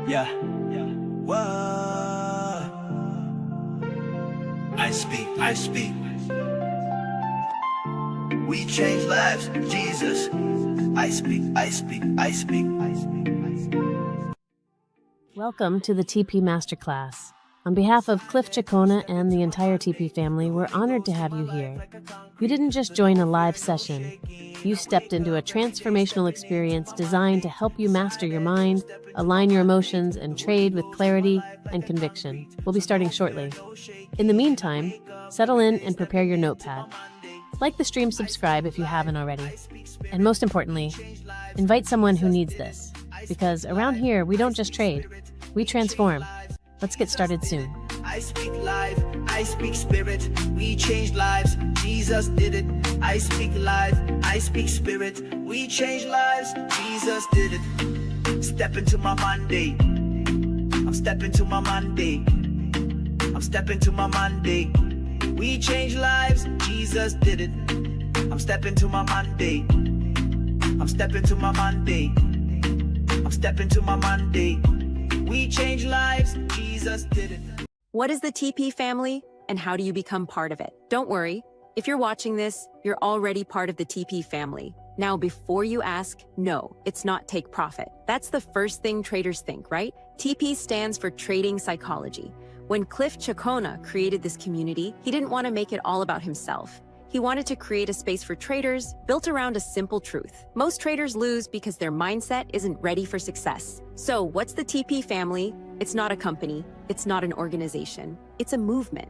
Yeah. Whoa. I speak. We change lives, Jesus. I speak. Welcome to the TP Masterclass. On behalf of Cliff Cheqona and the entire TP family, we're honored to have you here. You didn't just join a live session. You stepped into a transformational experience designed to help you master your mind, align your emotions, and trade with clarity and conviction. We'll be starting shortly. In the meantime, settle in and prepare your notepad. Like the stream, subscribe if you haven't already. And most importantly, invite someone who needs this. Because around here, we don't just trade, we transform. Let's get started soon. I speak life, I speak spirit. We change lives, Jesus did it. I speak life, I speak spirit. We change lives, Jesus did it. Step into my Monday. I'm stepping to my Monday. I'm stepping to my Monday. We change lives, Jesus did it. I'm stepping to my Monday. I'm stepping to my Monday. I'm stepping to my Monday. We change lives, Jesus did it. What is the TP family, and how do you become part of it? Don't worry, if you're watching this, you're already part of the TP family. Now, before you ask, no, it's not take profit. That's the first thing traders think, right? TP stands for Trading Psychology. When Cliff Cheqona created this community, he didn't want to make it all about himself. He wanted to create a space for traders built around a simple truth. Most traders lose because their mindset isn't ready for success. So what's the TP family? It's not a company. It's not an organization. It's a movement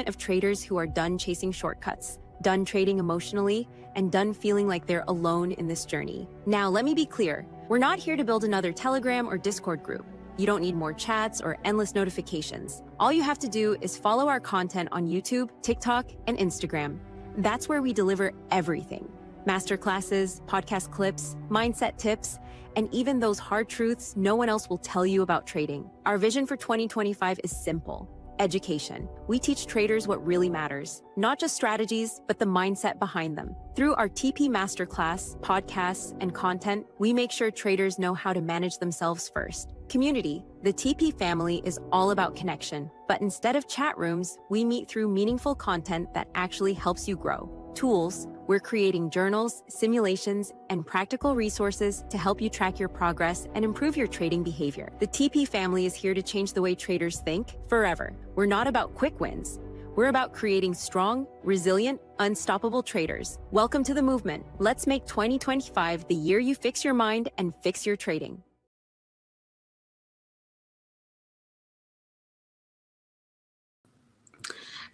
of traders who are done chasing shortcuts, done trading emotionally, and done feeling like they're alone in this journey. Now, let me be clear. We're not here to build another Telegram or Discord group. You don't need more chats or endless notifications. All you have to do is follow our content on YouTube, TikTok, and Instagram. That's where we deliver everything. Masterclasses, podcast clips, mindset tips, and even those hard truths no one else will tell you about trading. Our vision for 2025 is simple: education. We teach traders what really matters, not just strategies, but the mindset behind them. Through our TP Masterclass, podcasts, and content, we make sure traders know how to manage themselves first. Community. The TP family is all about connection, but instead of chat rooms, we meet through meaningful content that actually helps you grow. Tools. We're creating journals, simulations, and practical resources to help you track your progress and improve your trading behavior. The TP family is here to change the way traders think forever. We're not about quick wins. We're about creating strong, resilient, unstoppable traders. Welcome to the movement. Let's make 2025 the year you fix your mind and fix your trading.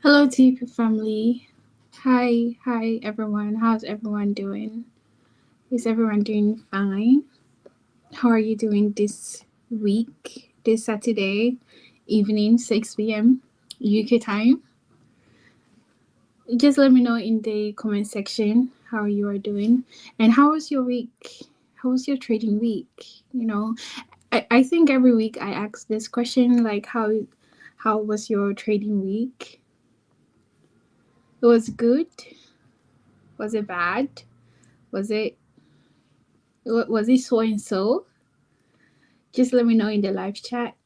Hello, TP family. Hi everyone. How's everyone doing? Is everyone doing fine? How are you doing this week, this Saturday evening, 6 p.m. UK time? Just let me know in the comment section how you are doing. And how was your week? How was your trading week? You know, I think every week I ask this question, like how was your trading week? It was good. Was it bad? Was it so and so? Just let me know in the live chat.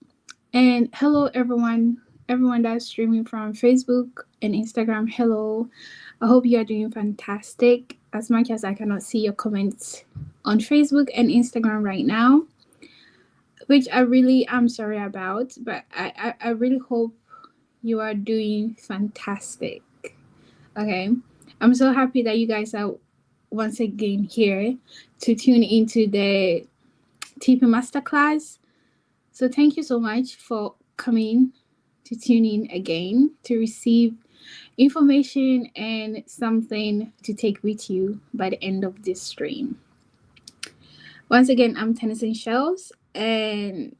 And hello everyone that's streaming from Facebook and Instagram. Hello. I hope you are doing fantastic. As much as I cannot see your comments on Facebook and Instagram right now, which I really am sorry about, but I really hope you are doing fantastic. Okay. I'm so happy that you guys are once again here to tune into the TP Masterclass. So thank you so much for coming to tune in again to receive information and something to take with you by the end of this stream. Once again, I'm Tennyson Shells, and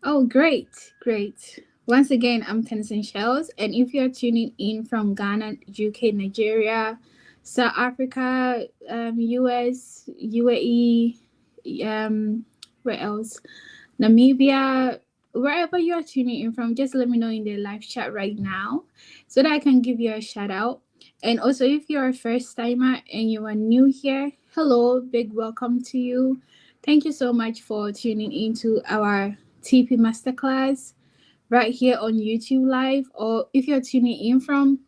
oh, great. Once again, I'm Tennyson Shells, and if you're tuning in from Ghana, UK, Nigeria, South Africa, US, UAE, where else? Namibia, wherever you are tuning in from, just let me know in the live chat right now so that I can give you a shout out. And also, if you're a first timer and you are new here, hello, big welcome to you. Thank you so much for tuning into our TP Masterclass right here on YouTube Live, or if you're tuning in from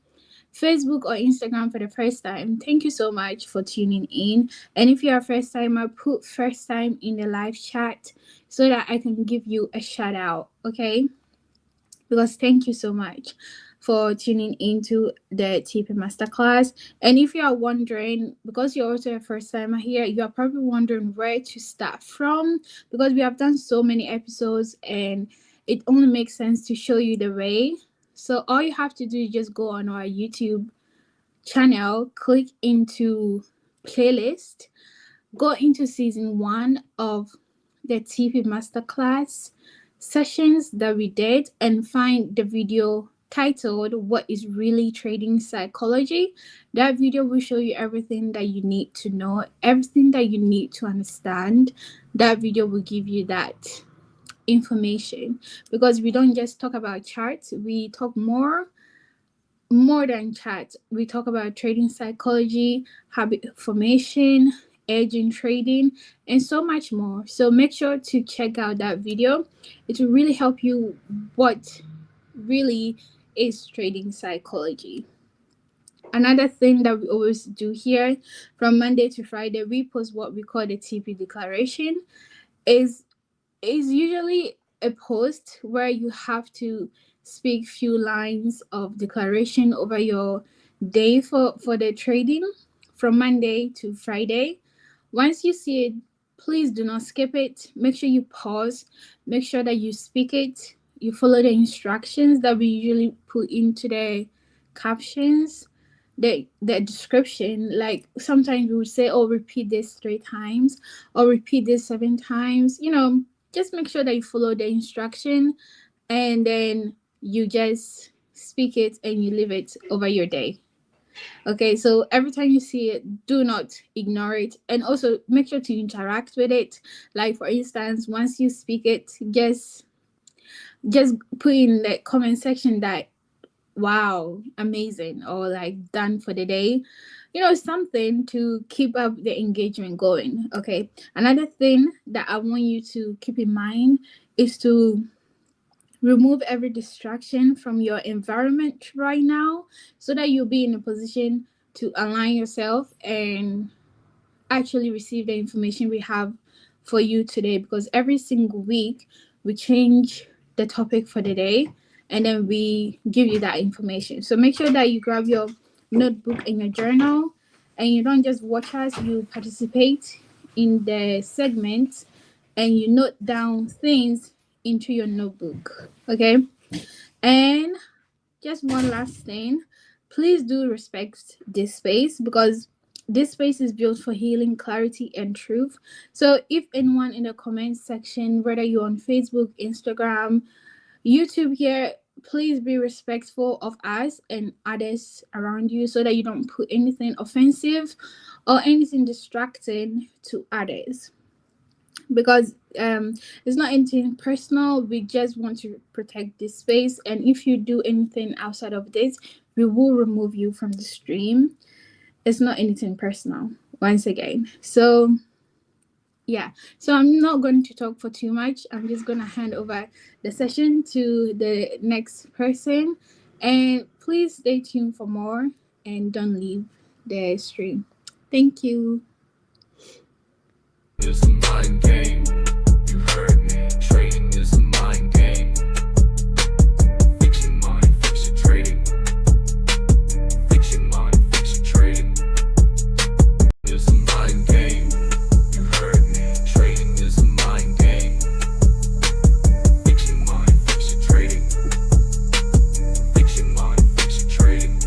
Facebook or Instagram for the first time, thank you so much for tuning in. And if you're a first timer, put first time in the live chat so that I can give you a shout out, okay? Because thank you so much for tuning into the TP Masterclass. And if you are wondering, because you're also a first timer here, you are probably wondering where to start from, because we have done so many episodes and it only makes sense to show you the way. So all you have to do is just go on our YouTube channel, click into playlist, go into season 1 of the TP Masterclass sessions that we did, and find the video titled What is Really Trading Psychology. That video will show you everything that you need to know, everything that you need to understand. That video will give you that information, because we don't just talk about charts, we talk more than chat. We talk about trading psychology, habit formation, edge in trading, and so much more. So make sure to check out that video. It will really help you what really is trading psychology. Another thing that we always do here, from Monday to Friday, we post what we call the TP declaration. Is usually a post where you have to speak few lines of declaration over your day for the trading from Monday to Friday. Once you see it, please do not skip it. Make sure you pause. Make sure that you speak it. You follow the instructions that we usually put into the captions, the description. Like sometimes we would say, oh, repeat this 3 times or repeat this 7 times. Just make sure that you follow the instruction, and then you just speak it and you leave it over your day. Okay, so every time you see it, do not ignore it, and also make sure to interact with it. Like for instance, once you speak it, just put in the comment section that wow, amazing, or like done for the day. Something to keep up the engagement going. Okay, another thing that I want you to keep in mind is to remove every distraction from your environment right now, so that you'll be in a position to align yourself and actually receive the information we have for you today. Because every single week we change the topic for the day, and then we give you that information. So make sure that you grab your notebook and your journal, and you don't just watch us, you participate in the segment, and you note down things into your notebook. Okay, and just one last thing, please do respect this space, because this space is built for healing, clarity, and truth. So if anyone in the comments section, whether you're on Facebook, Instagram, YouTube here, please be respectful of us and others around you, so that you don't put anything offensive or anything distracting to others, because it's not anything personal. We just want to protect this space, and if you do anything outside of this, we will remove you from the stream. It's not anything personal, once again. So yeah, so I'm not going to talk for too much. I'm just going to hand over the session to the next person, and please stay tuned for more and don't leave the stream. Thank you. It's a mind game. You heard me. Trading is a mind game. Fix your mind, fix your trading. Fix your mind, fix your trading. It's a mind game. You heard me. Trading is a mind game. Fix your mind, fix your trading. Fix your mind, fix your trading.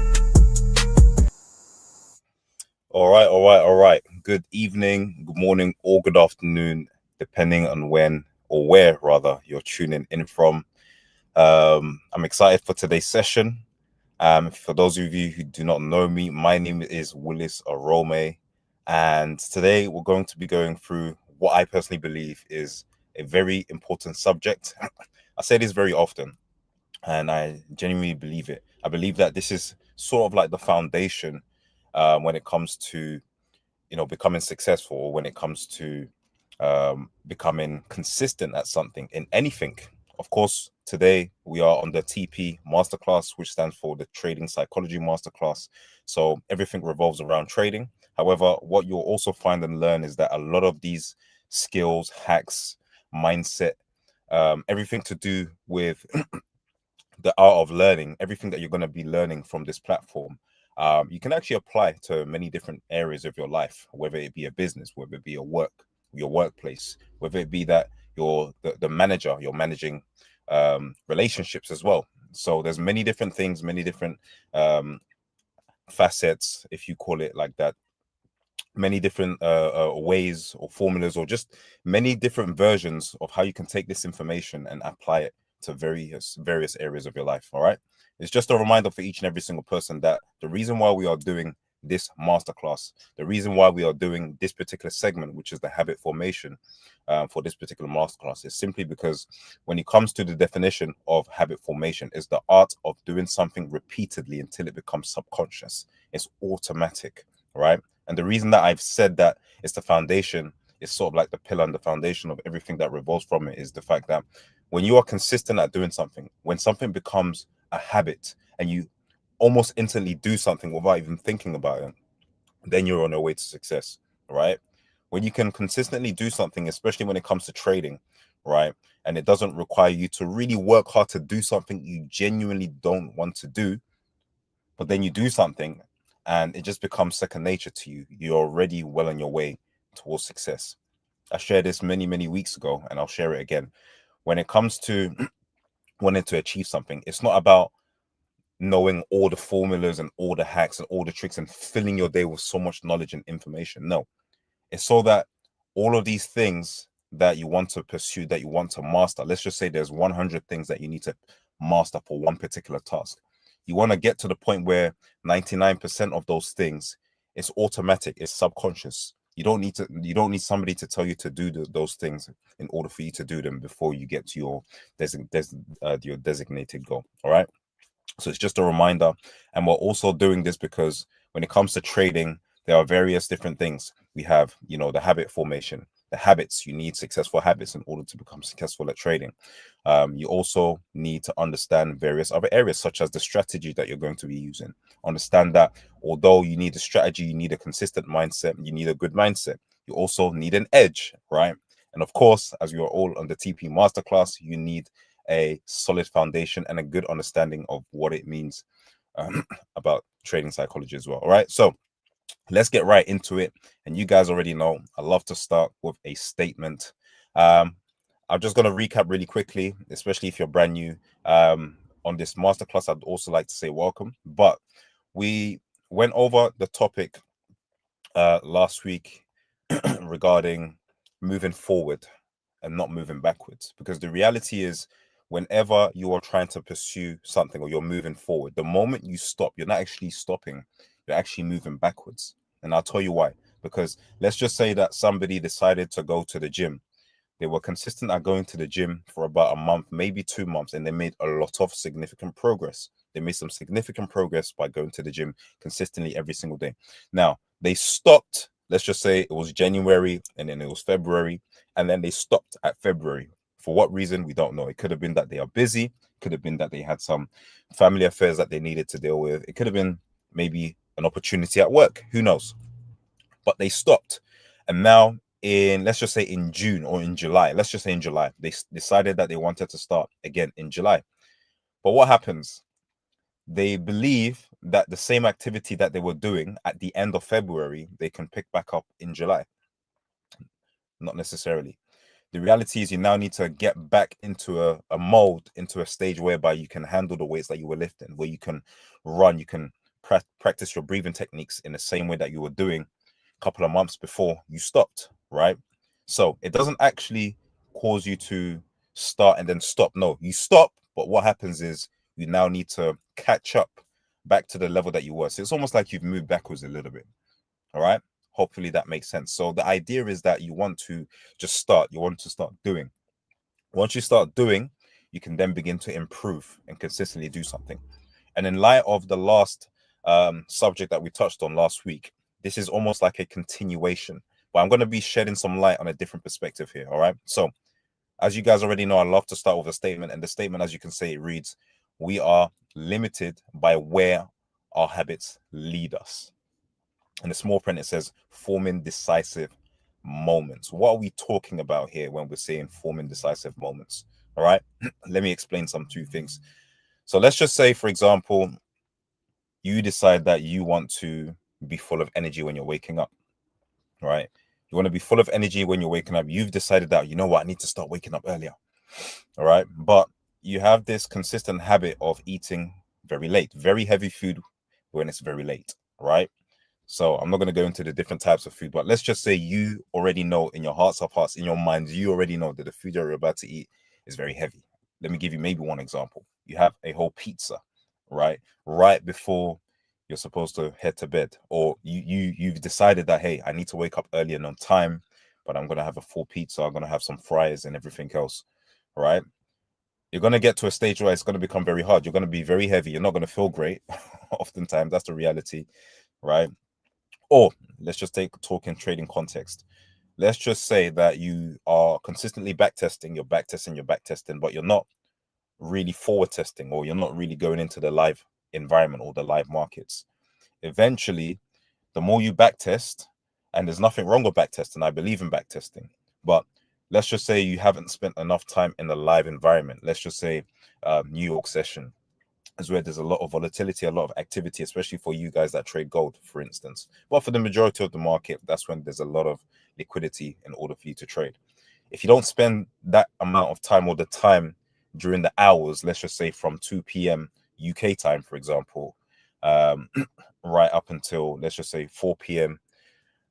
All right. Good evening, good morning, or good afternoon, depending on when or where rather you're tuning in from. I'm excited for today's session. For those of you who do not know me, my name is Willis Arome, and today we're going to be going through what I personally believe is a very important subject. I say this very often, and I genuinely believe it. I believe that this is sort of like the foundation when it comes to becoming successful, or when it comes to becoming consistent at something in anything. Of course, today we are on the TP Masterclass, which stands for the Trading Psychology Masterclass. So everything revolves around trading. However, what you'll also find and learn is that a lot of these skills, hacks, mindset, everything to do with the art of learning, everything that you're going to be learning from this platform, you can actually apply to many different areas of your life, whether it be a business, whether it be your workplace, whether it be that you're the manager, you're managing relationships as well. So there's many different things, many different facets, if you call it like that, many different ways or formulas, or just many different versions of how you can take this information and apply it to various areas of your life. All right, it's just a reminder for each and every single person that the reason why we are doing this masterclass, the reason why we are doing this particular segment, which is the habit formation, for this particular masterclass, is simply because when it comes to the definition of habit formation, is the art of doing something repeatedly until it becomes subconscious. It's automatic, right? And the reason that I've said that it's the foundation, it's sort of like the pillar and the foundation of everything that revolves from it, is the fact that when you are consistent at doing something, when something becomes a habit and you almost instantly do something without even thinking about it, then you're on your way to success, right? When you can consistently do something, especially when it comes to trading, right? And it doesn't require you to really work hard to do something you genuinely don't want to do, but then you do something and it just becomes second nature to you. You're already well on your way towards success. I shared this many weeks ago, and I'll share it again. When it comes to wanting to achieve something, it's not about knowing all the formulas and all the hacks and all the tricks and filling your day with so much knowledge and information. No, it's so that all of these things that you want to pursue, that you want to master, let's just say there's 100 things that you need to master for one particular task. You want to get to the point where 99% of those things is automatic, it's subconscious. You don't need somebody to tell you to do those things in order for you to do them before you get to your designated goal. All right. So it's just a reminder. And we're also doing this because when it comes to trading, there are various different things. We have, the habit formation, the habits. You need successful habits in order to become successful at trading. You also need to understand various other areas, such as the strategy that you're going to be using. Understand that although you need a strategy, you need a consistent mindset, you need a good mindset. You also need an edge, right? And of course, as you are all on the TP Masterclass, you need a solid foundation and a good understanding of what it means about trading psychology as well. All right, so let's get right into it. And you guys already know I love to start with a statement. I'm just going to recap really quickly, especially if you're brand new on this masterclass. I'd also like to say welcome. But we went over the topic last week regarding moving forward and not moving backwards, because the reality is, whenever you are trying to pursue something or you're moving forward, the moment you stop, you're not actually stopping, you're actually moving backwards. And I'll tell you why. Because let's just say that somebody decided to go to the gym. They were consistent at going to the gym for about a month, maybe 2 months, and they made a lot of significant progress. They made some significant progress by going to the gym consistently every single day. Now, they stopped. Let's just say it was January and then it was February, and then they stopped at February. For what reason? We don't know. It could have been that they are busy. It could have been that they had some family affairs that they needed to deal with. It could have been maybe an opportunity at work. Who knows? But they stopped. And now let's just say in June or in July, let's just say in July, they decided that they wanted to start again in July. But what happens? They believe that the same activity that they were doing at the end of February, they can pick back up in July. Not necessarily. The reality is you now need to get back into a mold, into a stage whereby you can handle the weights that you were lifting, where you can run, you can practice your breathing techniques in the same way that you were doing a couple of months before you stopped, right? So it doesn't actually cause you to start and then stop. No, you stop, but what happens is you now need to catch up back to the level that you were. So it's almost like you've moved backwards a little bit, all right? Hopefully that makes sense. So the idea is that you want to just start. You want to start doing. Once you start doing, you can then begin to improve and consistently do something. And in light of the last subject that we touched on last week, this is almost like a continuation, but I'm going to be shedding some light on a different perspective here. All right. So as you guys already know, I love to start with a statement, and the statement, as you can say, it reads, we are limited by where our habits lead us. In the small print, it says forming decisive moments. What are we talking about here when we're saying forming decisive moments? All right. Let me explain some two things. So let's just say, for example, you decide that you want to be full of energy when you're waking up, right? You want to be full of energy when you're waking up. You've decided that, you know what, I need to start waking up earlier. All right. But you have this consistent habit of eating very late, very heavy food when it's very late, right? So I'm not going to go into the different types of food, but let's just say you already know in your hearts of hearts, in your minds, you already know that the food you're about to eat is very heavy. Let me give you maybe one example. You have a whole pizza, right before you're supposed to head to bed, or you've decided that, hey, I need to wake up early and on time, but I'm going to have a full pizza. I'm going to have some fries and everything else, right? You're going to get to a stage where it's going to become very hard. You're going to be very heavy. You're not going to feel great. Oftentimes, that's the reality, right? Or let's just talk in trading context. Let's just say that you are consistently backtesting, but you're not really forward testing, or you're not really going into the live environment or the live markets. Eventually, the more you backtest, and there's nothing wrong with backtesting, I believe in backtesting, but let's just say you haven't spent enough time in the live environment. Let's just say New York session is where there's a lot of volatility, a lot of activity, especially for you guys that trade gold, for instance. But for the majority of the market, that's when there's a lot of liquidity in order for you to trade. If you don't spend that amount of time, or the time during the hours, let's just say from 2 p.m. UK time, for example, right up until, let's just say, 4 p.m.,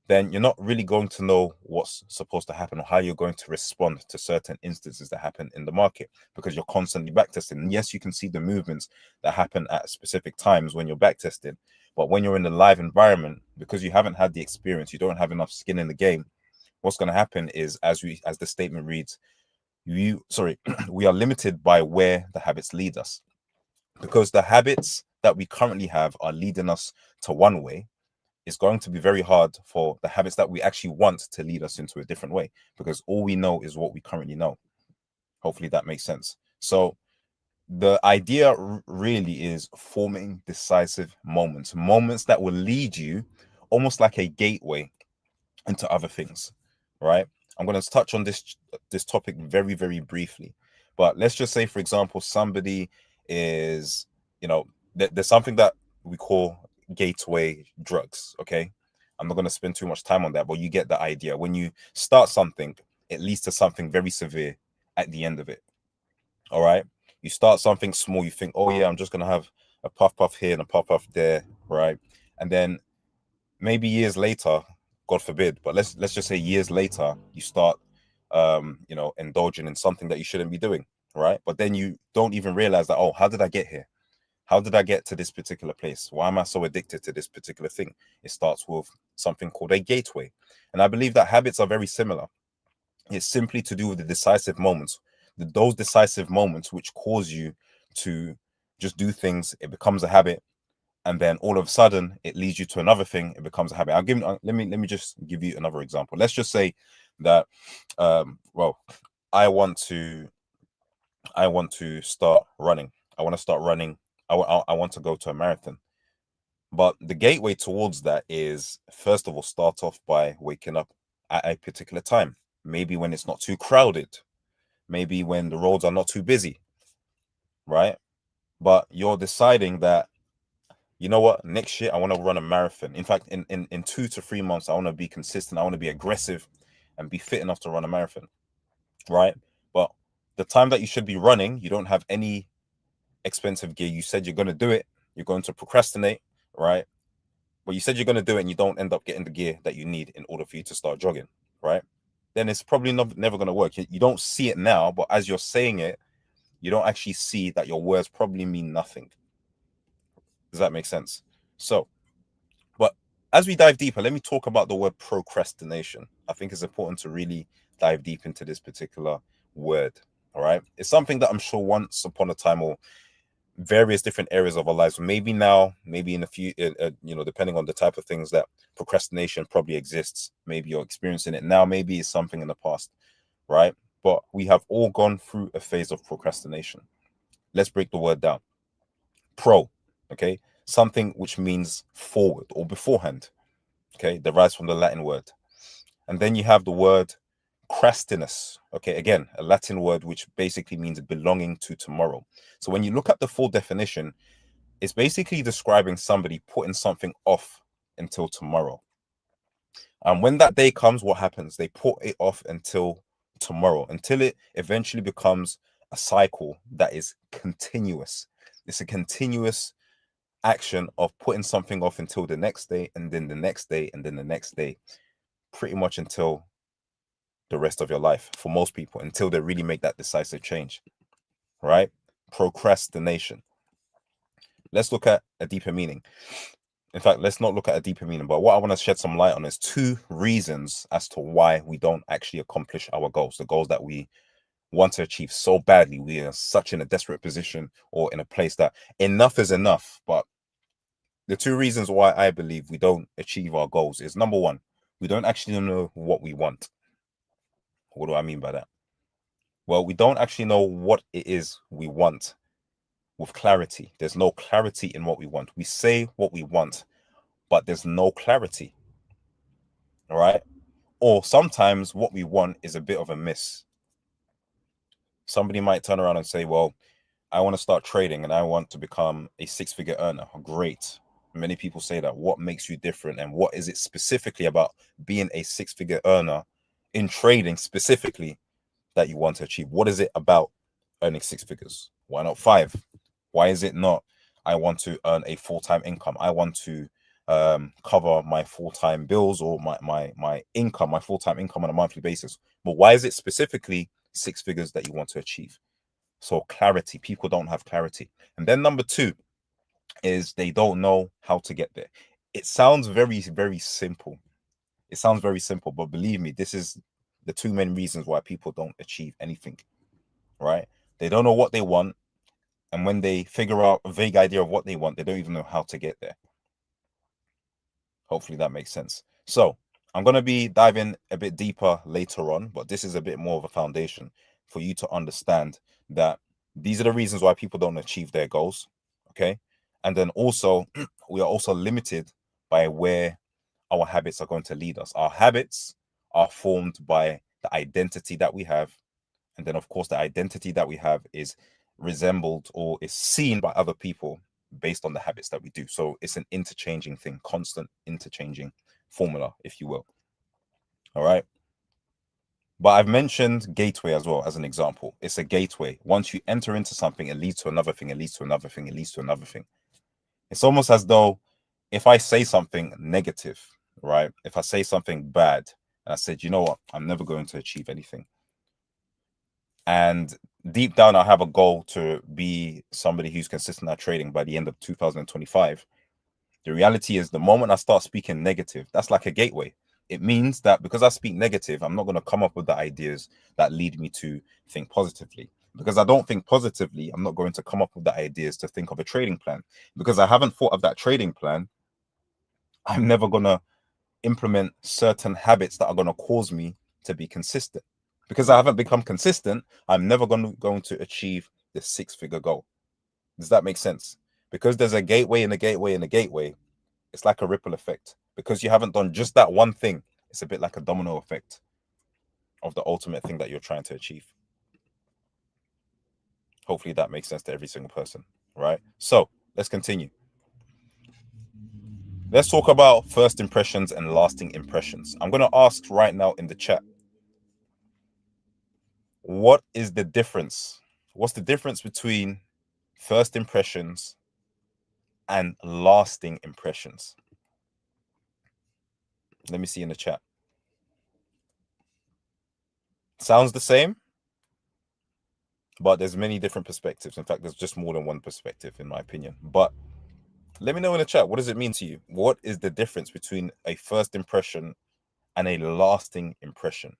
then you're not really going to know what's supposed to happen or how you're going to respond to certain instances that happen in the market, because you're constantly backtesting. And yes, you can see the movements that happen at specific times when you're backtesting, but when you're in the live environment, because you haven't had the experience, you don't have enough skin in the game, what's going to happen is, as the statement reads, we are limited by where the habits lead us, because the habits that we currently have are leading us to one way. It's going to be very hard for the habits that we actually want to lead us into a different way, because all we know is what we currently know. Hopefully that makes sense. So the idea really is forming decisive moments that will lead you almost like a gateway into other things, right? I'm going to touch on this topic very, very briefly, but let's just say, for example, somebody is, there's something that we call gateway drugs. Okay, I'm not going to spend too much time on that, but you get the idea. When you start something, it leads to something very severe at the end of it. All right, you start something small, you think, oh yeah, I'm just going to have a puff here and a puff there, right? And then maybe years later, God forbid, but let's just say years later, you start indulging in something that you shouldn't be doing, right? But then you don't even realize that, oh, how did I get here? How did I get to this particular place? Why am I so addicted to this particular thing? It starts with something called a gateway. And I believe that habits are very similar. It's simply to do with the decisive moments, those decisive moments which cause you to just do things. It becomes a habit, and then all of a sudden it leads you to another thing. It becomes a habit. Let me just give you another example. Let's just say that I want to start running. I want to start running. I want to go to a marathon. But the gateway towards that is, first of all, start off by waking up at a particular time. Maybe when it's not too crowded. Maybe when the roads are not too busy, right? But you're deciding that, you know what, next year I want to run a marathon. In fact, in 2 to 3 months, I want to be consistent. I want to be aggressive and be fit enough to run a marathon, right? But the time that you should be running, you don't have any expensive gear. You said you're going to do it. You're going to procrastinate, right? But you said you're going to do it, and you don't end up getting the gear that you need in order for you to start jogging, right? Then it's probably never going to work. You don't see it now, but as you're saying it, you don't actually see that your words probably mean nothing. Does that make sense? So, but as we dive deeper, let me talk about the word procrastination. I think it's important to really dive deep into this particular word. All right. It's something that I'm sure once upon a time, or various different areas of our lives. Maybe now, maybe in a few, depending on the type of things that procrastination probably exists. Maybe you're experiencing it now. Maybe it's something in the past, right? But we have all gone through a phase of procrastination. Let's break the word down. Pro, okay, something which means forward or beforehand, okay, derives from the Latin word. And then you have the word crastinus, okay, again, a Latin word which basically means belonging to tomorrow. So when you look at the full definition, it's basically describing somebody putting something off until tomorrow. And when that day comes, what happens? They put it off until tomorrow, until it eventually becomes a cycle that is continuous. It's a continuous action of putting something off until the next day, and then the next day, and then the next day, pretty much until the rest of your life for most people, until they really make that decisive change, right? Procrastination. Let's look at a deeper meaning. In fact, let's not look at a deeper meaning, but what I want to shed some light on is 2 reasons as to why we don't actually accomplish our goals, the goals that we want to achieve so badly. We are such in a desperate position or in a place that enough is enough. But the 2 reasons why I believe we don't achieve our goals is, number 1, we don't actually know what we want. What do I mean by that? Well, we don't actually know what it is we want with clarity. There's no clarity in what we want. We say what we want, but there's no clarity. All right. Or sometimes what we want is a bit of a miss. Somebody might turn around and say, well, I want to start trading and I want to become a 6-figure earner. Great. Many people say that. What makes you different? And what is it specifically about being a 6-figure earner in trading specifically that you want to achieve? What is it about earning 6 figures? Why not 5? Why is it not, I want to earn a full-time income? I want to cover my full-time bills or my income, my full-time income on a monthly basis. But why is it specifically 6 figures that you want to achieve? So clarity. People don't have clarity. And then number 2 is they don't know how to get there. It sounds very, very simple. It sounds very simple, but believe me, this is the 2 main reasons why people don't achieve anything, right? They don't know what they want. And when they figure out a vague idea of what they want, they don't even know how to get there. Hopefully that makes sense. So I'm going to be diving a bit deeper later on, but this is a bit more of a foundation for you to understand that these are the reasons why people don't achieve their goals. Okay. And then also, we are also limited by where our habits are going to lead us. Our habits are formed by the identity that we have. And then, of course, the identity that we have is resembled or is seen by other people based on the habits that we do. So it's an interchanging thing, constant interchanging formula, if you will. All right. But I've mentioned gateway as well as an example. It's a gateway. Once you enter into something, it leads to another thing, it leads to another thing, it leads to another thing. It's almost as though if I say something negative, right? If I say something bad, and I said, you know what, I'm never going to achieve anything. And deep down, I have a goal to be somebody who's consistent at trading by the end of 2025. The reality is the moment I start speaking negative, that's like a gateway. It means that because I speak negative, I'm not going to come up with the ideas that lead me to think positively. Because I don't think positively, I'm not going to come up with the ideas to think of a trading plan. Because I haven't thought of that trading plan, I'm never going to implement certain habits that are going to cause me to be consistent. Because I haven't become consistent, I'm never going to achieve the 6-figure goal. Does that make sense? Because there's a gateway and a gateway and a gateway. It's like a ripple effect. Because you haven't done just that one thing, it's a bit like a domino effect of the ultimate thing that you're trying to achieve. Hopefully that makes sense to every single person, right? So let's continue. Let's talk about first impressions and lasting impressions. I'm going to ask right now in the chat, what is the difference? What's the difference between first impressions and lasting impressions? Let me see in the chat. Sounds the same, but there's many different perspectives. In fact, there's just more than one perspective, in my opinion. But let me know in the chat, what does it mean to you? What is the difference between a first impression and a lasting impression?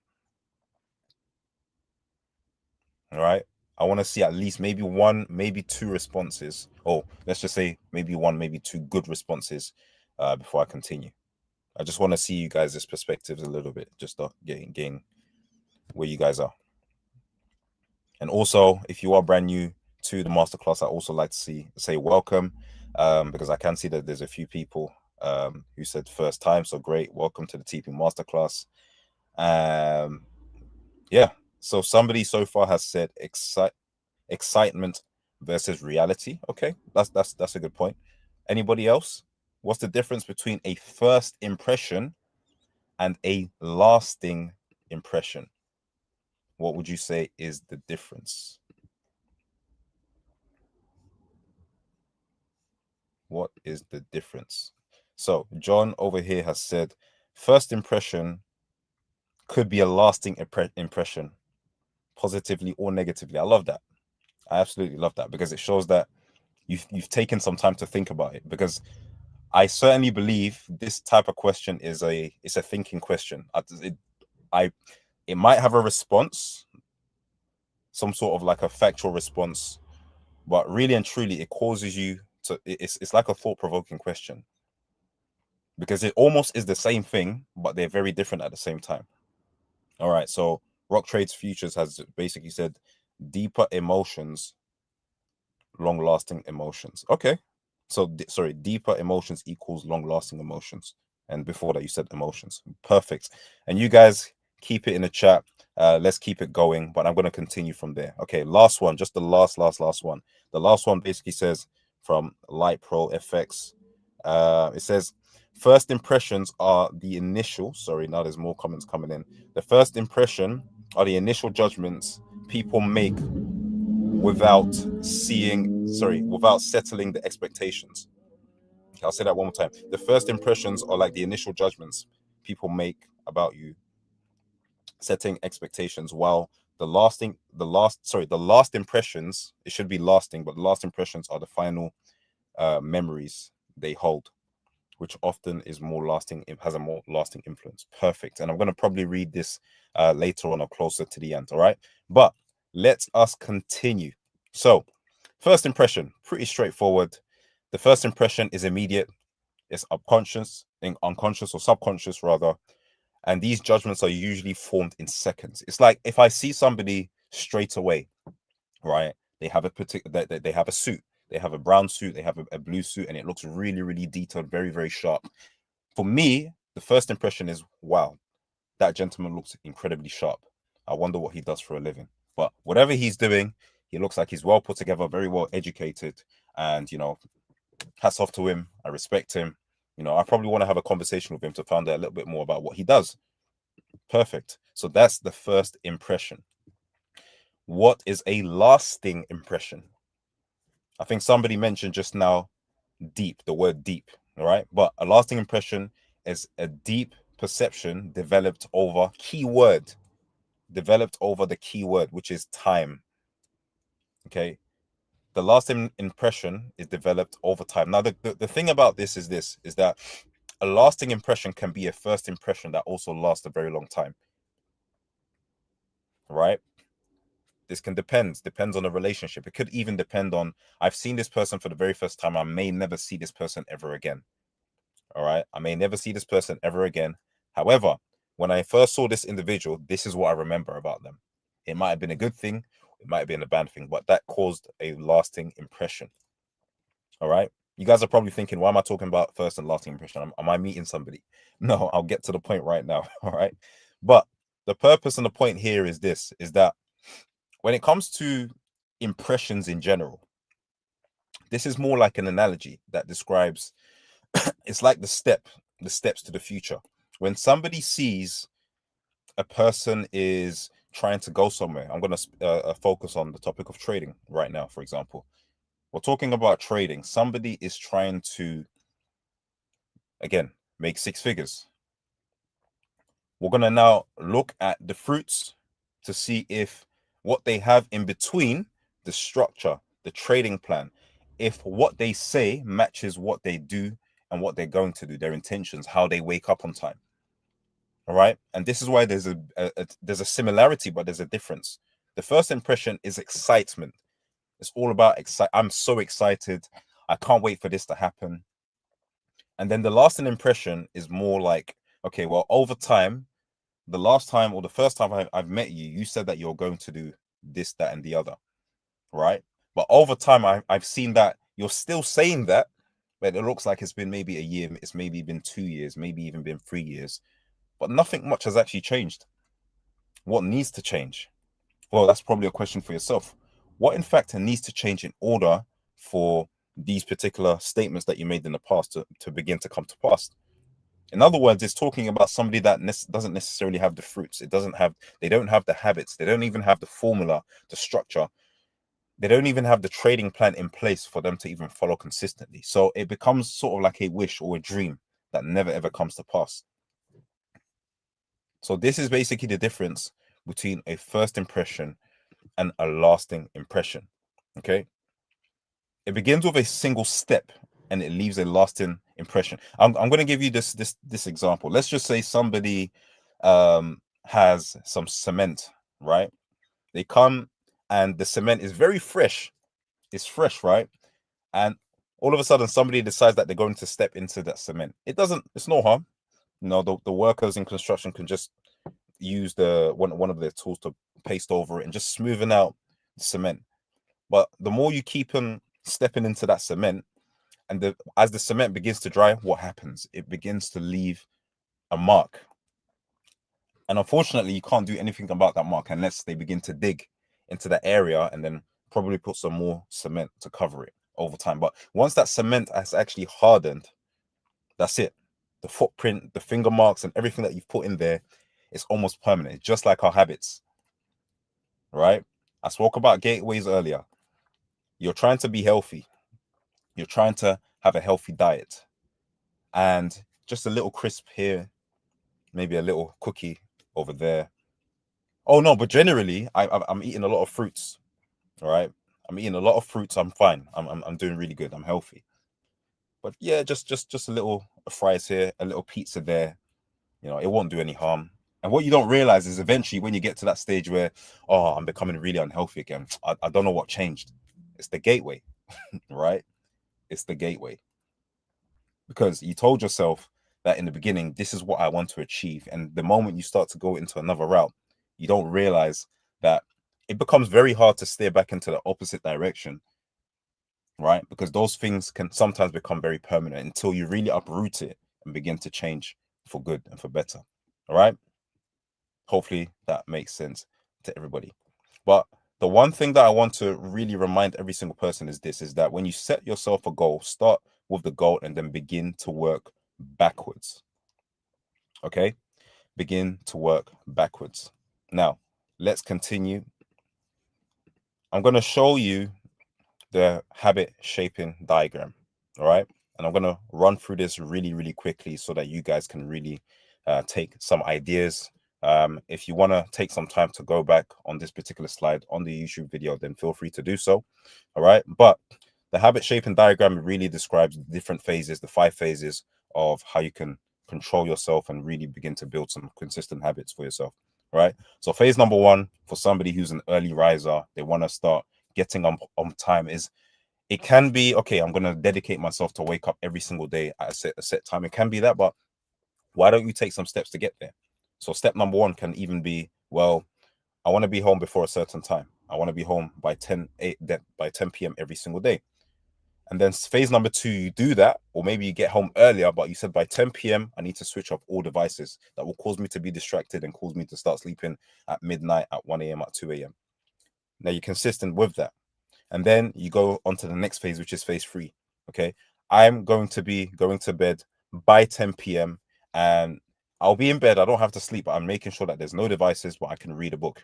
All right. I want to see at least maybe one, maybe two responses. Or let's just say maybe one, maybe two good responses before I continue. I just want to see you guys' perspectives a little bit, just to gain where you guys are. And also, if you are brand new to the masterclass, I also like to say welcome, because I can see that there's a few people who said first time. So great, welcome to the TP masterclass. Yeah. So somebody so far has said excitement versus reality. Okay, that's a good point. Anybody else? What's the difference between a first impression and a lasting impression? What would you say is the difference? What is the difference? So John over here has said first impression could be a lasting impression, positively or negatively. I love that. I absolutely love that, because it shows that you've taken some time to think about it. Because I certainly believe this type of question is a thinking question. It might have a response, some sort of like a factual response, but really and truly, it causes you to. It's like a thought-provoking question, because it almost is the same thing, but they're very different at the same time. All right, so Rock Trades Futures has basically said deeper emotions, long-lasting emotions. Okay, so sorry, deeper emotions equals long-lasting emotions. And before that, you said emotions. Perfect. And you guys keep it in the chat. Let's keep it going, but I'm going to continue from there. Okay, last one, just the last one. The last one basically says from Light Pro FX. It says, first impressions are the initial. Sorry, now there's more comments coming in. The first impression are the initial judgments people make without settling the expectations. I'll say that one more time. The first impressions are like the initial judgments people make about you, setting expectations, while the last impressions, it should be lasting, but the last impressions are the final memories they hold, which often is more lasting, it has a more lasting influence. Perfect. And I'm going to probably read this later on or closer to the end. All right, but let us continue. So first impression, pretty straightforward. The first impression is immediate. It's unconscious or subconscious rather. And these judgments are usually formed in seconds. It's like if I see somebody straight away, right? They have they have a suit, they have a brown suit, they have a blue suit, and it looks really, really detailed, very, very sharp. For me, the first impression is, wow, that gentleman looks incredibly sharp. I wonder what he does for a living. But whatever he's doing, he looks like he's well put together, very well educated, and hats off to him. I respect him. I probably want to have a conversation with him to find out a little bit more about what he does. Perfect. So that's the first impression. What is a lasting impression? I think somebody mentioned just now deep, the word deep, all right? But a lasting impression is a deep perception developed over the key word, which is time. Okay. The lasting impression is developed over time. Now, the thing about this is that a lasting impression can be a first impression that also lasts a very long time. Right? This can depends on the relationship. It could even depend on, I've seen this person for the very first time. I may never see this person ever again. All right. I may never see this person ever again. However, when I first saw this individual, this is what I remember about them. It might have been a good thing. It might have been a bad thing, but that caused a lasting impression. All right. You guys are probably thinking, why am I talking about first and lasting impression? Am I meeting somebody? No, I'll get to the point right now. All right. But the purpose and the point here is that when it comes to impressions in general, this is more like an analogy that describes, it's like the steps to the future. When somebody sees a person is trying to go somewhere, I'm going to focus on the topic of trading right now, for example. We're talking about trading. Somebody is trying to, again, make six figures. We're going to now look at the fruits to see if what they have in between, the structure, the trading plan, if what they say matches what they do and what they're going to do, their intentions, how they wake up on time. All right. And this is why there's a similarity, but there's a difference. The first impression is excitement. It's all about I'm so excited. I can't wait for this to happen. And then the lasting impression is more like, okay, well, over time, the last time or the first time I've met you, you said that you're going to do this, that, and the other, right? But over time, I've seen that you're still saying that, but it looks like it's been maybe a year, it's maybe been 2 years, maybe even been 3 years, but nothing much has actually changed. What needs to change? Well, that's probably a question for yourself. What, in fact, needs to change in order for these particular statements that you made in the past to begin to come to pass? In other words, it's talking about somebody that doesn't necessarily have the fruits. They don't have the habits. They don't even have the formula, the structure. They don't even have the trading plan in place for them to even follow consistently. So it becomes sort of like a wish or a dream that never ever comes to pass. So this is basically the difference between a first impression and a lasting impression. Okay. It begins with a single step and it leaves a lasting impression. I'm going to give you this example. Let's just say somebody has some cement, right? They come and the cement is very fresh. It's fresh, right? And all of a sudden somebody decides that they're going to step into that cement. It's no harm. You know, the workers in construction can just use one of their tools to paste over it and just smoothen out the cement. But the more you keep on stepping into that cement, and as the cement begins to dry, what happens? It begins to leave a mark. And unfortunately, you can't do anything about that mark unless they begin to dig into that area and then probably put some more cement to cover it over time. But once that cement has actually hardened, that's it. The footprint, the finger marks, and everything that you've put in there is almost permanent, just like our habits, right? I spoke about gateways earlier. You're trying to be healthy. You're trying to have a healthy diet. And just a little crisp here, maybe a little cookie over there. Oh no, but generally, I'm eating a lot of fruits. All right, I'm eating a lot of fruits. I'm fine. I'm doing really good. I'm healthy. But yeah, just a little fries here, a little pizza there. You know, it won't do any harm. And what you don't realize is eventually when you get to that stage where, oh, I'm becoming really unhealthy again. I don't know what changed. It's the gateway, right? It's the gateway. Because you told yourself that in the beginning, this is what I want to achieve. And the moment you start to go into another route, you don't realize that it becomes very hard to steer back into the opposite direction, right? Because those things can sometimes become very permanent until you really uproot it and begin to change for good and for better. All right. Hopefully that makes sense to everybody. But the one thing that I want to really remind every single person is that when you set yourself a goal, start with the goal and then begin to work backwards. Okay? Begin to work backwards. Now, let's continue. I'm going to show you the habit shaping diagram. All right? And I'm going to run through this really, really quickly so that you guys can really take some ideas. If you want to take some time to go back on this particular slide on the YouTube video, then feel free to do so. All right. But the habit shaping diagram really describes the different phases, the 5 phases of how you can control yourself and really begin to build some consistent habits for yourself. Right. So phase number 1 for somebody who's an early riser, they want to start getting on time is it can be, okay, I'm going to dedicate myself to wake up every single day at a set time. It can be that, but why don't you take some steps to get there? So step number 1 can even be, well, I want to be home before a certain time. I want to be home by 10 p.m. every single day. And then phase number 2, you do that, or maybe you get home earlier, but you said by 10 p.m. I need to switch off all devices that will cause me to be distracted and cause me to start sleeping at midnight, at 1 a.m., at 2 a.m. Now you're consistent with that. And then you go on to the next phase, which is phase 3. Okay. I'm going to be going to bed by 10 p.m. and I'll be in bed. I don't have to sleep, but I'm making sure that there's no devices, but I can read a book.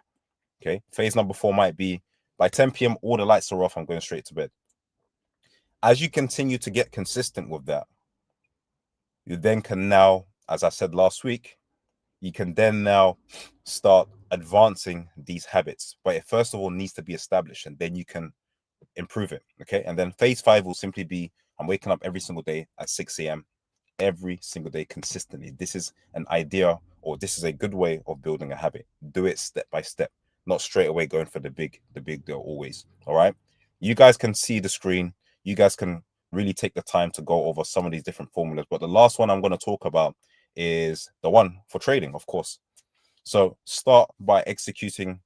Okay. Phase number 4 might be by 10 p.m. all the lights are off. I'm going straight to bed. As you continue to get consistent with that, you then can now, as I said last week, you can then now start advancing these habits. But it first of all needs to be established, and then you can improve it. Okay. And then phase 5 will simply be I'm waking up every single day at 6 a.m. every single day consistently. This is an idea, or this is a good way of building a habit. Do it step by step. not straight away going for the big deal always. All right. You guys can see the screen. You guys can really take the time to go over some of these different formulas. But the last one I'm going to talk about is the one for trading, of course. So start by executing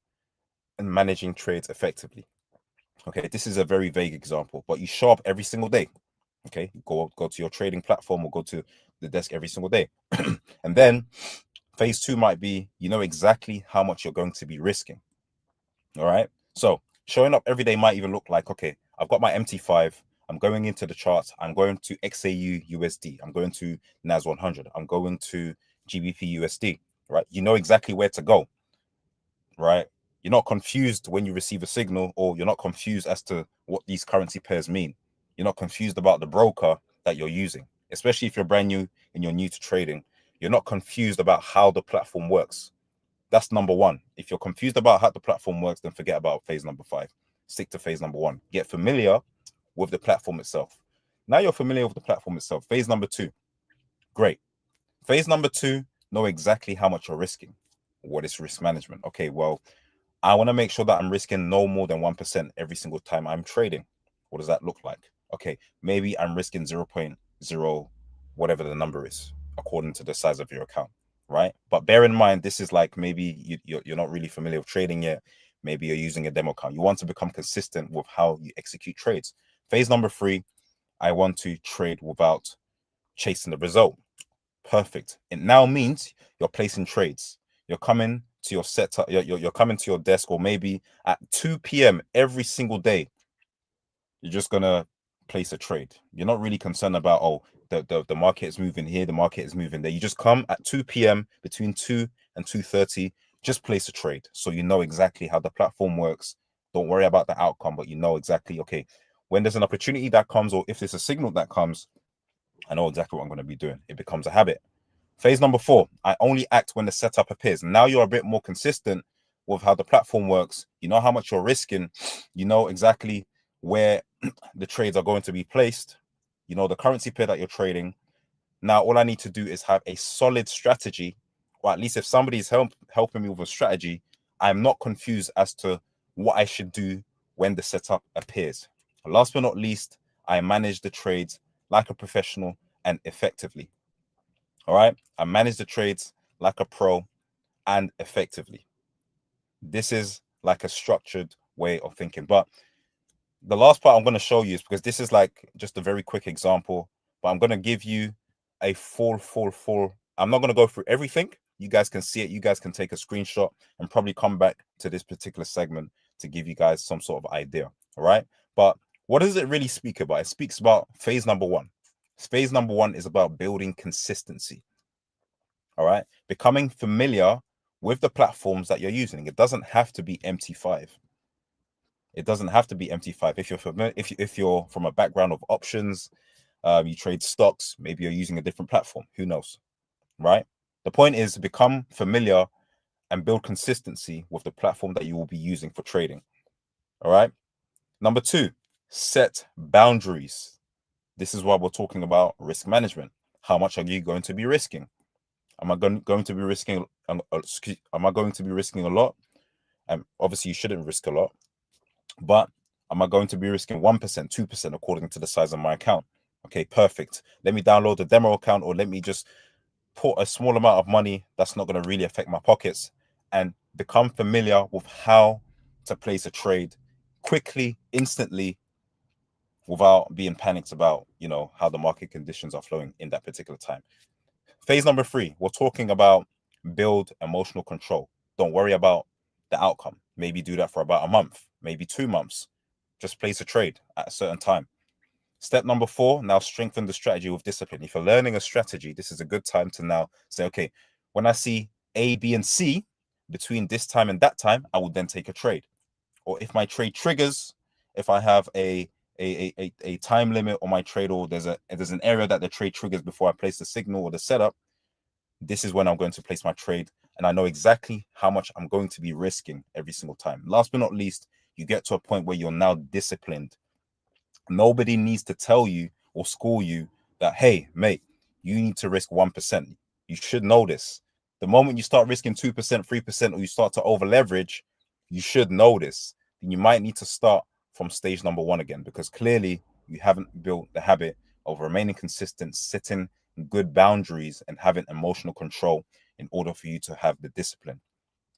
and managing trades effectively. Okay, this is a very vague example, but you show up every single day. Okay, go to your trading platform or go to the desk every single day. And then phase 2 might be, you know exactly how much you're going to be risking. All right. So showing up every day might even look like, okay, I've got my MT5. I'm going into the charts. I'm going to XAU USD. I'm going to NAS 100. I'm going to GBP USD. Right. You know exactly where to go. Right. You're not confused when you receive a signal, or you're not confused as to what these currency pairs mean. You're not confused about the broker that you're using, especially if you're brand new and you're new to trading. You're not confused about how the platform works. That's number one. If you're confused about how the platform works, then forget about phase number 5. Stick to phase number 1. Get familiar with the platform itself. Now you're familiar with the platform itself. Phase number 2. Great. Phase number 2, know exactly how much you're risking. What is risk management? Okay, well, I want to make sure that I'm risking no more than 1% every single time I'm trading. What does that look like? Okay, maybe I'm risking 0.0, whatever the number is, according to the size of your account, right? But bear in mind, this is like maybe you're not really familiar with trading yet. Maybe you're using a demo account. You want to become consistent with how you execute trades. Phase number 3, I want to trade without chasing the result. Perfect. It now means you're placing trades. You're coming to your setup, you're coming to your desk, or maybe at 2 p.m. every single day, you're just gonna place a trade. You're not really concerned about, oh, the market is moving here, the market is moving there. You just come at 2 p.m. between 2 and 2:30, just place a trade. So you know exactly how the platform works. Don't worry about the outcome, but you know exactly, okay, when there's an opportunity that comes, or if there's a signal that comes, I know exactly what I'm going to be doing. It becomes a habit. Phase number 4, I only act when the setup appears. Now you're a bit more consistent with how the platform works. You know how much you're risking. You know exactly where the trades are going to be placed. You know the currency pair that you're trading. Now, all I need to do is have a solid strategy, or at least if somebody's helping me with a strategy, I'm not confused as to what I should do when the setup appears. Last but not least, I manage the trades like a professional and effectively. All right. I manage the trades like a pro and effectively. This is like a structured way of thinking. But the last part I'm going to show you is, because this is like just a very quick example, but I'm going to give you a full. I'm not going to go through everything. You guys can see it. You guys can take a screenshot and probably come back to this particular segment to give you guys some sort of idea. All right. But what does it really speak about? It speaks about phase number 1. Phase number 1 is about building consistency. All right. Becoming familiar with the platforms that you're using. It doesn't have to be MT5. It doesn't have to be MT5. If you're familiar, if you're from a background of options, you trade stocks, maybe you're using a different platform. Who knows? Right. The point is become familiar and build consistency with the platform that you will be using for trading. All right. Number 2, set boundaries. This is why we're talking about risk management. How much are you going to be risking? Am I going to be risking? Am I going to be risking a lot? Obviously, you shouldn't risk a lot, but am I going to be risking 1%, 2% according to the size of my account? Okay, perfect. Let me download the demo account, or let me just put a small amount of money that's not going to really affect my pockets, and become familiar with how to place a trade quickly, instantly, without being panicked about, how the market conditions are flowing in that particular time. Phase number 3, we're talking about build emotional control. Don't worry about the outcome. Maybe do that for about a month, maybe 2 months. Just place a trade at a certain time. Step number 4, now strengthen the strategy with discipline. If you're learning a strategy, this is a good time to now say, okay, when I see A, B, and C between this time and that time, I will then take a trade. Or if my trade triggers, if I have a time limit on my trade, or there's an area that the trade triggers before I place the signal or the setup, this is when I'm going to place my trade, and I know exactly how much I'm going to be risking every single time. Last but not least, you get to a point where you're now disciplined. Nobody needs to tell you or school you that, hey, mate, you need to risk 1%. You should know this. The moment you start risking 2%, 3%, or you start to over leverage, you should know this, then you might need to start from stage number 1 again, because clearly you haven't built the habit of remaining consistent, setting good boundaries, and having emotional control in order for you to have the discipline.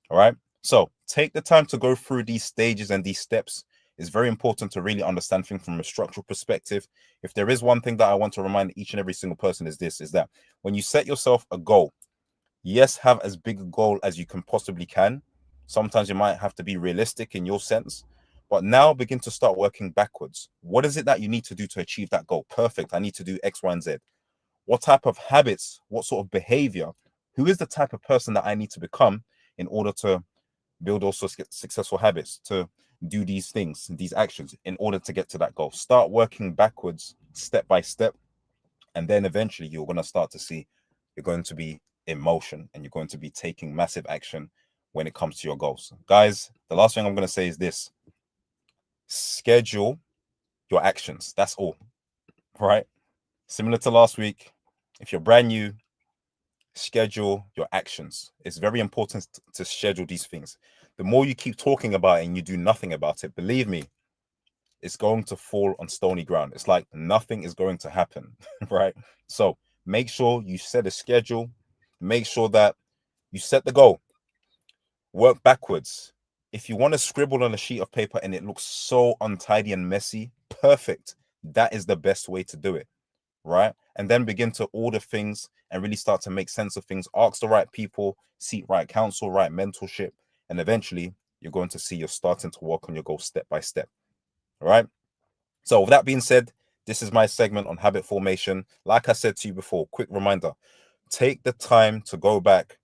All right. So take the time to go through these stages and these steps. It's very important to really understand things from a structural perspective. If there is one thing that I want to remind each and every single person is that when you set yourself a goal, yes, have as big a goal as you can possibly can. Sometimes you might have to be realistic in your sense, but now begin to start working backwards. What is it that you need to do to achieve that goal? Perfect. I need to do X, Y, and Z. What type of habits, what sort of behavior, who is the type of person that I need to become in order to build also successful habits, to do these things, these actions in order to get to that goal. Start working backwards, step by step, and then eventually you're going to start to see you're going to be in motion and you're going to be taking massive action when it comes to your goals. Guys, the last thing I'm going to say is this: schedule your actions. That's all, right? Similar to last week, if you're brand new, schedule your actions. It's very important to schedule these things. The more you keep talking about it and you do nothing about it, believe me, it's going to fall on stony ground. It's like nothing is going to happen, right? So make sure you set a schedule. Make sure that you set the goal. Work backwards. If you want to scribble on a sheet of paper and it looks so untidy and messy, perfect. That is the best way to do it, right? And then begin to order things and really start to make sense of things. Ask the right people, seek right counsel, right mentorship, and eventually you're going to see you're starting to work on your goal step by step. All right. So with that being said, this is my segment on habit formation. Like I said to you before, quick reminder, take the time to go back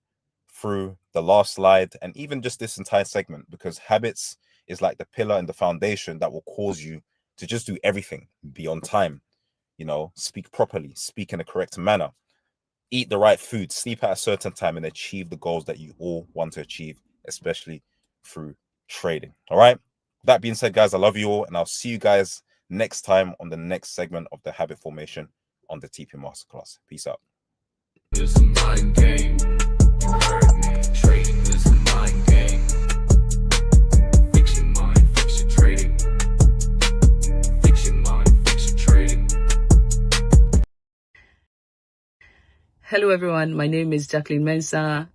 through the last slide and even just this entire segment, because habits is like the pillar and the foundation that will cause you to just do everything, be on time, speak properly, speak in a correct manner, eat the right food, sleep at a certain time, and achieve the goals that you all want to achieve, especially through trading. All right. That being said, guys, I love you all, and I'll see you guys next time on the next segment of the habit formation on the TP Masterclass. Peace out. It's a mind game. You heard me. Trading is a mind game. Fix your mind, fix your trading. Fix your mind, fix your trading. Hello everyone, my name is Jacqueline Mensah.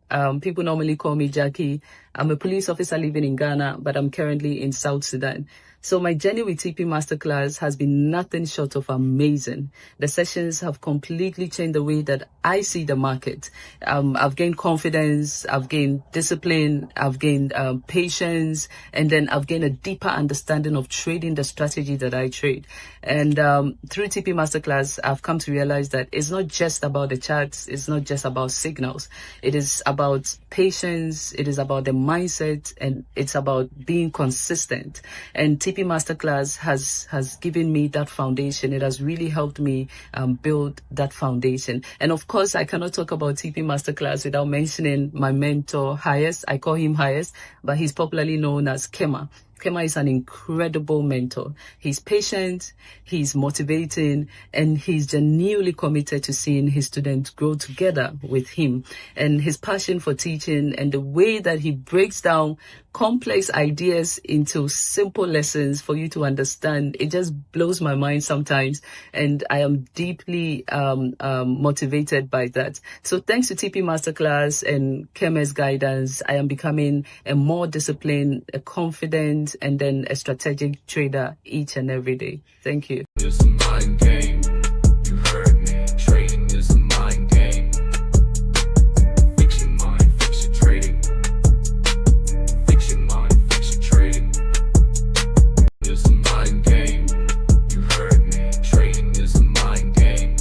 People normally call me Jackie. I'm a police officer living in Ghana, but I'm currently in South Sudan. So my journey with TP Masterclass has been nothing short of amazing. The sessions have completely changed the way that I see the market. I've gained confidence, I've gained discipline, I've gained patience, and then I've gained a deeper understanding of trading the strategy that I trade. And through TP Masterclass, I've come to realize that it's not just about the charts, it's not just about signals. It is about patience, it is about the mindset, and it's about being consistent. And TP Masterclass has given me that foundation. It has really helped me build that foundation. And of course, I cannot talk about TP Masterclass without mentioning my mentor, Highest. I call him Highest, but he's popularly known as Kema. Kema is an incredible mentor. He's patient, he's motivating, and he's genuinely committed to seeing his students grow together with him. And his passion for teaching and the way that he breaks down complex ideas into simple lessons for you to understand, it just blows my mind sometimes. And I am deeply motivated by that. So thanks to TP Masterclass and Kema's guidance, I am becoming a more disciplined, a confident, and then a strategic trader each and every day. Thank you. It's a mind game. You heard me. Trading is a mind game. Fix your mind, fix your trading. Fix your mind, fix your trading. It's a mind game. You heard me. Trading is a mind game.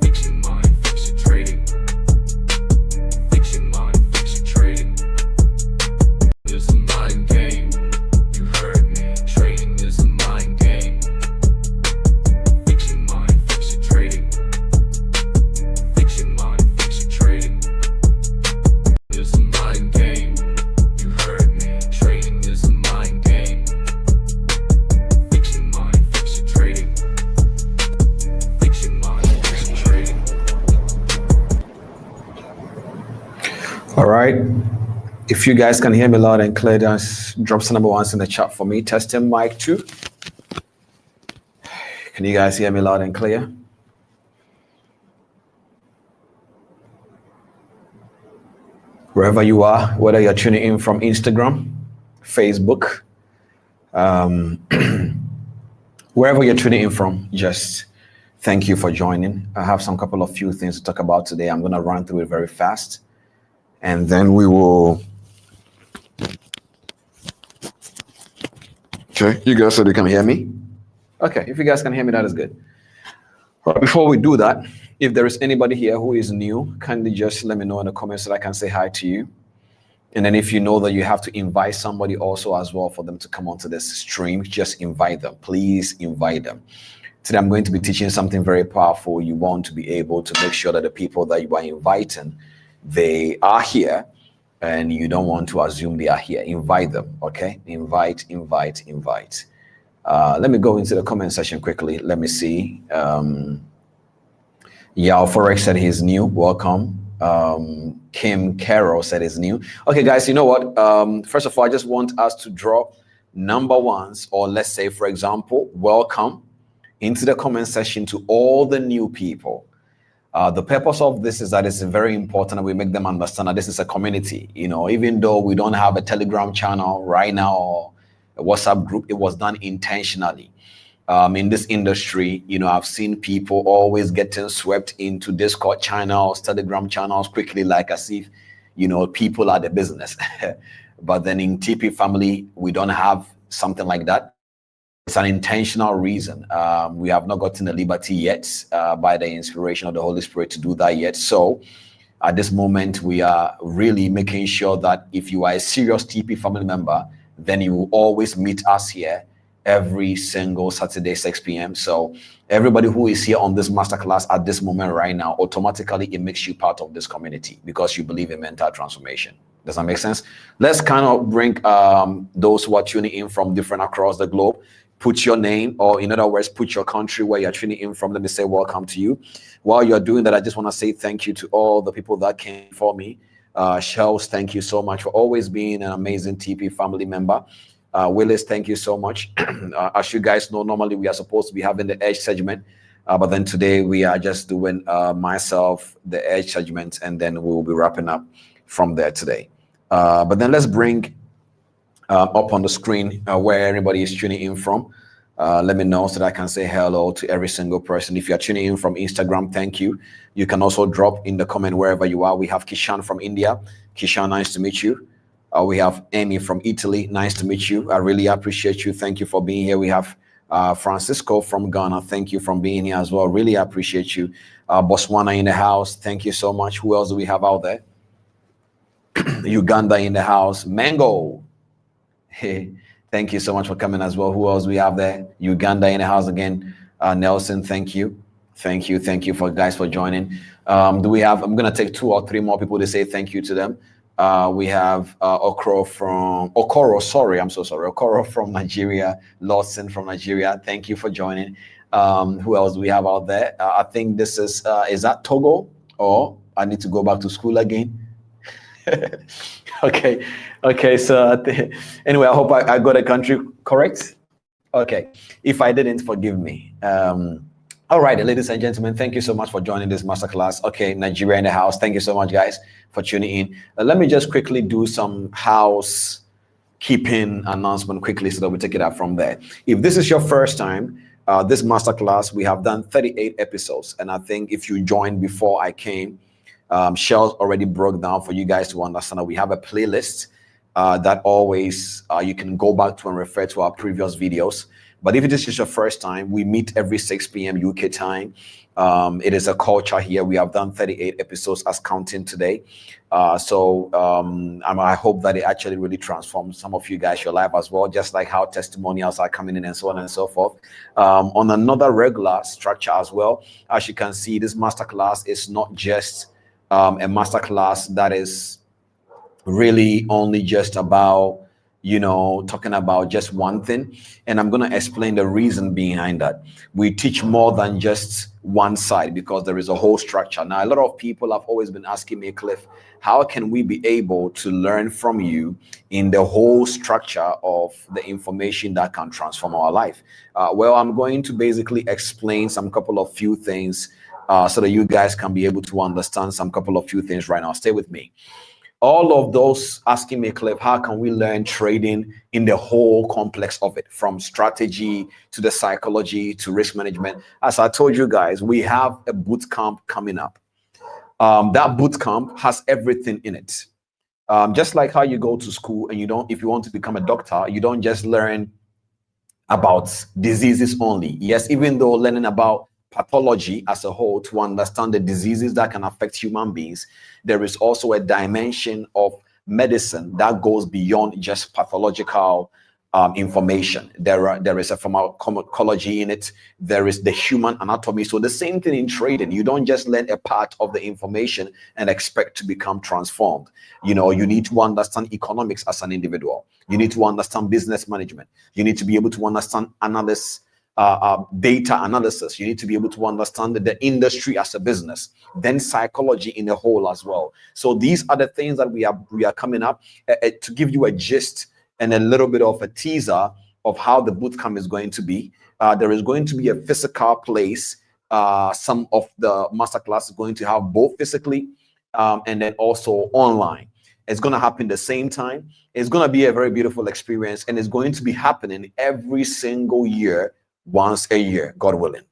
Fix your mind, fix your trading. Fix your mind, fix your trading. It's a mind game. You heard me. Trading is a mind game. Fix your mind, fix your trading. Fix your mind, fix your trading. It's a mind game. You heard me. Trading is a mind game. Fix your mind, fix your trading. Fix your mind, fix your trading. All right. If you guys can hear me loud and clear, just drop some number ones in the chat for me. Testing mic 2. Can you guys hear me loud and clear? Wherever you are, whether you're tuning in from Instagram, Facebook, wherever you're tuning in from, just thank you for joining. I have some couple of few things to talk about today. I'm going to run through it very fast, and then we will. Okay, you guys said you can hear me? Okay, if you guys can hear me, that is good. Right, before we do that, if there is anybody here who is new, kindly just let me know in the comments so that I can say hi to you. And then if you know that you have to invite somebody also as well for them to come onto this stream, just invite them. Please invite them. Today I'm going to be teaching something very powerful. You want to be able to make sure that the people that you are inviting, they are here, and you don't want to assume they are here. Invite them, okay? Invite. Let me go into the comment section quickly. Let me see. Yao Forex said he's new. Welcome. Kim Carroll said he's new. Okay, guys, you know what? First of all, I just want us to drop number ones, or let's say, for example, welcome into the comment section to all the new people. The purpose of this is that it's very important that we make them understand that this is a community. You know, even though we don't have a Telegram channel right now or a WhatsApp group, it was done intentionally. In this industry, you know, I've seen people always getting swept into Discord channels, Telegram channels quickly, like as if, you know, people are the business. But then in TP family, we don't have something like that. It's an intentional reason. We have not gotten the liberty yet by the inspiration of the Holy Spirit to do that yet. So at this moment, we are really making sure that if you are a serious TP family member, then you will always meet us here every single Saturday, 6 p.m. So everybody who is here on this masterclass at this moment right now, automatically it makes you part of this community because you believe in mental transformation. Does that make sense? Let's kind of bring those who are tuning in from different across the globe. Put your name, or in other words, put your country where you're tuning in from. Let me say welcome to you. While you're doing that, I just want to say thank you to all the people that came for me. Shells, thank you so much for always being an amazing TP family member. Willis, thank you so much. As you guys know, normally we are supposed to be having the edge segment, but then today we are just doing myself, the edge segment, and then we will be wrapping up from there today. But then let's bring up on the screen where everybody is tuning in from. Let me know so that I can say hello to every single person. If you're tuning in from Instagram, thank you. You can also drop in the comment wherever you are. We have Kishan from India. Kishan, nice to meet you. We have Amy from Italy. Nice to meet you. I really appreciate you. Thank you for being here. We have Francisco from Ghana. Thank you for being here as well. Really appreciate you. Botswana in the house. Thank you so much. Who else do we have out there? Uganda in the house. Mango. Hey, thank you so much for coming as well. Who else do we have there? Uganda in the house again. Nelson, thank you. Thank you for guys for joining. Do we have, I'm going to take 2 or 3 more people to say thank you to them. We have Okoro from Nigeria, Lawson from Nigeria. Thank you for joining. Who else do we have out there? I think this is that Togo, or I need to go back to school again? Okay. So anyway, I hope I got a country correct. Okay. If I didn't, forgive me. All right, ladies and gentlemen, thank you so much for joining this masterclass. Okay, Nigeria in the house. Thank you so much, guys, for tuning in. Let me just quickly do some housekeeping announcement quickly so that we take it up from there. If this is your first time, this masterclass, we have done 38 episodes. And I think if you joined before I came, Shell already broke down for you guys to understand that we have a playlist that always you can go back to and refer to our previous videos. But if it is just your first time, we meet every 6 p.m. UK time. It is a culture here. We have done 38 episodes as counting today. I hope that it actually really transforms some of you guys, your life as well, just like how testimonials are coming in and so on and so forth. On another regular structure as well, as you can see, this masterclass is not just a masterclass that is really only just about, talking about just one thing. And I'm going to explain the reason behind that. We teach more than just one side because there is a whole structure. Now, a lot of people have always been asking me, Cliff, how can we be able to learn from you in the whole structure of the information that can transform our life? Well, I'm going to basically explain some couple of few things so that you guys can be able to understand some couple of few things right now. Stay with me. All of those asking me, Cliff, how can we learn trading in the whole complex of it, from strategy to the psychology to risk management? As I told you guys, we have a boot camp coming up. That boot camp has everything in it. Just like how you go to school and if you want to become a doctor, you don't just learn about diseases only. Yes, even though learning about pathology as a whole to understand the diseases that can affect human beings, there is also a dimension of medicine that goes beyond just pathological information. There is a pharmacology in it. There is the human anatomy. So the same thing in trading. You don't just learn a part of the information and expect to become transformed. You need to understand economics as an individual. You need to understand business management. You need to be able to understand analysis, data analysis. You need to be able to understand the industry as a business, then psychology in a whole as well. So these are the things that we are coming up to give you a gist and a little bit of a teaser of how the bootcamp is going to be. There is going to be a physical place. Some of the masterclass is going to have both physically and then also online. It's going to happen the same time. It's going to be a very beautiful experience, and it's going to be happening every single year, once a year, God willing.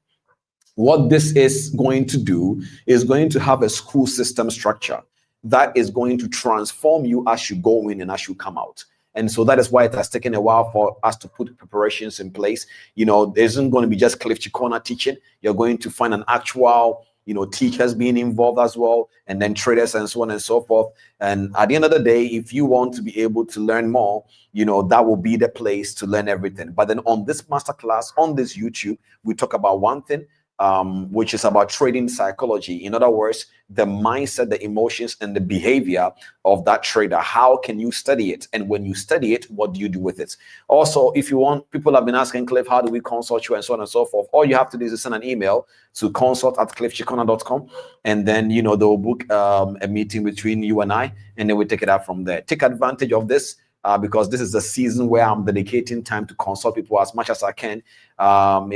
What this is going to do is going to have a school system structure that is going to transform you as you go in and as you come out. And so that is why it has taken a while for us to put preparations in place. There isn't going to be just Cliff Cheqona teaching. You're going to find an actual, teachers being involved as well, and then traders and so on and so forth. And at the end of the day, if you want to be able to learn more, that will be the place to learn everything. But then on this masterclass, on this YouTube, we talk about one thing, which is about trading psychology. In other words, the mindset, the emotions, and the behavior of that trader. How can you study it? And when you study it, what do you do with it? Also, if you want, people have been asking, Cliff, how do we consult you and so on and so forth? All you have to do is send an email to consult@cliffchecona.com, and then, they'll book a meeting between you and I, and then we take it out from there. Take advantage of this. Because this is the season where I'm dedicating time to consult people as much as I can. I'm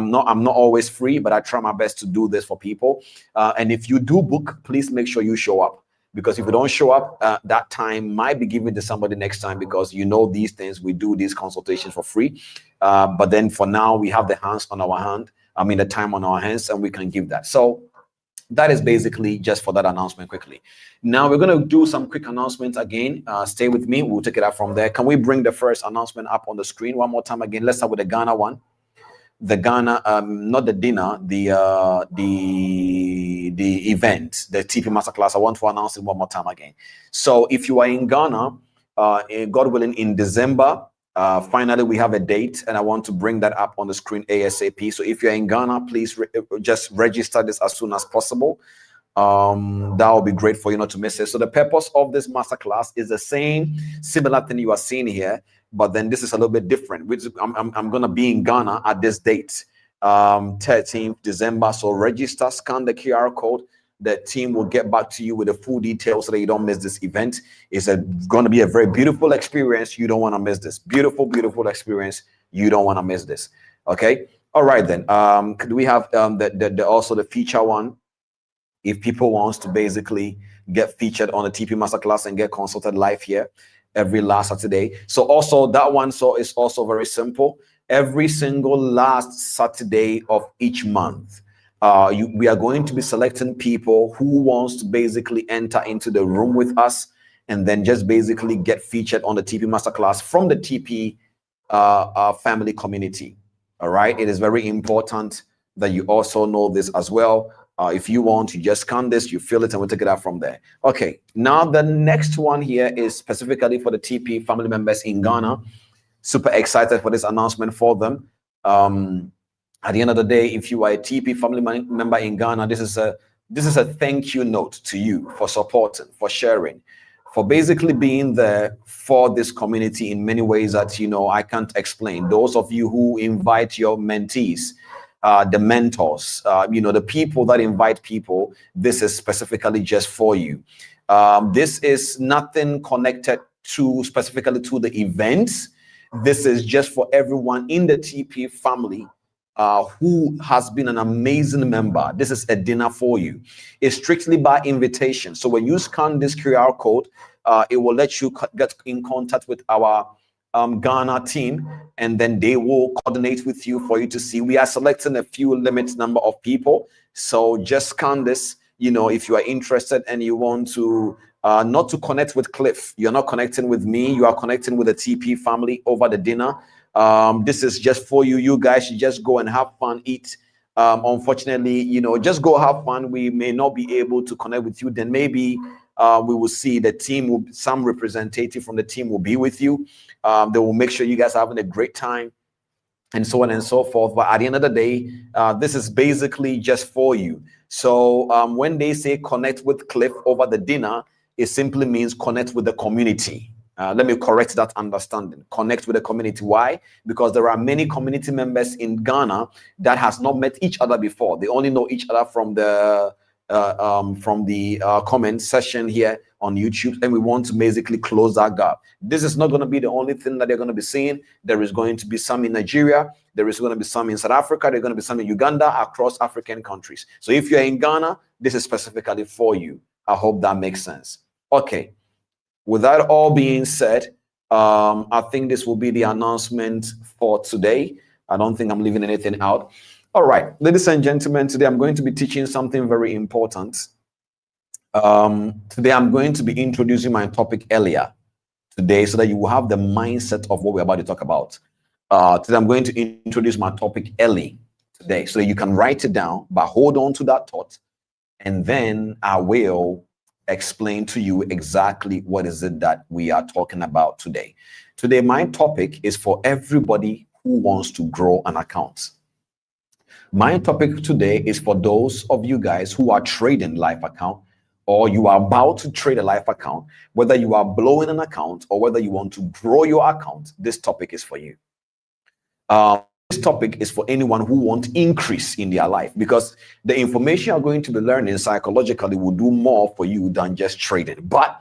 not always free, but I try my best to do this for people. And if you do book, please make sure you show up, because if you don't show up, that time might be given to somebody next time, because these things, we do these consultations for free. But then for now, we have the time on our hands, and we can give that. So that is basically just for that announcement quickly. Now we're going to do some quick announcements again. Stay with me. We'll take it out from there. Can we bring the first announcement up on the screen one more time again? Let's start with the Ghana one. The Ghana, not the dinner, the event, the TP Masterclass. I want to announce it one more time again. So if you are in Ghana, God willing, in December, finally we have a date, and I want to bring that up on the screen ASAP. So if you're in Ghana, please just register this as soon as possible. That will be great for you not to miss it. So the purpose of this masterclass is the same, similar thing you are seeing here, but then this is a little bit different. I'm going to be in Ghana at this date, 13th December. So register, scan the QR code. The team will get back to you with the full details so that you don't miss this event. It's going to be a very beautiful experience. You don't want to miss this. Beautiful, beautiful experience. You don't want to miss this. Okay. All right then. Could we have also the feature one? If people wants to basically get featured on the TP Masterclass and get consulted live here every last Saturday. So also that one, is also very simple. Every single last Saturday of each month, we are going to be selecting people who wants to basically enter into the room with us and then just basically get featured on the TP Masterclass from the TP family community. All right. It is very important that you also know this as well. If you want, you just scan this, you fill it, and we'll take it out from there. Okay, now the next one here is specifically for the TP family members in Ghana. Super excited for this announcement for them. At the end of the day, if you are a TP family member in Ghana, this is a thank you note to you for supporting, for sharing, for basically being there for this community in many ways that, I can't explain. Those of you who invite your mentees, the mentors, the people that invite people, this is specifically just for you. This is nothing connected to specifically to the events. This is just for everyone in the TP family who has been an amazing member. This is a dinner for you. It's strictly by invitation. So when you scan this QR code, it will let you get in contact with our Ghana team, and then they will coordinate with you for you to see. We are selecting a few limited number of people. So just scan this, if you are interested and you want to not to connect with Cliff. You're not connecting with me. You are connecting with the TP family over the dinner. This is just for you. You guys should just go and have fun, eat. Unfortunately, just go have fun. We may not be able to connect with you. Then maybe we will see the team, some representative from the team will be with you. They will make sure you guys are having a great time and so on and so forth. But at the end of the day, this is basically just for you. So when they say connect with Cliff over the dinner, it simply means connect with the community. Let me correct that understanding. Connect with the community. Why? Because there are many community members in Ghana that has not met each other before. They only know each other from the comment section here on YouTube, and we want to basically close that gap. This is not going to be the only thing that they're going to be seeing. There is going to be some in Nigeria. There is going to be some in South Africa. There's going to be some in Uganda, across African countries. So if you're in Ghana, this is specifically for you. I hope that makes sense. Okay. With that all being said, I think this will be the announcement for today. I don't think I'm leaving anything out. All right, ladies and gentlemen, today I'm going to be teaching something very important. Today I'm going to be introducing my topic earlier today so that you will have the mindset of what we're about to talk about. Today I'm going to introduce my topic early today so that you can write it down, but hold on to that thought, and then I will explain to you exactly what is it that we are talking about today. Today, my topic is for everybody who wants to grow an account. My topic today is for those of you guys who are trading live account, or you are about to trade a live account, whether you are blowing an account or whether you want to grow your account. This topic is for you. This topic is for anyone who wants increase in their life, because the information you're going to be learning psychologically will do more for you than just trading. But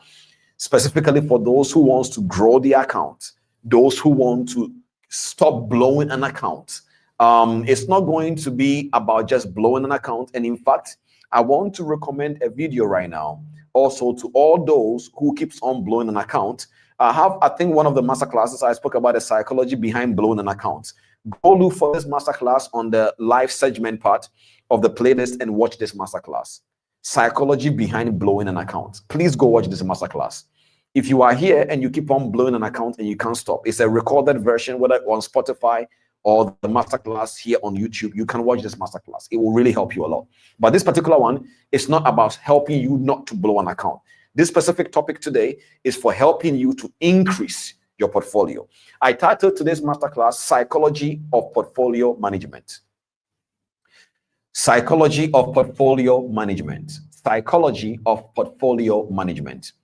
specifically for those who wants to grow the account, those who want to stop blowing an account, it's not going to be about just blowing an account. And in fact, I want to recommend a video right now also to all those who keeps on blowing an account. I think one of the masterclasses I spoke about the psychology behind blowing an account. Go look for this masterclass on the live segment part of the playlist and watch this masterclass. Psychology behind blowing an account. Please go watch this masterclass. If you are here and you keep on blowing an account and you can't stop, it's a recorded version, whether on Spotify or the masterclass here on YouTube. You can watch this masterclass. It will really help you a lot. But this particular one is not about helping you not to blow an account. This specific topic today is for helping you to increase your portfolio. I titled today's masterclass, Psychology of Portfolio Management. Psychology of Portfolio Management. Psychology of Portfolio Management.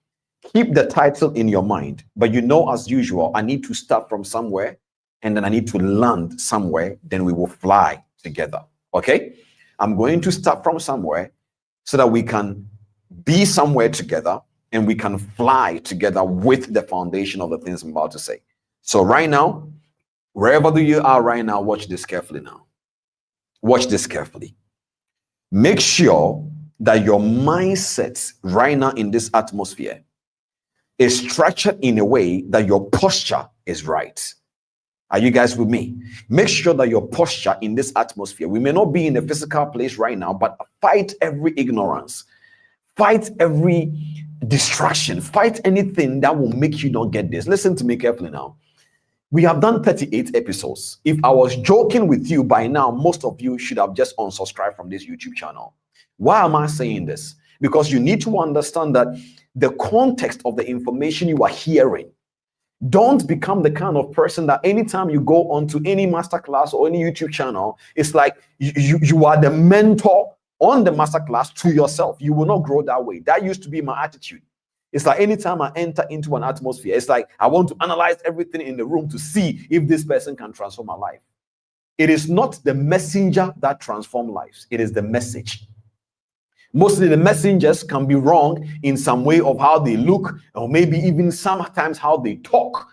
Keep the title in your mind, but as usual, I need to start from somewhere and then I need to land somewhere, then we will fly together, okay? I'm going to start from somewhere so that we can be somewhere together and we can fly together with the foundation of the things I'm about to say. So right now, wherever you are right now, watch this carefully now. Watch this carefully. Make sure that your mindset right now in this atmosphere is structured in a way that your posture is right. Are you guys with me? Make sure that your posture in this atmosphere, we may not be in a physical place right now, but fight every ignorance, fight every distraction, fight anything that will make you not get this. Listen to me carefully now. We have done 38 episodes. If I was joking with you by now, most of you should have just unsubscribed from this YouTube channel. Why am I saying this? Because you need to understand that the context of the information you are hearing. Don't become the kind of person that anytime you go onto any masterclass or any YouTube channel, it's like you are the mentor on the masterclass to yourself. You will not grow that way. That used to be my attitude. It's like anytime I enter into an atmosphere, it's like I want to analyze everything in the room to see if this person can transform my life. It is not the messenger that transforms lives. It is the message. Mostly the messengers can be wrong in some way of how they look, or maybe even sometimes how they talk.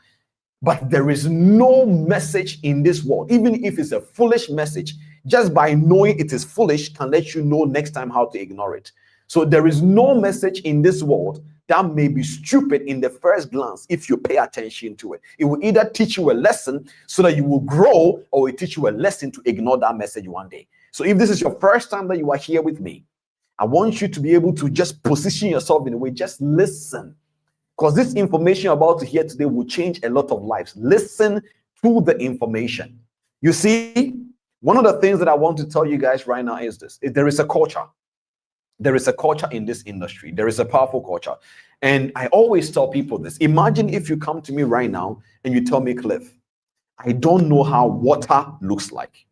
But there is no message in this world, even if it's a foolish message, just by knowing it is foolish can let you know next time how to ignore it. So there is no message in this world that may be stupid in the first glance if you pay attention to it. It will either teach you a lesson so that you will grow, or it teach you a lesson to ignore that message one day. So if this is your first time that you are here with me, I want you to be able to just position yourself in a way, just listen. Because this information you're about to hear today will change a lot of lives. Listen to the information. You see, one of the things that I want to tell you guys right now is this. There is a culture. There is a culture in this industry. There is a powerful culture. And I always tell people this. Imagine if you come to me right now and you tell me, Cliff, I don't know how water looks like.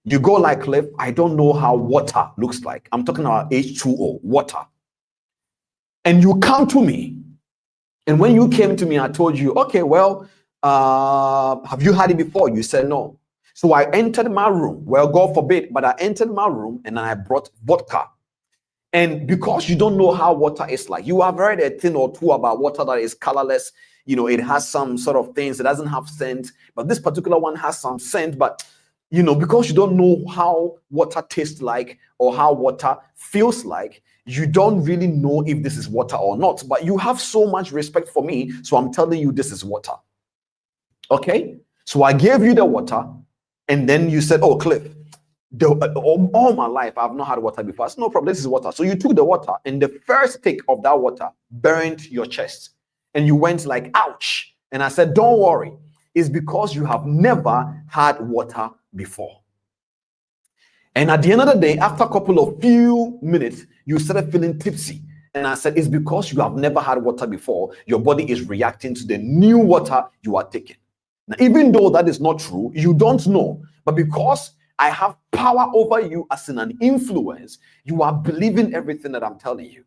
You go like, Cliff, I don't know how water looks like. I'm talking about H2O, water. And you come to me, and when you came to me, I told you, okay, well, have you had it before? You said no. So I entered my room. Well, God forbid, but I entered my room and I brought vodka. And because you don't know how water is like, you have heard a thing or two about water that is colorless. You know, it has some sort of things. It doesn't have scent, but this particular one has some scent. But you know, because you don't know how water tastes like or how water feels like, you don't really know if this is water or not. But you have so much respect for me, so I'm telling you this is water. Okay? So I gave you the water, and then you said, oh, Cliff, all my life I've not had water before. I said, no problem, this is water. So you took the water, and the first take of that water burned your chest. And you went like, ouch. And I said, don't worry. It's because you have never had water before. And at the end of the day, after a few minutes, you started feeling tipsy. And I said, it's because you have never had water before. Your body is reacting to the new water you are taking. Now, even though that is not true, you don't know. But because I have power over you as in an influence, you are believing everything that I'm telling you.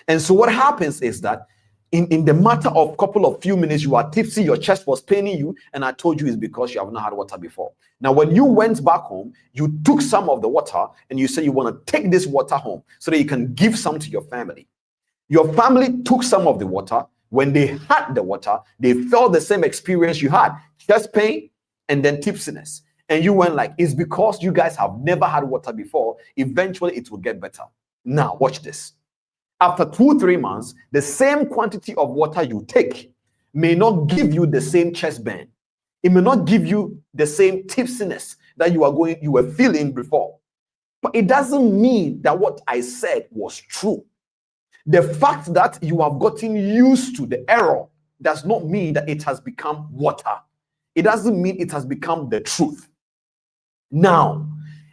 And so what happens is that in the matter of few minutes, you are tipsy, your chest was paining you, and I told you it's because you have not had water before. Now, when you went back home, you took some of the water and you said you want to take this water home so that you can give some to your family. Your family took some of the water. When they had the water, they felt the same experience you had, chest pain and then tipsiness. And you went like, it's because you guys have never had water before. Eventually, it will get better. Now, watch this. After 2-3 months, the same quantity of water you take may not give you the same chest burn. It may not give you the same tipsiness that you were feeling before. But it doesn't mean that what I said was true. The fact that you have gotten used to the error does not mean that it has become water. It doesn't mean it has become the truth. Now,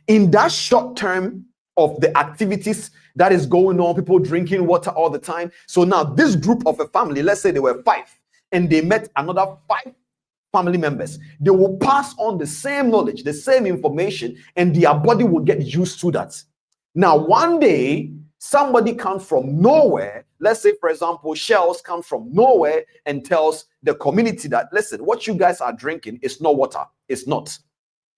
in that short term of the activities that is going on, people drinking water all the time. So now this group of a family, let's say they were 5, and they met another 5 family members. They will pass on the same knowledge, the same information, and their body will get used to that. Now, one day, somebody comes from nowhere. Let's say, for example, Shells comes from nowhere and tells the community that, listen, what you guys are drinking is not water. It's not.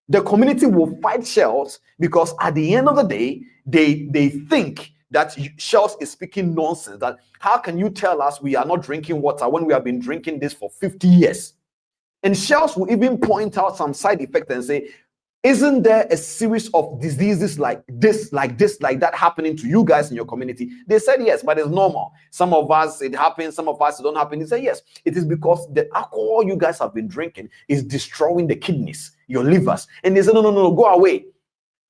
The community will fight Shells because at the end of the day, they think that Shells is speaking nonsense. That how can you tell us we are not drinking water when we have been drinking this for 50 years? And Shells will even point out some side effects and say, isn't there a series of diseases like this, like that happening to you guys in your community? They said yes, but it's normal. Some of us, it happens. Some of us, it don't happen. They say yes. It is because the alcohol you guys have been drinking is destroying the kidneys, your livers. And they said, no, go away.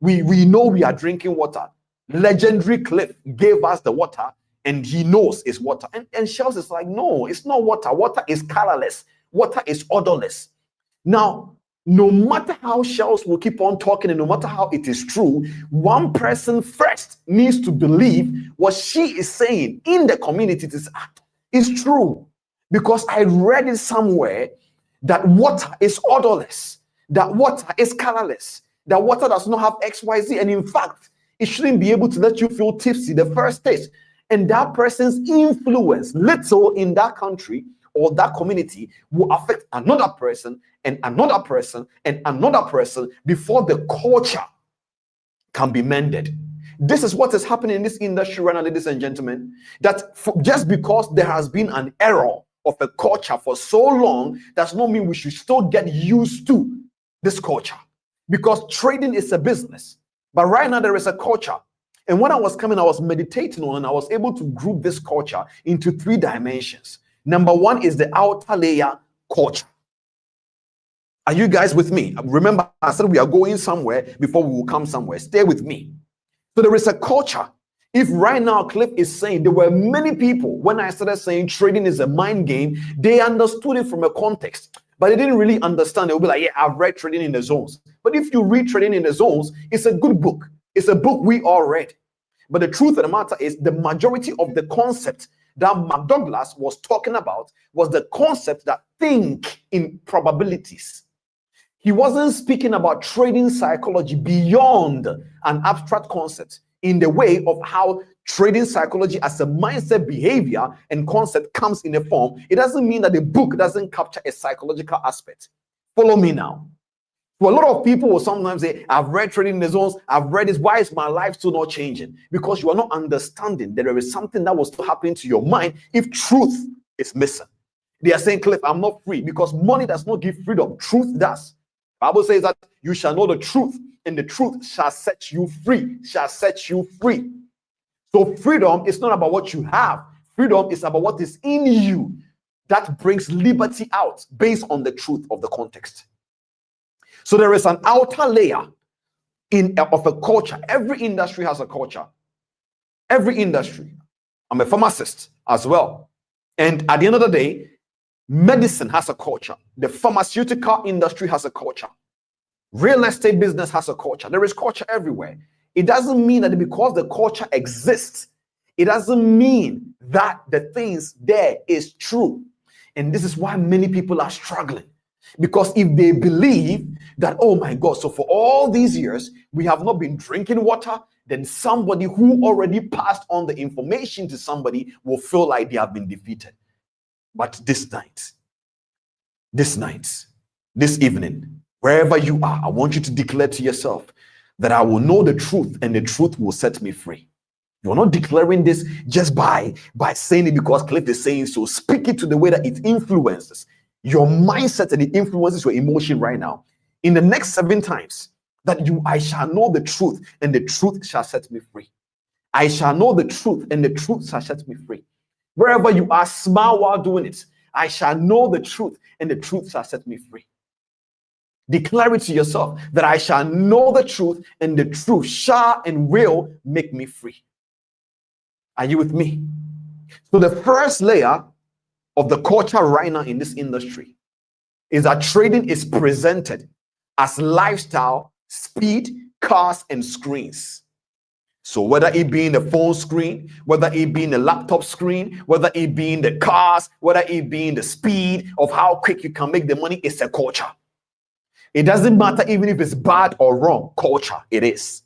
We know we are drinking water. Legendary Cliff gave us the water, and he knows it's water. And Shells is like, no, it's not water. Water is colorless. Water is odorless. Now, no matter how Shells will keep on talking and no matter how it is true, one person first needs to believe what she is saying in the community is true. Because I read it somewhere that water is odorless, that water is colorless, that water does not have XYZ. And in fact, it shouldn't be able to let you feel tipsy the first taste. and that person's influence, little in that country or that community, will affect another person and another person and another person before the culture can be mended. This is what is happening in this industry right now, ladies and gentlemen, that just because there has been an error of a culture for so long does not mean we should still get used to this culture, because trading is a business. But right now there is a culture. And when I was coming, I was meditating on, and I was able to group this culture into 3 dimensions. Number 1 is the outer layer culture. Are you guys with me? Remember, I said we are going somewhere before we will come somewhere. Stay with me. So there is a culture. If right now Cliff is saying, there were many people, when I started saying trading is a mind game, they understood it from a context, but they didn't really understand. They'll be like, yeah, I've read Trading in the Zones. But if you read Trading in the Zones, it's a good book. It's a book we all read. But the truth of the matter is, the majority of the concept that McDouglas was talking about was the concept that think in probabilities. He wasn't speaking about trading psychology beyond an abstract concept, in the way of how trading psychology as a mindset, behavior, and concept comes in a form. It doesn't mean that the book doesn't capture a psychological aspect. Follow me now. So a lot of people will sometimes say, I've read Trading in the Zones, I've read this, why is my life still not changing? Because you are not understanding that there is something that was still happening to your mind if truth is missing. They are saying, Cliff, I'm not free, because money does not give freedom. Truth does. The Bible says that you shall know the truth, and the truth shall set you free, shall set you free. So freedom is not about what you have. Freedom is about what is in you that brings liberty out based on the truth of the context. So there is an outer layer of a culture. Every industry has a culture. Every industry. I'm a pharmacist as well. And at the end of the day, medicine has a culture. The pharmaceutical industry has a culture. Real estate business has a culture. There is culture everywhere. It doesn't mean that because the culture exists, it doesn't mean that the things there is true. And this is why many people are struggling. Because if they believe that, oh my God, so for all these years, we have not been drinking water, then somebody who already passed on the information to somebody will feel like they have been defeated. But this night, this evening, wherever you are, I want you to declare to yourself that I will know the truth, and the truth will set me free. You're not declaring this just by saying it because Cliff is saying so. Speak it to the way that it influences your mindset, and it influences your emotion right now. In the next 7 times that I shall know the truth, and the truth shall set me free. I shall know the truth, and the truth shall set me free. Wherever you are, smile while doing it. I shall know the truth, and the truth shall set me free. Declare it to yourself that I shall know the truth, and the truth shall and will make me free. Are you with me? So the first layer of the culture right now in this industry is that trading is presented as lifestyle, speed, cars, and screens. So whether it be in the phone screen, whether it be in the laptop screen, whether it be in the cars, whether it be in the speed of how quick you can make the money, it's a culture. It doesn't matter even if it's bad or wrong, culture, it is.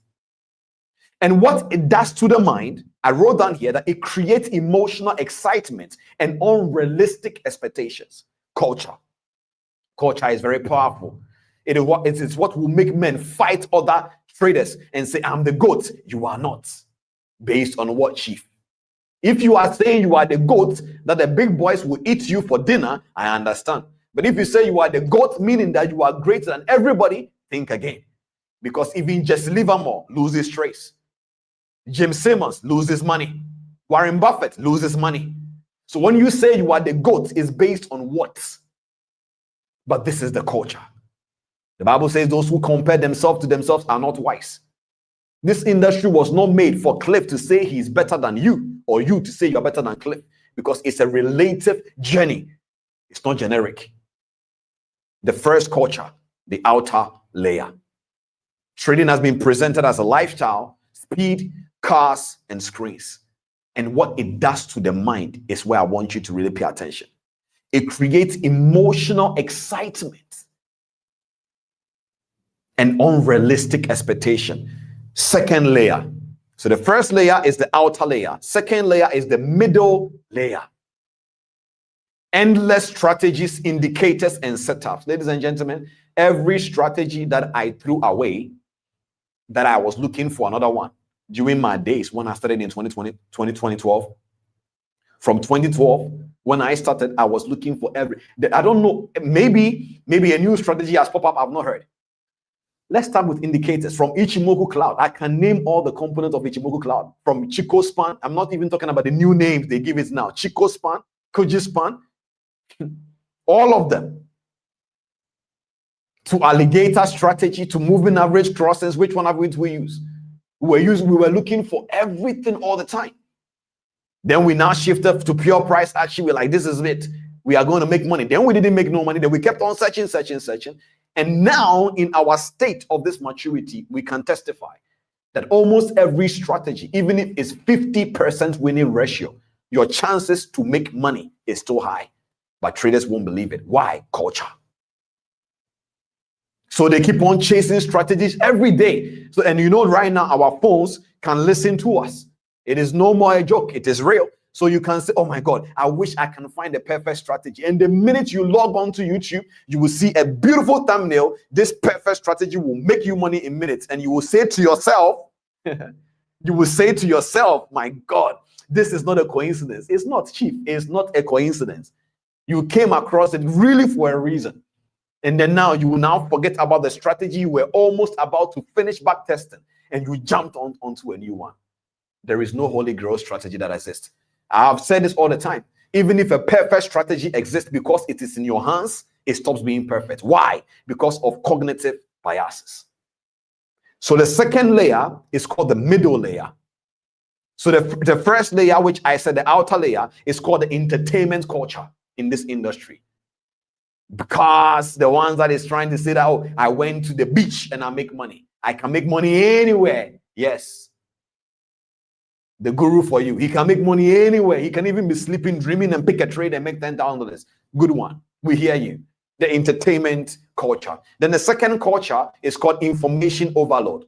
And what it does to the mind, I wrote down here that it creates emotional excitement and unrealistic expectations. Culture. Culture is very powerful. It is what will make men fight other traders and say, I'm the goat. You are not. Based on what, chief? If you are saying you are the goat, that the big boys will eat you for dinner, I understand. But if you say you are the goat, meaning that you are greater than everybody, think again. Because even Jesse Livermore loses trace. Jim Simmons loses money. Warren Buffett loses money. So when you say you are the GOAT, it's based on what? But this is the culture. The Bible says those who compare themselves to themselves are not wise. This industry was not made for Cliff to say he's better than you, or you to say you're better than Cliff, because it's a relative journey. It's not generic. The first culture, the outer layer. Trading has been presented as a lifestyle, speed, cars, and screens. And what it does to the mind is where I want you to really pay attention. It creates emotional excitement and unrealistic expectation. Second layer, So the first layer is the outer layer. Second layer is the middle layer. Endless strategies, indicators, and setups. Ladies and gentlemen, every strategy that I threw away, that I was looking for another one during my days when I started in 2012. From 2012, when I started, I was looking for I don't know, maybe a new strategy has popped up I've not heard. Let's start with indicators. From Ichimoku Cloud, I can name all the components of Ichimoku Cloud. From Chico Span, I'm not even talking about the new names they give it now. Chico Span, Koji Span, all of them. To alligator strategy, to moving average crossings, which one have we use? We were looking for everything all the time. Then we now shifted to pure price action. We're like, this is it. We are going to make money. Then we didn't make no money. Then we kept on searching. And now in our state of this maturity, we can testify that almost every strategy, even if it's 50% winning ratio, your chances to make money is still high. But traders won't believe it. Why? Culture. So they keep on chasing strategies every day. So, and you know, right now our phones can listen to us. It is no more a joke. It is real. So you can say, oh my God, I wish I can find the perfect strategy. And the minute you log on to YouTube, you will see a beautiful thumbnail. This perfect strategy will make you money in minutes. And you will say to yourself, my God, this is not a coincidence. It's not, Chief. It's not a coincidence. You came across it really for a reason. And then now you will now forget about the strategy you were almost about to finish back testing, and you jumped onto a new one. There is no holy grail strategy that exists. I've said this all the time. Even if a perfect strategy exists, because it is in your hands, it stops being perfect. Why? Because of cognitive biases. So the second layer is called the middle layer. So the first layer, which I said the outer layer, is called the entertainment culture in this industry. Because the ones that is trying to say that, oh, I went to the beach and I make money. I can make money anywhere. Yes. The guru for you. He can make money anywhere. He can even be sleeping, dreaming, and pick a trade and make $10,000. Good one. We hear you. The entertainment culture. Then the second culture is called information overload.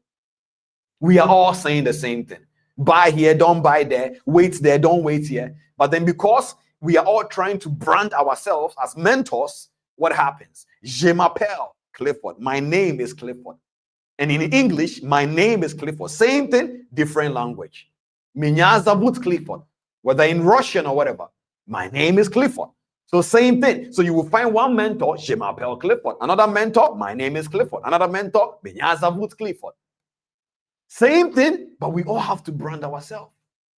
We are all saying the same thing. Buy here, don't buy there. Wait there, don't wait here. But then because we are all trying to brand ourselves as mentors, what happens? Je m'appelle Clifford. My name is Clifford. And in English, my name is Clifford. Same thing, different language. Меня зовут Clifford. Whether in Russian or whatever, my name is Clifford. So same thing. So you will find one mentor, Je m'appelle Clifford. Another mentor, my name is Clifford. Another mentor, Меня зовут Clifford. Same thing, but we all have to brand ourselves,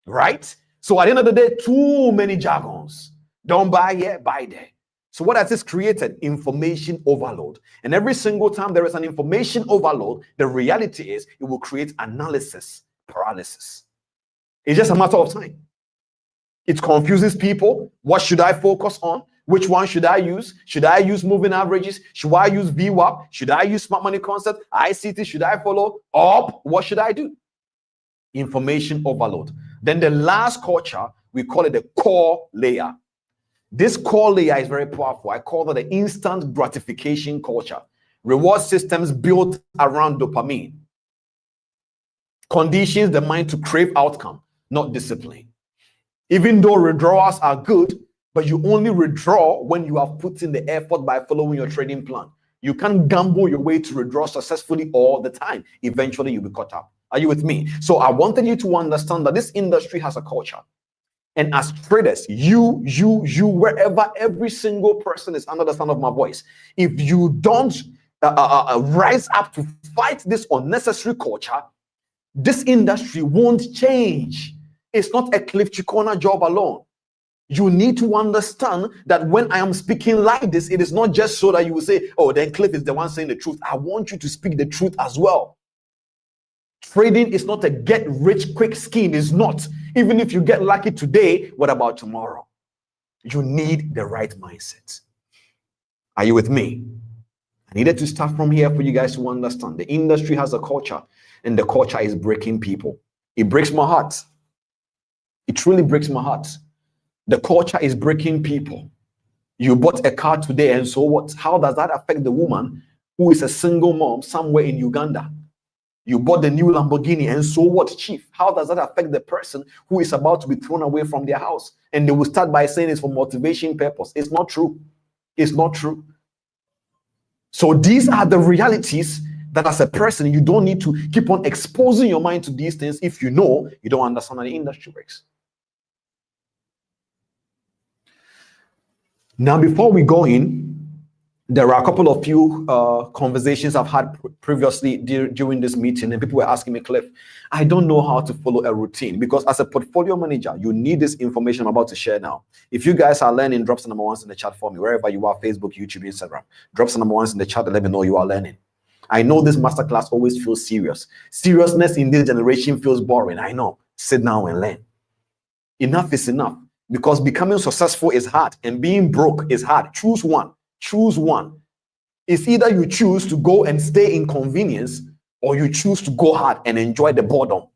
right? So at the end of the day, too many jargons. Don't buy here, buy there. So what has this created? Information overload. And every single time there is an information overload, the reality is it will create analysis paralysis. It's just a matter of time. It confuses people. What should I focus on? Which one should I use? Should I use moving averages? Should I use VWAP? Should I use smart money concept? ICT? Should I follow up? What should I do? Information overload. Then the last culture, we call it the core layer. This core layer is very powerful. I call it the instant gratification culture. Reward systems built around dopamine. Conditions the mind to crave outcome, not discipline. Even though withdrawals are good, but you only withdraw when you have put in the effort by following your trading plan. You can't gamble your way to withdraw successfully all the time. Eventually, you'll be caught up. Are you with me? So I wanted you to understand that this industry has a culture. And as traders, you, wherever every single person is under the sound of my voice, if you don't rise up to fight this unnecessary culture, this industry won't change. It's not a Cliff Cheqona job alone. You need to understand that when I am speaking like this, it is not just so that you will say, oh, then Cliff is the one saying the truth. I want you to speak the truth as well. Trading is not a get rich quick scheme. It's not. Even if you get lucky today, what about tomorrow? You need the right mindset. Are you with me? I needed to start from here for you guys to understand. The industry has a culture, and the culture is breaking people. It breaks my heart. It truly breaks my heart. The culture is breaking people. You bought a car today, and so what? How does that affect the woman who is a single mom somewhere in Uganda? You bought the new Lamborghini, and so what, chief? How does that affect the person who is about to be thrown away from their house? And they will start by saying it's for motivation purpose. It's not true. It's not true. So these are the realities that as a person, you don't need to keep on exposing your mind to these things if you know you don't understand how the industry works. Now, before we go in, there are a couple of few conversations I've had previously during this meeting, and people were asking me, Cliff, I don't know how to follow a routine, because as a portfolio manager, you need this information I'm about to share now. If you guys are learning, drop some number ones in the chat for me, wherever you are, Facebook, YouTube, Instagram. Drop some number ones in the chat and let me know you are learning. I know this masterclass always feels serious. Seriousness in this generation feels boring. I know. Sit down and learn. Enough is enough, because becoming successful is hard and being broke is hard. Choose one. Choose one. It's either you choose to go and stay in convenience, or you choose to go hard and enjoy the boredom.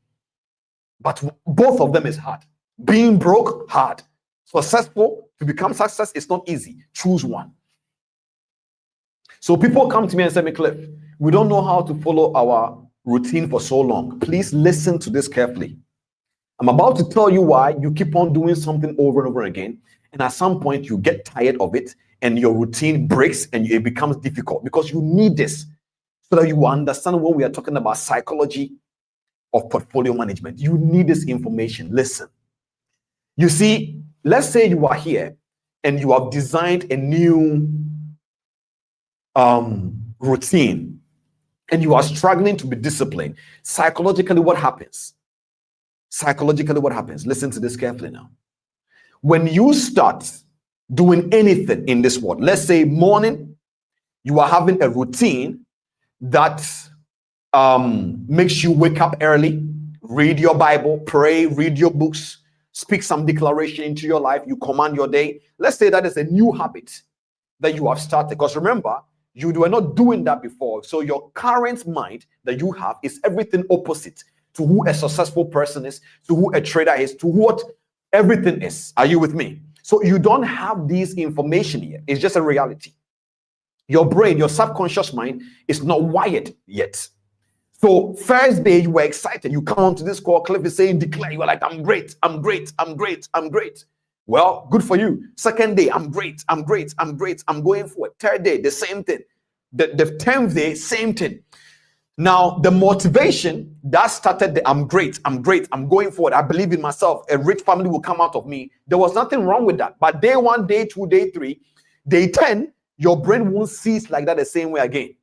But both of them is hard. Being broke, hard. Successful, to become success, is not easy. Choose one. So people come to me and say, Cliff, we don't know how to follow our routine for so long. Please listen to this carefully. I'm about to tell you why you keep on doing something over and over again, and at some point you get tired of it, and your routine breaks and it becomes difficult, because you need this so that you understand when we are talking about psychology of portfolio management. You need this information. Listen. You see, let's say you are here and you have designed a new routine and you are struggling to be disciplined. Psychologically, what happens? Psychologically, what happens? Listen to this carefully now. When you start doing anything in this world, let's say morning, you are having a routine that makes you wake up early, read your Bible, pray, read your books, speak some declaration into your life, you command your day. Let's say that is a new habit that you have started, because remember, you were not doing that before. So your current mind that you have is everything opposite to who a successful person is, to who a trader is, to what everything is. Are you with me? So you don't have this information yet. It's just a reality. Your brain, your subconscious mind is not wired yet. So first day you were excited. You come onto this call, Cliff is saying, declare. You are like, I'm great, I'm great, I'm great, I'm great. Well, good for you. Second day, I'm great, I'm great, I'm great, I'm going for it. Third day, the same thing. The 10th day, same thing. Now, the motivation that started the I'm great, I'm great, I'm going forward, I believe in myself, a rich family will come out of me. There was nothing wrong with that. But day 1, day 2, day 3, day 10, your brain won't cease like that the same way again.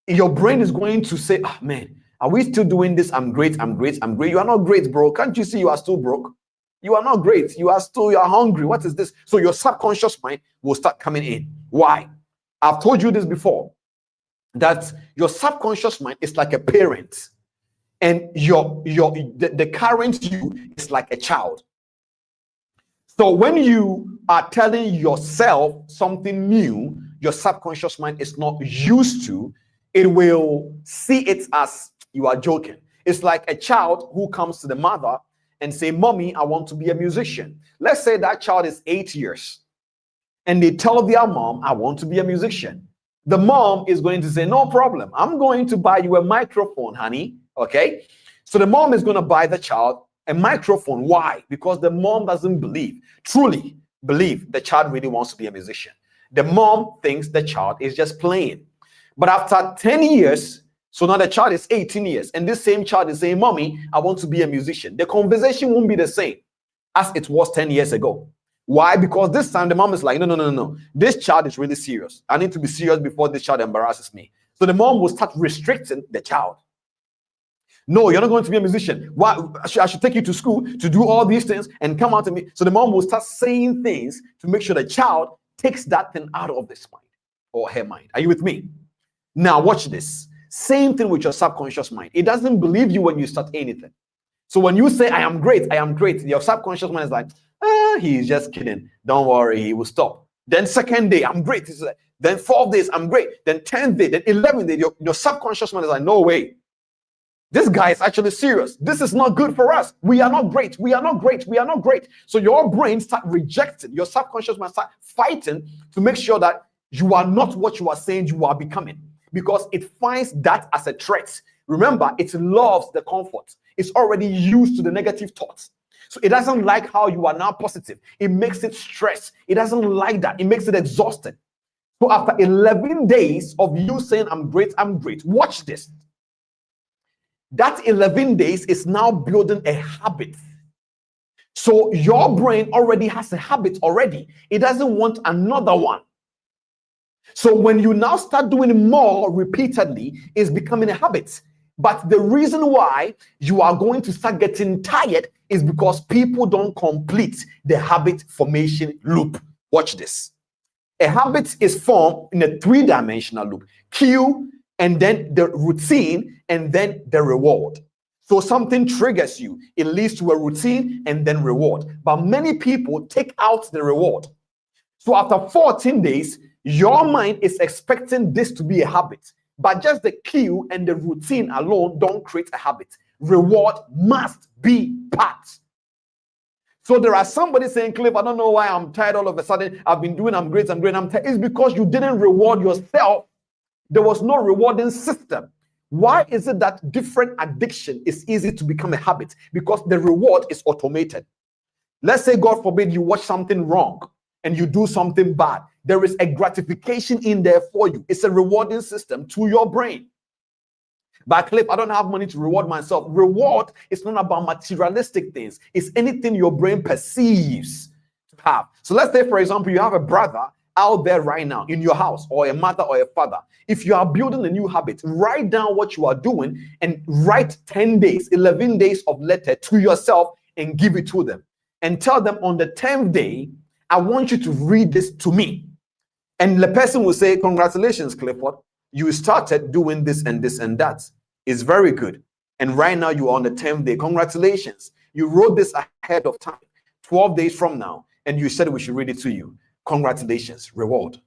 Your brain is going to say, oh man, are we still doing this? I'm great, I'm great, I'm great. You are not great, bro. Can't you see you are still broke? You are not great. You are hungry. What is this? So your subconscious mind will start coming in. Why? I've told you this before, that your subconscious mind is like a parent, and the current you is like a child. So when you are telling yourself something new, your subconscious mind is not used to, it will see it as you are joking. It's like a child who comes to the mother and say, Mommy, I want to be a musician. Let's say that child is 8 years and they tell their mom, I want to be a musician. The mom is going to say, no problem. I'm going to buy you a microphone, honey. Okay. So the mom is going to buy the child a microphone. Why? Because the mom doesn't truly believe the child really wants to be a musician. The mom thinks the child is just playing. But after 10 years, so now the child is 18 years, and this same child is saying, Mommy, I want to be a musician. The conversation won't be the same as it was 10 years ago. Why? Because this time the mom is like, no. This child is really serious. I need to be serious before this child embarrasses me. So the mom will start restricting the child. No, you're not going to be a musician. Why? I should take you to school to do all these things and come out to me. So the mom will start saying things to make sure the child takes that thing out of this mind or her mind. Are you with me? Now watch this. Same thing with your subconscious mind. It doesn't believe you when you start anything. So when you say, I am great, your subconscious mind is like, he's just kidding. Don't worry, he will stop. Then second day, I'm great. Then 4 days, I'm great. Then 10th day, then 11th day, your subconscious mind is like, no way. This guy is actually serious. This is not good for us. We are not great. We are not great. We are not great. So your brain start rejecting, your subconscious mind start fighting to make sure that you are not what you are saying you are becoming, because it finds that as a threat Remember, it loves the comfort. It's already used to the negative thoughts. So it doesn't like how you are now positive. It makes it stress. It doesn't like that. It makes it exhausted. So after 11 days of you saying, I'm great, watch this. That 11 days is now building a habit. So your brain already has a habit already. It doesn't want another one. So when you now start doing more repeatedly, it's becoming a habit. But the reason why you are going to start getting tired is because people don't complete the habit formation loop. Watch this. A habit is formed in a three-dimensional loop. Cue, and then the routine, and then the reward. So something triggers you. It leads to a routine and then reward. But many people take out the reward. So after 14 days, your mind is expecting this to be a habit. But just the cue and the routine alone don't create a habit. Reward must be part. So there are somebody saying, Cliff, I don't know why I'm tired all of a sudden. I'm great, I'm tired. It's because you didn't reward yourself. There was no rewarding system. Why is it that different addiction is easy to become a habit? Because the reward is automated. Let's say, God forbid, you watch something wrong and you do something bad. There is a gratification in there for you. It's a rewarding system to your brain. But Cliff, I don't have money to reward myself. Reward is not about materialistic things. It's anything your brain perceives to have. So let's say, for example, you have a brother out there right now in your house, or a mother or a father. If you are building a new habit, write down what you are doing and write 10 days, 11 days of letter to yourself and give it to them. And tell them on the 10th day, I want you to read this to me. And the person will say, congratulations, Clifford. You started doing this and this and that. It's very good. And right now you are on the 10th day. Congratulations. You wrote this ahead of time, 12 days from now, and you said we should read it to you. Congratulations, reward.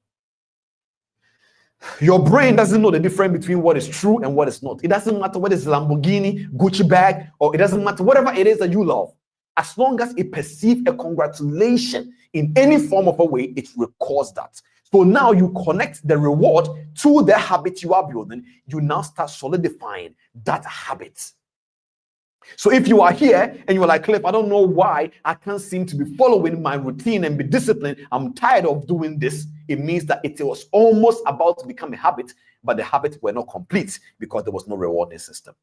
Your brain doesn't know the difference between what is true and what is not. It doesn't matter whether it's Lamborghini, Gucci bag, or it doesn't matter whatever it is that you love. As long as it perceives a congratulation in any form of a way, it records that. So now you connect the reward to the habit you are building. You now start solidifying that habit. So if you are here and you're like, Cliff, I don't know why I can't seem to be following my routine and be disciplined. I'm tired of doing this. It means that it was almost about to become a habit, but the habits were not complete because there was no rewarding system.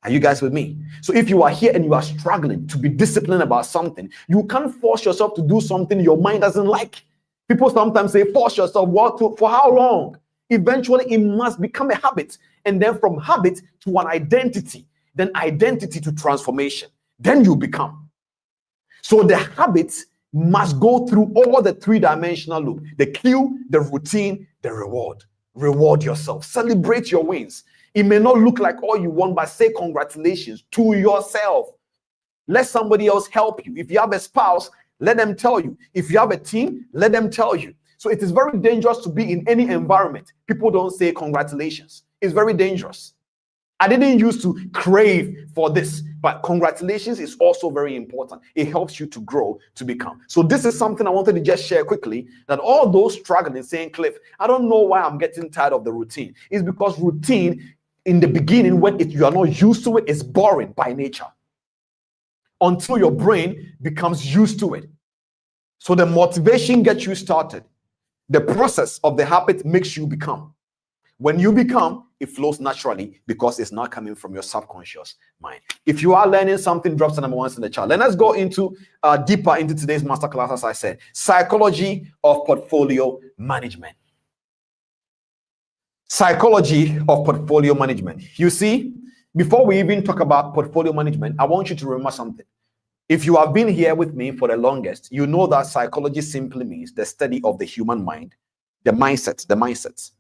Are you guys with me? So if you are here and you are struggling to be disciplined about something, you can't force yourself to do something your mind doesn't like. People sometimes say, force yourself. For how long? Eventually, it must become a habit. And then from habit to an identity, then identity to transformation. Then you become. So the habits must go through all the three-dimensional loop. The cue, the routine, the reward. Reward yourself. Celebrate your wins. It may not look like all you want, but say congratulations to yourself. Let somebody else help you. If you have a spouse, let them tell you. If you have a team, let them tell you. So it is very dangerous to be in any environment. People don't say congratulations. It's very dangerous. I didn't used to crave for this, but congratulations is also very important. It helps you to grow, to become. So this is something I wanted to just share quickly, that all those struggling saying, Cliff, I don't know why I'm getting tired of the routine. It's because routine in the beginning, when you are not used to it, is boring by nature until your brain becomes used to it. So the motivation gets you started. The process of the habit makes you become. When you become, it flows naturally because it's not coming from your subconscious mind. If you are learning something, drop the number 1 in the chat. Then let's go into deeper into today's masterclass. As I said, psychology of portfolio management. Psychology of portfolio management. You see, before we even talk about portfolio management, I want you to remember something. If you have been here with me for the longest, you know that psychology simply means the study of the human mind, the mindsets,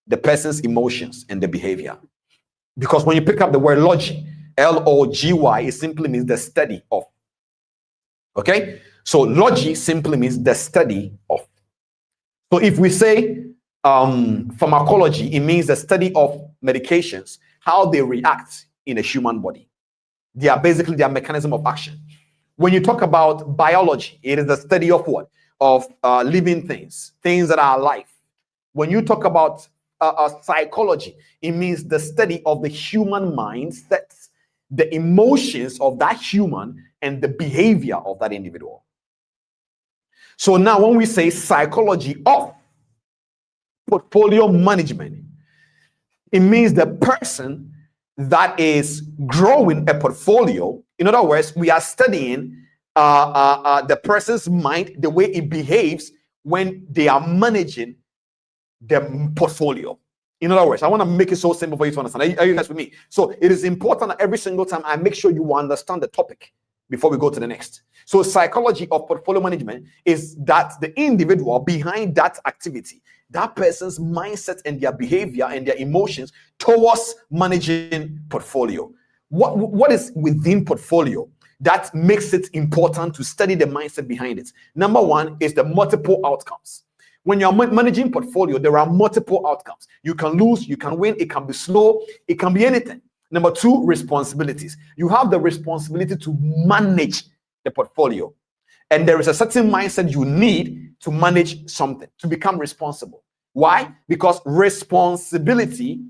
the person's emotions and the behavior. Because when you pick up the word logy, L-O-G-Y, it simply means the study of. Okay? So logy simply means the study of. So if we say pharmacology, it means the study of medications, how they react in a human body. They are basically their mechanism of action. When you talk about biology, it is the study of what? Of living things that are alive. When you talk about psychology. It means the study of the human mindset, the emotions of that human, and the behavior of that individual. So now when we say psychology of portfolio management, it means the person that is growing a portfolio. In other words, we are studying the person's mind, the way it behaves when they are managing the portfolio. In other words, I want to make it so simple for you to understand. Are you guys with me? So it is important that every single time I make sure you understand the topic before we go to the next. So psychology of portfolio management is that the individual behind that activity, that person's mindset and their behavior and their emotions towards managing portfolio. What is within portfolio that makes it important to study the mindset behind it? Number one is the multiple outcomes. When you're managing portfolio, there are multiple outcomes. You can lose, you can win, it can be slow, it can be anything. Number two, responsibilities. You have the responsibility to manage the portfolio. And there is a certain mindset you need to manage something, to become responsible. Why? Because responsibility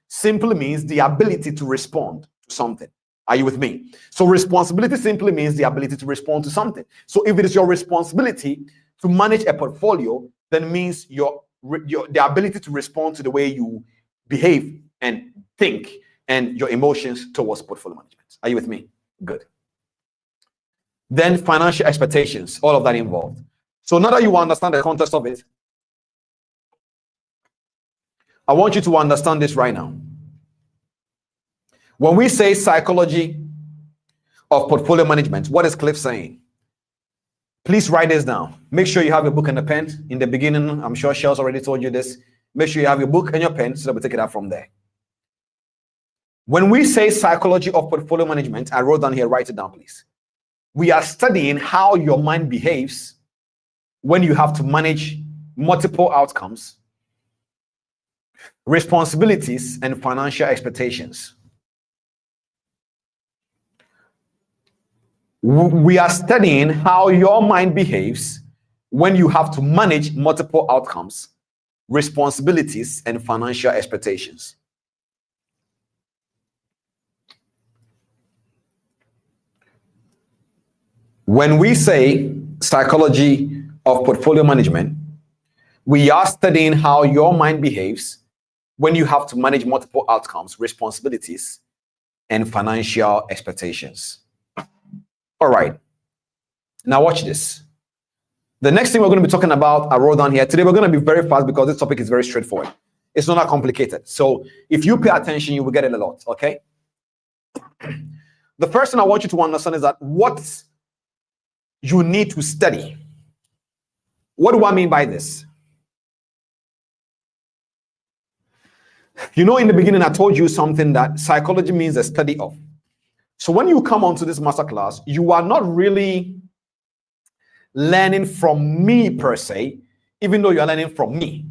simply means the ability to respond to something. Are you with me? So responsibility simply means the ability to respond to something. So if it is your responsibility to manage a portfolio, then it means the ability to respond to the way you behave and think and your emotions towards portfolio management. Are you with me? Good. Then financial expectations, all of that involved. So now that you understand the context of it, I want you to understand this right now. When we say psychology of portfolio management, what is Cliff saying? Please write this down. Make sure you have your book and a pen. In the beginning, I'm sure Shell's already told you this. Make sure you have your book and your pen so that we take it out from there. When we say psychology of portfolio management, I wrote down here, write it down, please. We are studying how your mind behaves when you have to manage multiple outcomes, responsibilities, and financial expectations. We are studying how your mind behaves when you have to manage multiple outcomes, responsibilities, and financial expectations. When we say psychology of portfolio management, we are studying how your mind behaves when you have to manage multiple outcomes, responsibilities, and financial expectations. All right. Now watch this. The next thing we're going to be talking about, I wrote down here. Today we're going to be very fast because this topic is very straightforward. It's not that complicated. So if you pay attention, you will get it a lot, okay? The first thing I want you to understand is that what you need to study. What do I mean by this? You know, in the beginning, I told you something that psychology means a study of. So when you come onto this masterclass, you are not really learning from me per se, even though you are learning from me.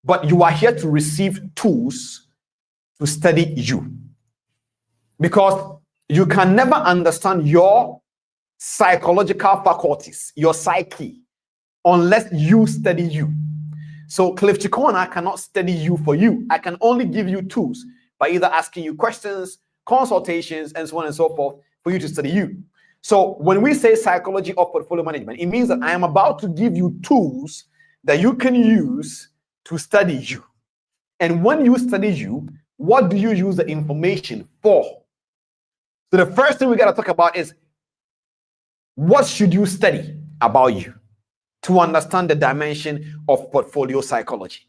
But you are here to receive tools to study you. Because you can never understand your psychological faculties, your psyche, unless you study you. So Cliff Cheqona cannot study you for you. I can only give you tools by either asking you questions, consultations, and so on and so forth for you to study you. So when we say psychology of portfolio management, it means that I am about to give you tools that you can use to study you. And when you study you, what do you use the information for? So the first thing we got to talk about is what should you study about you to understand the dimension of portfolio psychology.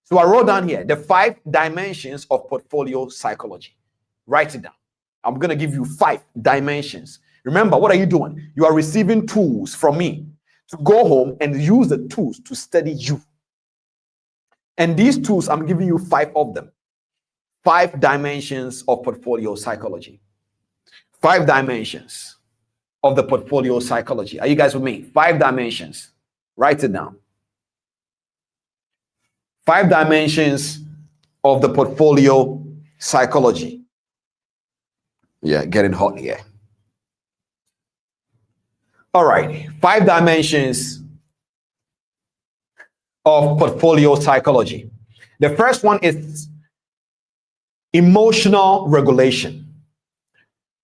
So I wrote down here the 5 dimensions of portfolio psychology. Write it down. I'm going to give you 5 dimensions. Remember, what are you doing? You are receiving tools from me to go home and use the tools to study you. And these tools, I'm giving you 5 of them. 5 dimensions of portfolio psychology. 5 dimensions of the portfolio psychology. Are you guys with me? 5 dimensions. Write it down. 5 dimensions of the portfolio psychology. Yeah, getting hot here. All right, 5 dimensions of portfolio psychology. The first one is emotional regulation.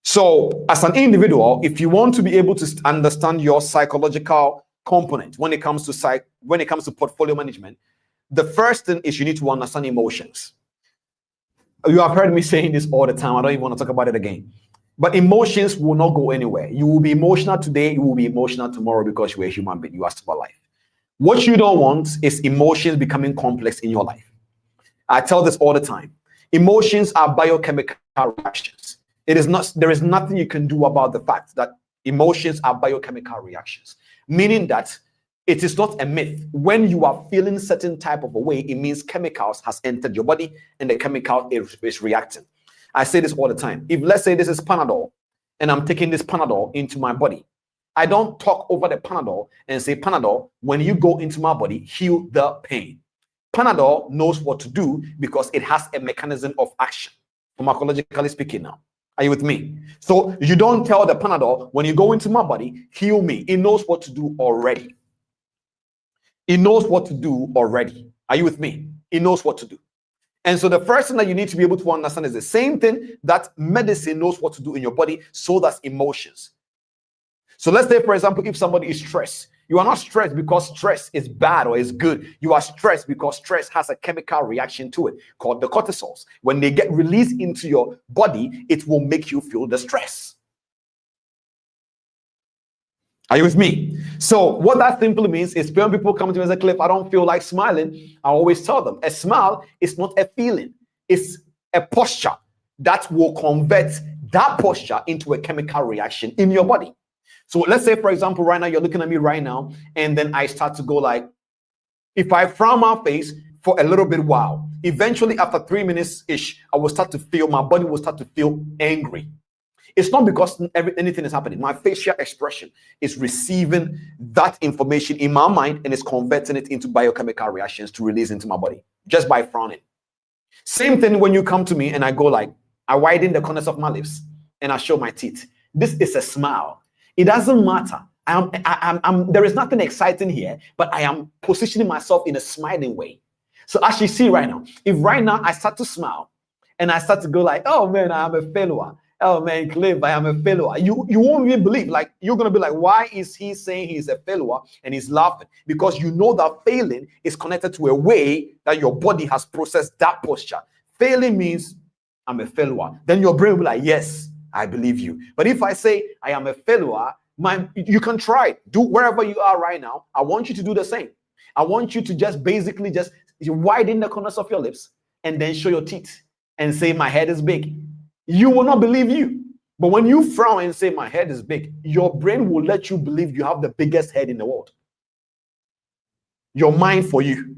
So as an individual, if you want to be able to understand your psychological component when it comes to portfolio management, the first thing is you need to understand emotions. You have heard me saying this all the time. I don't even want to talk about it again. But emotions will not go anywhere. You will be emotional today, you will be emotional tomorrow because you are a human being. You are still alive. What you don't want is emotions becoming complex in your life. I tell this all the time. Emotions are biochemical reactions. There is nothing you can do about the fact that emotions are biochemical reactions, meaning that it is not a myth. When you are feeling certain type of a way, it means chemicals has entered your body and the chemical is reacting. I say this all the time. If let's say this is Panadol and I'm taking this Panadol into my body, I don't talk over the Panadol and say, Panadol, when you go into my body, heal the pain. Panadol knows what to do because it has a mechanism of action, pharmacologically speaking now. Are you with me? So you don't tell the Panadol, when you go into my body, heal me. It knows what to do already. It knows what to do already. Are you with me? It knows what to do. And so the first thing that you need to be able to understand is the same thing that medicine knows what to do in your body, so does emotions. So let's say, for example, if somebody is stressed, you are not stressed because stress is bad or is good. You are stressed because stress has a chemical reaction to it called the cortisols. When they get released into your body, it will make you feel the stress. Are you with me? So what that simply means is when people come to me and say, Cliff, I don't feel like smiling, I always tell them, a smile is not a feeling. It's a posture that will convert that posture into a chemical reaction in your body. So let's say, for example, right now, you're looking at me right now, and then I start to go like, if I frown my face for a little bit while, eventually after 3 minutes-ish, I will start to feel, my body will start to feel angry. It's not because anything is happening. My facial expression is receiving that information in my mind and is converting it into biochemical reactions to release into my body just by frowning. Same thing when you come to me and I go like, I widen the corners of my lips and I show my teeth. This is a smile. It doesn't matter. There is nothing exciting here, but I am positioning myself in a smiling way. So as you see right now, if right now I start to smile and I start to go like, oh man, I am a failure. Oh man, Cliff, I am a failure. You won't even believe. Like, you're gonna be like, why is he saying he's a failure and he's laughing? Because you know that failing is connected to a way that your body has processed that posture. Failing means I'm a failure. Then your brain will be like, yes, I believe you. But if I say I am a failure, you can try it. Do wherever you are right now. I want you to do the same. I want you to just basically just widen the corners of your lips and then show your teeth and say my head is big. You will not believe you. But when you frown and say my head is big, your brain will let you believe you have the biggest head in the world. Your mind for you.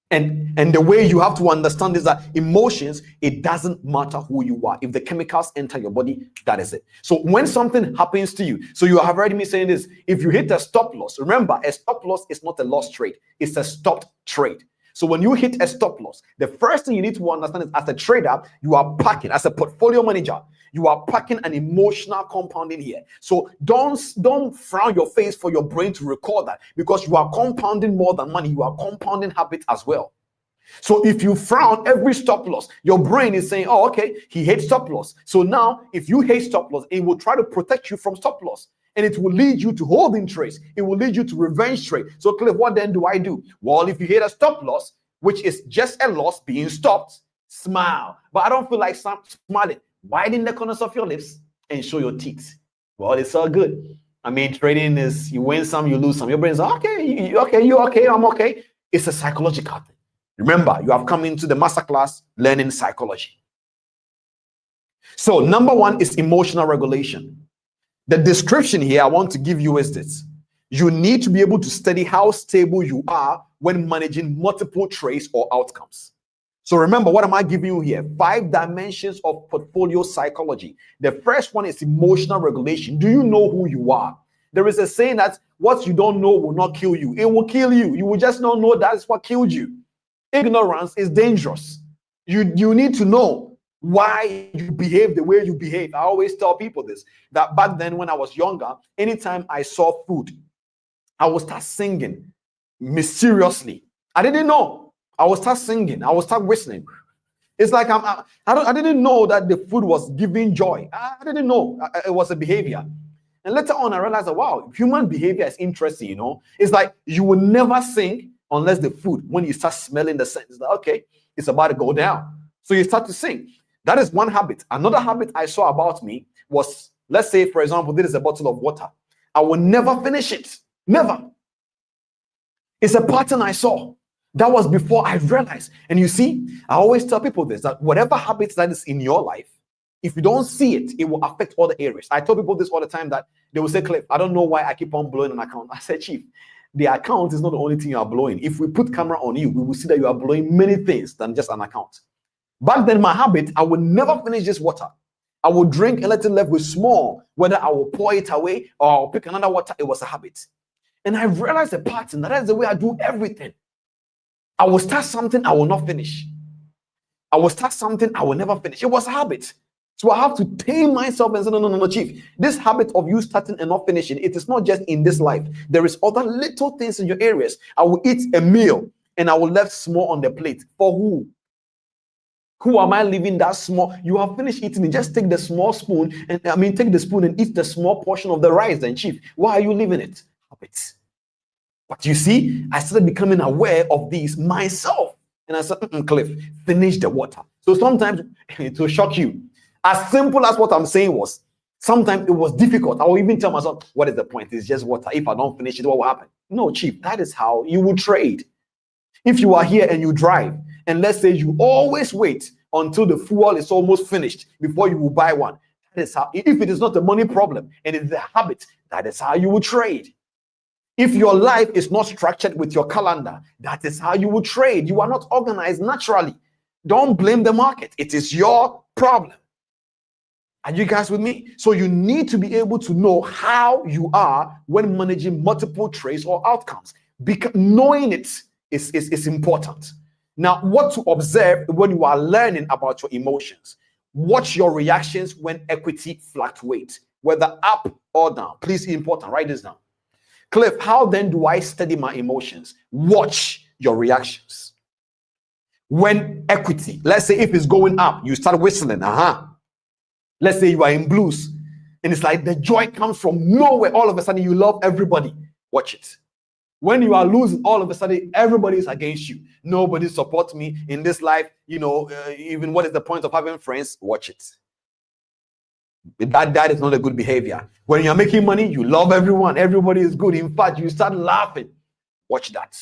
And the way you have to understand is that emotions, it doesn't matter who you are. If the chemicals enter your body, that is it. So when something happens to you, so you have heard me saying this, if you hit a stop loss, remember, a stop loss is not a lost trade. It's a stopped trade. So when you hit a stop loss, the first thing you need to understand is as a trader, you are packing, as a portfolio manager, you are packing an emotional compound in here. So don't frown your face for your brain to record that, because you are compounding more than money. You are compounding habits as well. So if you frown every stop loss, your brain is saying, oh, okay, he hates stop loss. So now if you hate stop loss, it will try to protect you from stop loss. And it will lead you to holding trades. It will lead you to revenge trade. So Cliff, what then do I do? Well, if you hit a stop loss, which is just a loss being stopped, smile. But I don't feel like smiling. Widen the corners of your lips and show your teeth. Well, it's all good. I mean, trading is you win some, you lose some. Your brain's okay, you okay, I'm okay. It's a psychological thing. Remember, you have come into the masterclass learning psychology. So number one is emotional regulation. The description here I want to give you is this. You need to be able to study how stable you are when managing multiple trades or outcomes. So remember, what am I giving you here? 5 dimensions of portfolio psychology. The first one is emotional regulation. Do you know who you are? There is a saying that what you don't know will not kill you. It will kill you. You will just not know that's what killed you. Ignorance is dangerous. You need to know why you behave the way you behave. I always tell people this, that back then when I was younger, anytime I saw food, I would start singing mysteriously. I didn't know. I will start singing. I will start whistling. It's like I didn't know that the food was giving joy. I didn't know it was a behavior. And later on, I realized that, wow, human behavior is interesting, you know. It's like you will never sing unless the food, when you start smelling the scent, it's like, okay, it's about to go down. So you start to sing. That is one habit. Another habit I saw about me was, let's say, for example, this is a bottle of water. I will never finish it. Never. It's a pattern I saw. That was before I realized. And you see, I always tell people this, that whatever habits that is in your life, if you don't see it, it will affect other areas. I tell people this all the time, that they will say, Cliff, I don't know why I keep on blowing an account. I said, Chief, the account is not the only thing you are blowing. If we put camera on you, we will see that you are blowing many things than just an account. Back then, my habit, I would never finish this water. I would drink and let it left with small, whether I will pour it away or I'll pick another water. It was a habit. And I realized a pattern that is the way I do everything. I will start something, I will not finish. I will start something, I will never finish. It was a habit. So I have to tame myself and say, no, Chief. This habit of you starting and not finishing, it is not just in this life. There is other little things in your areas. I will eat a meal and I will left small on the plate. For who? Who am I leaving that small? You have finished eating it. Just take the small spoon and take the spoon and eat the small portion of the rice then, Chief. Why are you leaving it? Habits. But you see, I started becoming aware of these myself. And I said, Cliff, finish the water. So sometimes it will shock you. As simple as what I'm saying was, sometimes it was difficult. I will even tell myself, what is the point? It's just water. If I don't finish it, what will happen? No, Chief, that is how you will trade. If you are here and you drive, and let's say you always wait until the fuel is almost finished before you will buy one. That is how, if it is not a money problem and it is a habit, that is how you will trade. If your life is not structured with your calendar, that is how you will trade. You are not organized naturally. Don't blame the market. It is your problem. Are you guys with me? So you need to be able to know how you are when managing multiple trades or outcomes. Because knowing it is important. Now, what to observe when you are learning about your emotions. Watch your reactions when equity fluctuates, whether up or down. Please, important, write this down. Cliff, how then do I study my emotions? Watch your reactions. When equity, let's say if it's going up, you start whistling, Let's say you are in blues, and it's like the joy comes from nowhere. All of a sudden, you love everybody. Watch it. When you are losing, all of a sudden, everybody is against you. Nobody supports me in this life. Even what is the point of having friends? Watch it. That is not a good behavior. When you're making money, you love everyone. Everybody is good. In fact, you start laughing. Watch that.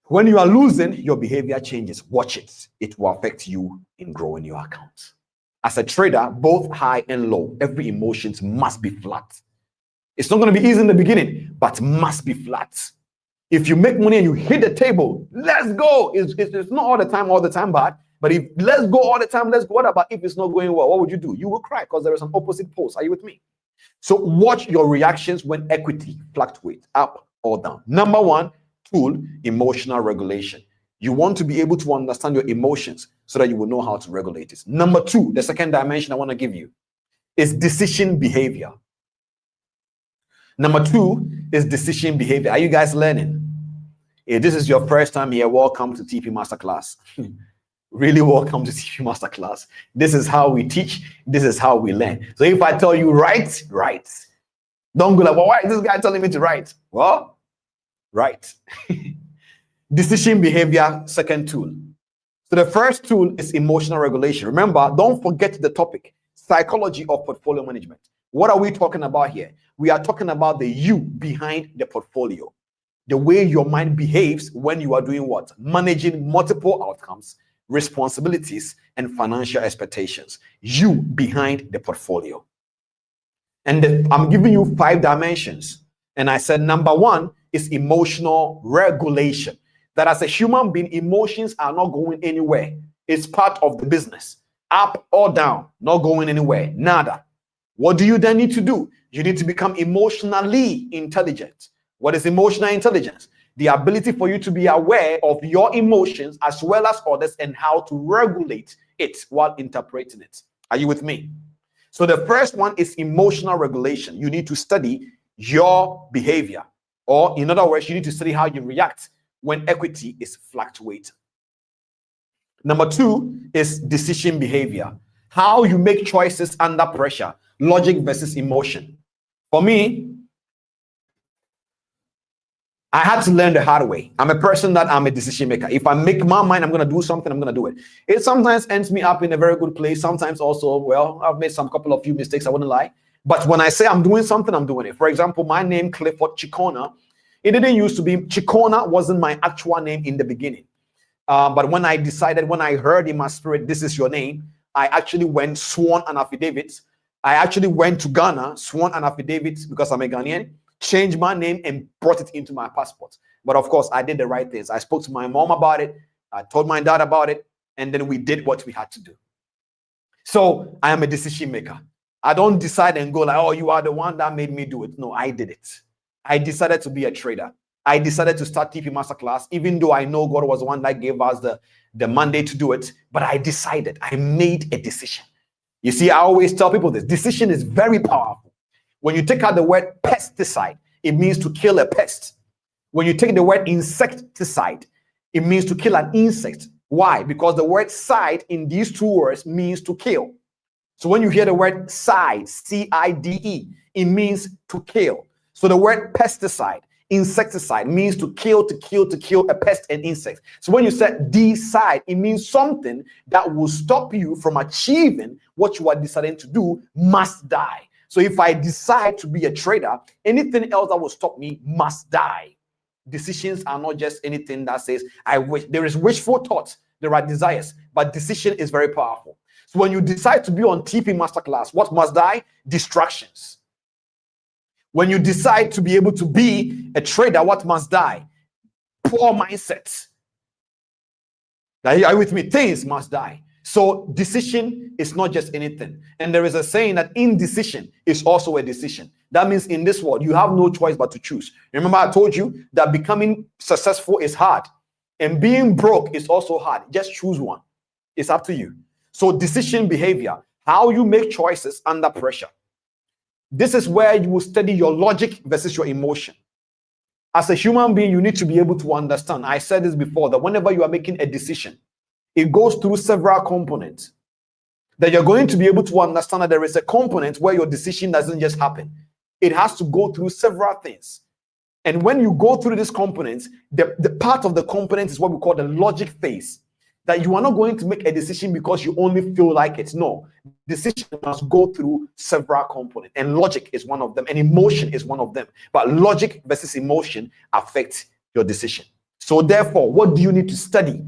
When you are losing, your behavior changes. Watch it. It will affect you in growing your account. As a trader, both high and low, every emotion must be flat. It's not going to be easy in the beginning, but must be flat. If you make money and you hit the table, let's go. It's not all the time bad. But if let's go all the time, let's go. What about if it's not going well? What would you do? You will cry because there is an opposite pole. Are you with me? So watch your reactions when equity fluctuates up or down. Number one tool, emotional regulation. You want to be able to understand your emotions so that you will know how to regulate it. Number two, the second dimension I want to give you is decision behavior. Number two is decision behavior. Are you guys learning? If this is your first time here, welcome to TP Masterclass. Really welcome to TP Masterclass. This is how we teach. This is how we learn. So if I tell you write. Don't go like, well, why is this guy telling me to write? Well, write. Decision behavior, second tool. So the first tool is emotional regulation. Remember, don't forget the topic, psychology of portfolio management. What are we talking about here? We are talking about the you behind the portfolio. The way your mind behaves when you are doing what? Managing multiple outcomes, responsibilities, and financial expectations. You behind the portfolio. And I'm giving you 5 dimensions. And I said number one is emotional regulation. That as a human being, emotions are not going anywhere. It's part of the business. Up or down, not going anywhere. Nada. What do you then need to do? You need to become emotionally intelligent. What is emotional intelligence? The ability for you to be aware of your emotions as well as others and how to regulate it while interpreting it. Are you with me? So the first one is emotional regulation. You need to study your behavior, or in other words, you need to study how you react when equity is fluctuating. Number 2 is decision behavior. How you make choices under pressure, logic versus emotion. For me, I had to learn the hard way. I'm a decision maker. If I make my mind, I'm going to do something, I'm going to do it. It sometimes ends me up in a very good place. Sometimes also, well, I've made a few mistakes, I wouldn't lie. But when I say I'm doing something, I'm doing it. For example, my name, Clifford Cheqona, it didn't used to be, Cheqona wasn't my actual name in the beginning. But when I heard in my spirit, this is your name, I actually went, sworn an affidavit. I actually went to Ghana, sworn an affidavit because I'm a Ghanaian, changed my name and brought it into my passport. But of course, I did the right things. I spoke to my mom about it. I told my dad about it. And then we did what we had to do. So I am a decision maker. I don't decide and go like, oh, you are the one that made me do it. No, I did it. I decided to be a trader. I decided to start TP Masterclass, even though I know God was the one that gave us the mandate to do it. But I decided, I made a decision. You see, I always tell people this. Decision is very powerful. When you take out the word pesticide, it means to kill a pest. When you take the word insecticide, it means to kill an insect. Why? Because the word side in these two words means to kill. So when you hear the word side, C-I-D-E, it means to kill. So the word pesticide, insecticide means to kill a pest and insect. So when you said decide, it means something that will stop you from achieving what you are deciding to do must die. So if I decide to be a trader, anything else that will stop me must die. Decisions are not just anything that says, I wish. There is wishful thoughts, there are desires, but decision is very powerful. So when you decide to be on TP Masterclass, what must die? Distractions. When you decide to be able to be a trader, what must die? Poor mindsets. Are you with me? Things must die. So decision is not just anything. And there is a saying that indecision is also a decision. That means in this world, you have no choice but to choose. Remember, I told you that becoming successful is hard. And being broke is also hard. Just choose one. It's up to you. So decision behavior, how you make choices under pressure. This is where you will study your logic versus your emotion. As a human being, you need to be able to understand. I said this before, that whenever you are making a decision, it goes through several components. That you're going to be able to understand that there is a component where your decision doesn't just happen. It has to go through several things. And when you go through these components, the part of the component is what we call the logic phase. That you are not going to make a decision because you only feel like it. No, decision must go through several components, and logic is one of them, and emotion is one of them. But logic versus emotion affects your decision. So therefore, what do you need to study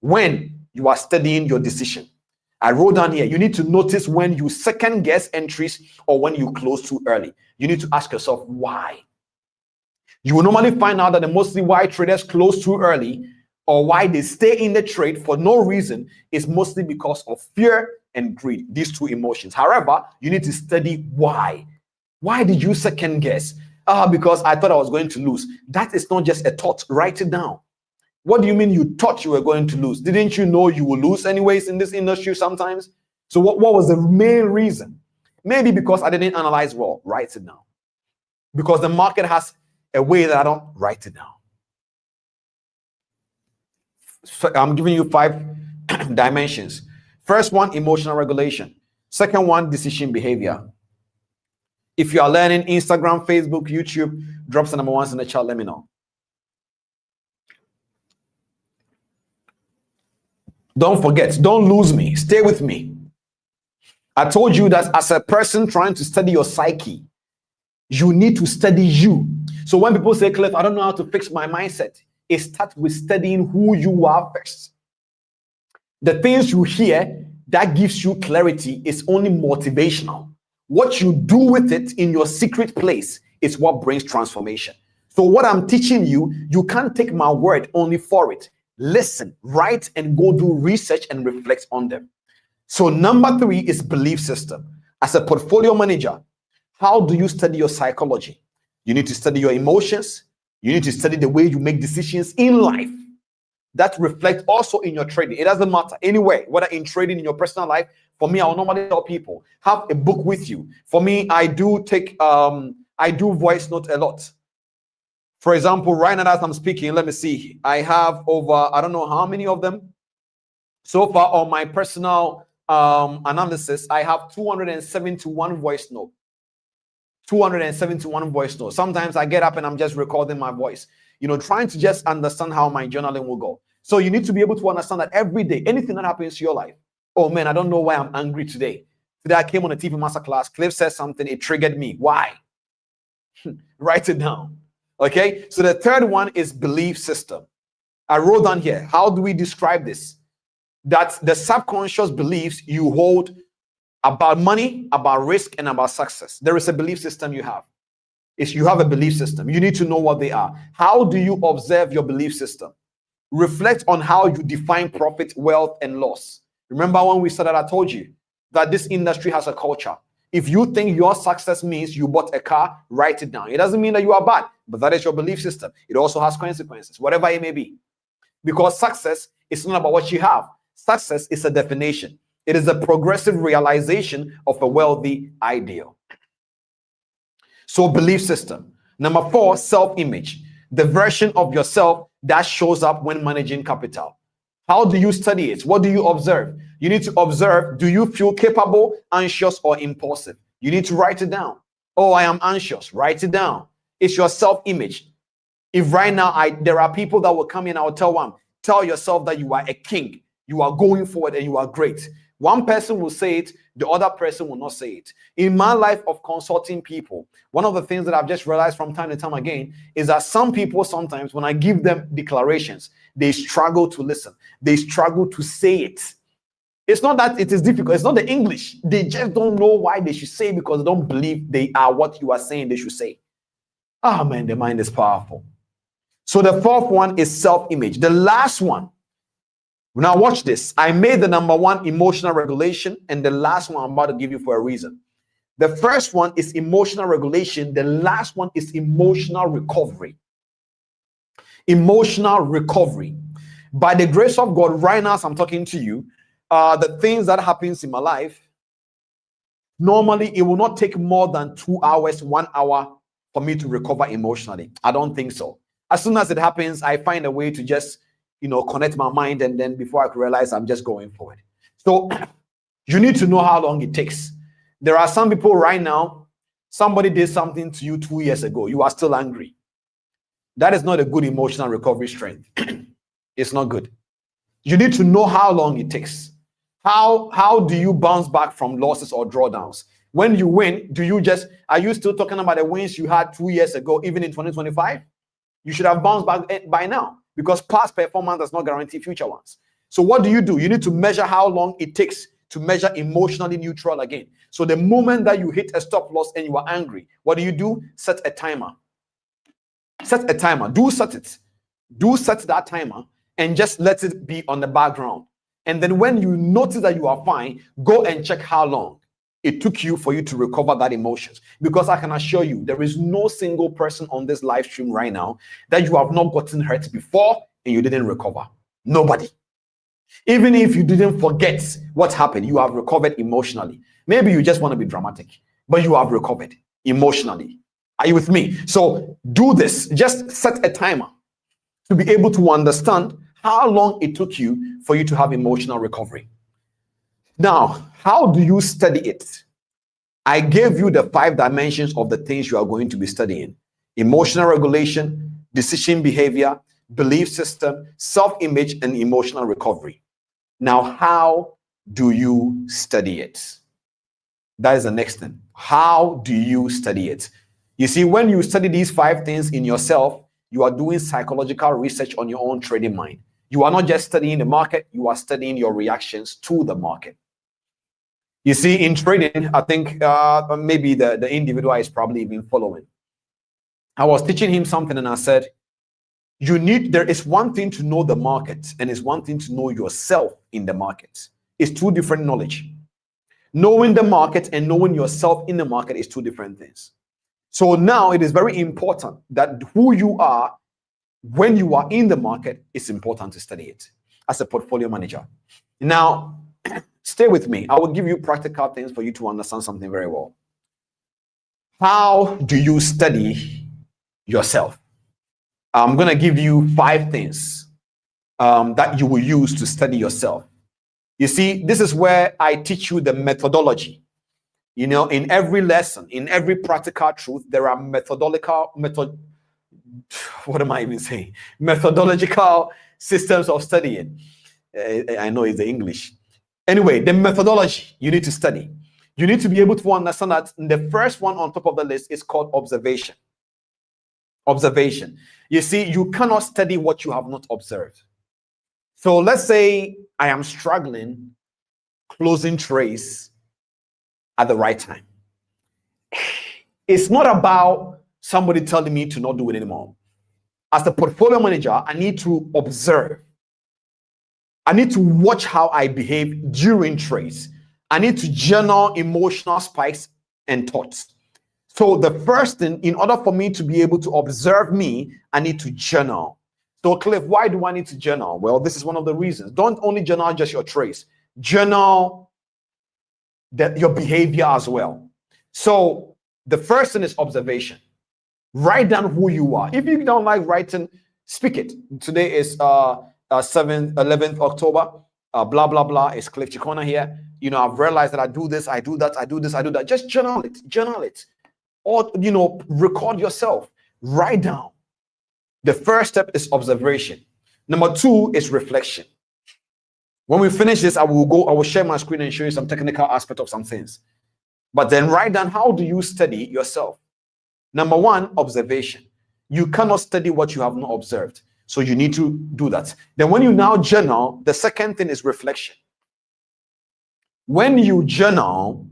when you are studying your decision? I wrote down here, you need to notice when you second guess entries or when you close too early. You need to ask yourself why. You will normally find out that the mostly why traders close too early or why they stay in the trade for no reason is mostly because of fear and greed, these two emotions. However, you need to study why. Why did you second guess? Because I thought I was going to lose. That is not just a thought. Write it down. What do you mean you thought you were going to lose? Didn't you know you will lose anyways in this industry sometimes? So what was the main reason? Maybe because I didn't analyze well. Write it down. Because the market has a way that I don't. Write it down. I'm giving you 5 dimensions. First one, emotional regulation. Second one, decision behavior. If you are learning Instagram, Facebook, YouTube, drop some number ones in the chat, let me know. Don't forget, don't lose me. Stay with me. I told you that as a person trying to study your psyche, you need to study you. So when people say, Cliff, I don't know how to fix my mindset, it starts with studying who you are first. The things you hear that gives you clarity is only motivational. What you do with it in your secret place is what brings transformation. So what I'm teaching you, you can't take my word only for it. Listen, write, and go do research and reflect on them. So number 3 is belief system. As a portfolio manager, how do you study your psychology? You need to study your emotions. You need to study the way you make decisions in life. That reflect also in your trading. It doesn't matter anyway, whether in trading, in your personal life. For me, I'll normally tell people, have a book with you. For me, I do voice note a lot. For example, right now as I'm speaking, let me see. I have over, I don't know how many of them. So far on my personal analysis, I have 271 voice note. 271 voice notes. Sometimes I get up and I'm just recording my voice, trying to just understand how my journaling will go. So you need to be able to understand that every day, anything that happens to your life, oh man, I don't know why I'm angry today. Today I came on a TV masterclass, Cliff said something, it triggered me. Why? Write it down. Okay, so the third one is belief system. I wrote down here, how do we describe this? That the subconscious beliefs you hold about money, about risk, and about success. There is a belief system you have. You have a belief system. You need to know what they are. How do you observe your belief system? Reflect on how you define profit, wealth, and loss. Remember when we started, I told you that this industry has a culture. If you think your success means you bought a car, write it down. It doesn't mean that you are bad, but that is your belief system. It also has consequences, whatever it may be. Because success is not about what you have. Success is a definition. It is a progressive realization of a wealthy ideal. So belief system. Number 4, self-image. The version of yourself that shows up when managing capital. How do you study it? What do you observe? You need to observe, do you feel capable, anxious, or impulsive? You need to write it down. Oh, I am anxious. Write it down. It's your self-image. If right now there are people that will come in, I will tell one, tell yourself that you are a king. You are going forward and you are great. One person will say it, the other person will not say it. In my life of consulting people, one of the things that I've just realized from time to time again is that some people sometimes, when I give them declarations, they struggle to listen. They struggle to say it. It's not that it is difficult. It's not the English. They just don't know why they should say it because they don't believe they are what you are saying they should say. Ah, man, the mind is powerful. So the fourth one is self-image. The last one. Now watch this. I made the number 1 emotional regulation, and the last one I'm about to give you for a reason. The first one is emotional regulation. The last one is emotional recovery. Emotional recovery. By the grace of God, right now as I'm talking to you, the things that happens in my life, normally it will not take more than 2 hours, 1 hour for me to recover emotionally. I don't think so. As soon as it happens, I find a way to just connect my mind, and then before I could realize, I'm just going forward. So you need to know how long it takes. There are some people right now, somebody did something to you 2 years ago, you are still angry. That is not a good emotional recovery strength. It's not good. You need to know how long it takes. How do you bounce back from losses or drawdowns? When you win, are you still talking about the wins you had 2 years ago, even in 2025? You should have bounced back by now, because past performance does not guarantee future ones. So what do? You need to measure how long it takes to measure emotionally neutral again. So the moment that you hit a stop loss and you are angry, what do? Set a timer. Set a timer. Set that timer and just let it be on the background. And then when you notice that you are fine, go and check how long it took you for you to recover that emotions. Because I can assure you, there is no single person on this live stream right now that you have not gotten hurt before and you didn't recover. Nobody. Even if you didn't forget what happened, you have recovered emotionally. Maybe you just want to be dramatic, but you have recovered emotionally. Are you with me? So do this. Just set a timer to be able to understand how long it took you for you to have emotional recovery. Now, how do you study it? I gave you the 5 dimensions of the things you are going to be studying: emotional regulation, decision behavior, belief system, self-image, and emotional recovery. Now, how do you study it? That is the next thing. How do you study it? You see, when you study these 5 things in yourself, you are doing psychological research on your own trading mind. You are not just studying the market, you are studying your reactions to the market. You see, in trading, I think maybe the individual is probably even following. I was teaching him something and I said, there is one thing to know the market and it's one thing to know yourself in the market. It's 2 different knowledge. Knowing the market and knowing yourself in the market is 2 different things. So now it is very important that who you are when you are in the market, it's important to study it as a portfolio manager. Now, stay with me. I will give you practical things for you to understand something very well. How do you study yourself? I'm going to give you 5 things that you will use to study yourself. You see, this is where I teach you the methodology. You know, in every lesson, in every practical truth, there are what am I even saying? Methodological systems of studying. I know it's the English. Anyway, the methodology you need to study. You need to be able to understand that the first one on top of the list is called observation. Observation. You see, you cannot study what you have not observed. So let's say I am struggling closing trays at the right time. It's not about somebody telling me to not do it anymore. As a portfolio manager, I need to observe. I need to watch how I behave during trades. I need to journal emotional spikes and thoughts. So the first thing, in order for me to be able to observe me, I need to journal. So Cliff, why do I need to journal? Well, this is one of the reasons. Don't only journal just your trades. Journal your behavior as well. So the first thing is observation. Write down who you are. If you don't like writing, speak it. Today is 11th October. Blah, blah, blah. It's Cliff Cheqona here. You know, I've realized that I do this, I do that, I do this, I do that. Just journal it. Journal it. Or, you know, record yourself. Write down. The first step is observation. Number 2 is reflection. When we finish this, I will share my screen and show you some technical aspect of some things. But then write down, how do you study yourself? Number 1, observation. You cannot study what you have not observed. So you need to do that. Then when you now journal, the second thing is reflection. When you journal,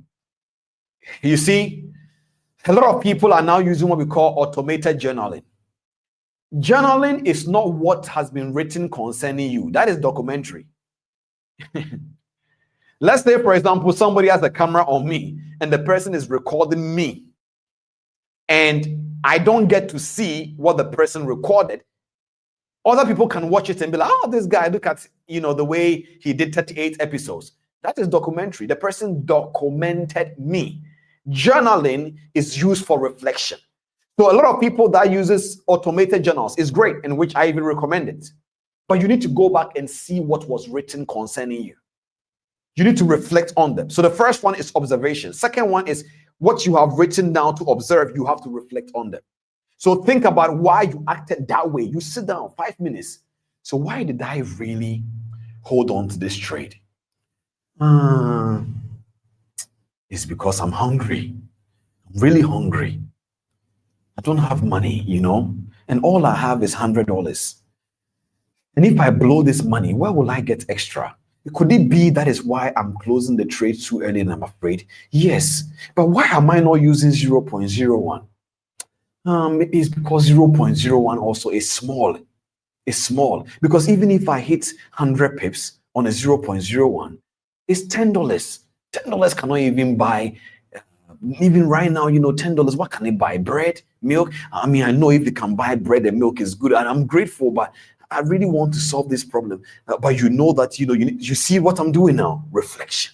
you see, a lot of people are now using what we call automated journaling. Journaling is not what has been written concerning you. That is documentary. Let's say, for example, somebody has a camera on me and the person is recording me. And I don't get to see what the person recorded. Other people can watch it and be like, oh, this guy, look at, you know, the way he did 38 episodes. That is documentary. The person documented me. Journaling is used for reflection. So a lot of people that uses automated journals is great, in which I even recommend it. But you need to go back and see what was written concerning you. You need to reflect on them. So the first one is observation. Second one is what you have written down to observe. You have to reflect on them. So think about why you acted that way. You sit down 5 minutes. So why did I really hold on to this trade? It's because I'm hungry. I'm really hungry. I don't have money, you know, and all I have is $100. And if I blow this money, where will I get extra? Could it be that is why I'm closing the trade too early and I'm afraid? Yes, but why am I not using 0.01? Maybe it's because 0.01 also is small. It's small because even if I hit 100 pips on a 0.01, it's $10. $10 cannot even buy. Even right now, you know, $10, what can it buy? Bread, milk? I mean, I know if they can buy bread and milk is good, and I'm grateful, but I really want to solve this problem. But you know that, you know, you see what I'm doing now? Reflection.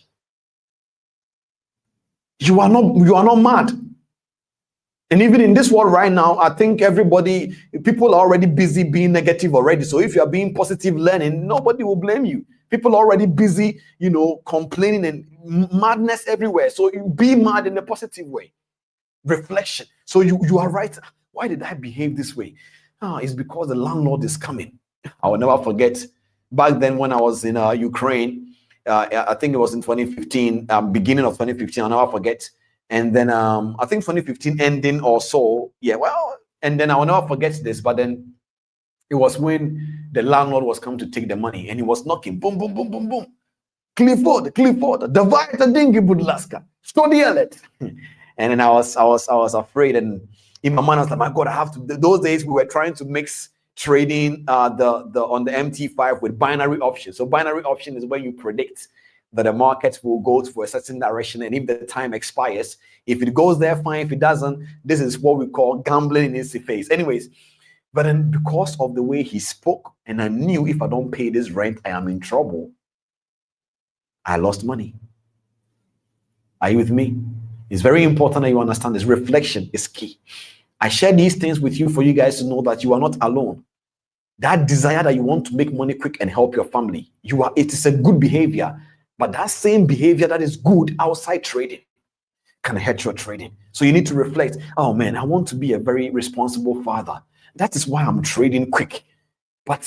You are not mad. And even in this world right now, I think people are already busy being negative already. So if you are being positive learning, nobody will blame you. People are already busy, you know, complaining and madness everywhere. So you be mad in a positive way. Reflection. So you are right. Why did I behave this way? It's because the landlord is coming. I will never forget back then when I was in Ukraine. I think it was in 2015, beginning of 2015. I'll never forget. And then I think 2015 ending or so. Yeah, well, and then I will never forget this. But then it was when the landlord was coming to take the money and he was knocking. Boom, boom, boom, boom, boom. Clifford, davайте деньги, будь ласка. Что делать? And then I was afraid, and in my mind I was like, my God, I have to. Those days we were trying to mix trading on the MT5 with binary options. So binary option is when you predict that the market will go for a certain direction, and if the time expires, if it goes there, fine. If it doesn't, this is what we call gambling in its face. Anyways, but then because of the way he spoke, and I knew if I don't pay this rent, I am in trouble, I lost money. Are you with me? It's very important that you understand this. Reflection is key. I share these things with you for you guys to know that you are not alone. That desire that you want to make money quick and help your family, it is a good behavior. But that same behavior that is good outside trading can hurt your trading. So you need to reflect, oh man, I want to be a very responsible father. That is why I'm trading quick. But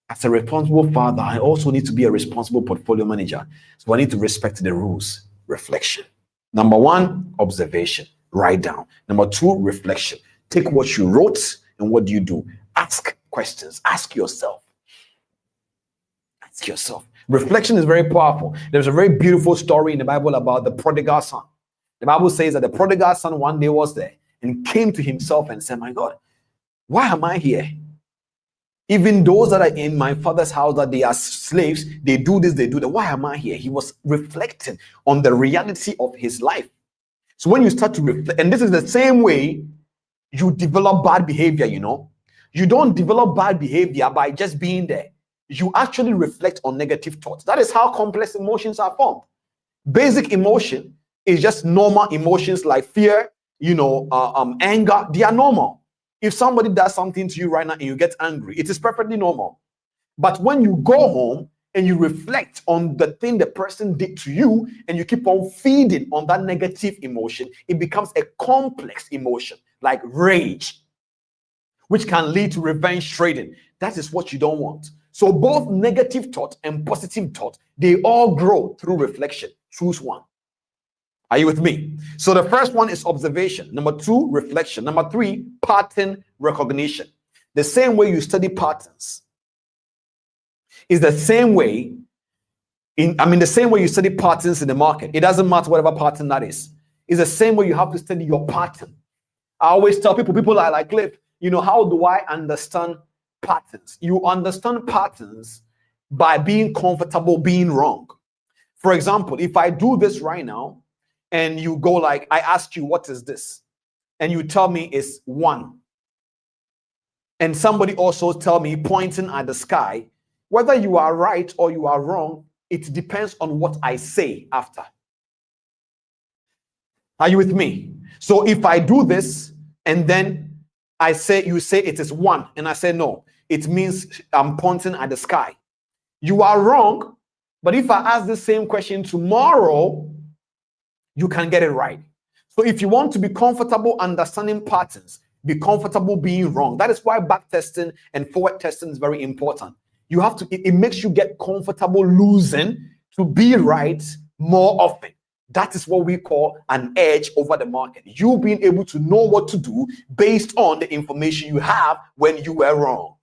as a responsible father, I also need to be a responsible portfolio manager. So I need to respect the rules. Reflection. Number one, observation. Write down. Number two, reflection. Take what you wrote and what do you do? Ask questions. Ask yourself. Ask yourself. Reflection is very powerful. There's a very beautiful story in the Bible about the prodigal son. The Bible says that the prodigal son one day was there and came to himself and said, my God, why am I here? Even those that are in my father's house, that they are slaves, they do this, they do that. Why am I here? He was reflecting on the reality of his life. So when you start to reflect, and this is the same way you develop bad behavior, you know. You don't develop bad behavior by just being there. You actually reflect on negative thoughts. That is how complex emotions are formed. Basic emotion is just normal emotions like fear, anger. They are normal. If somebody does something to you right now and you get angry, it is perfectly normal. But when you go home and you reflect on the thing the person did to you and you keep on feeding on that negative emotion, it becomes a complex emotion like rage, which can lead to revenge trading. That is what you don't want. So both negative thought and positive thought, they all grow through reflection. Choose one. Are you with me? So the first one is observation. Number two, reflection. Number three, pattern recognition. The same way you study patterns is the same way the same way you study patterns in the market. It doesn't matter whatever pattern that is. It's the same way you have to study your pattern. I always tell people are like, Cliff, how do I understand patterns? You understand patterns by being comfortable being wrong. For example, if I do this right now, and you go like, I ask you, what is this? And you tell me it's 1. And somebody also tell me, pointing at the sky, whether you are right or you are wrong, it depends on what I say after. Are you with me? So if I do this and then you say it is 1, and I say no, it means I'm pointing at the sky. You are wrong, but if I ask the same question tomorrow, you can get it right. So if you want to be comfortable understanding patterns, be comfortable being wrong. That is why back testing and forward testing is very important. You have to, it makes you get comfortable losing to be right more often. That is what we call an edge over the market. You being able to know what to do based on the information you have when you were wrong.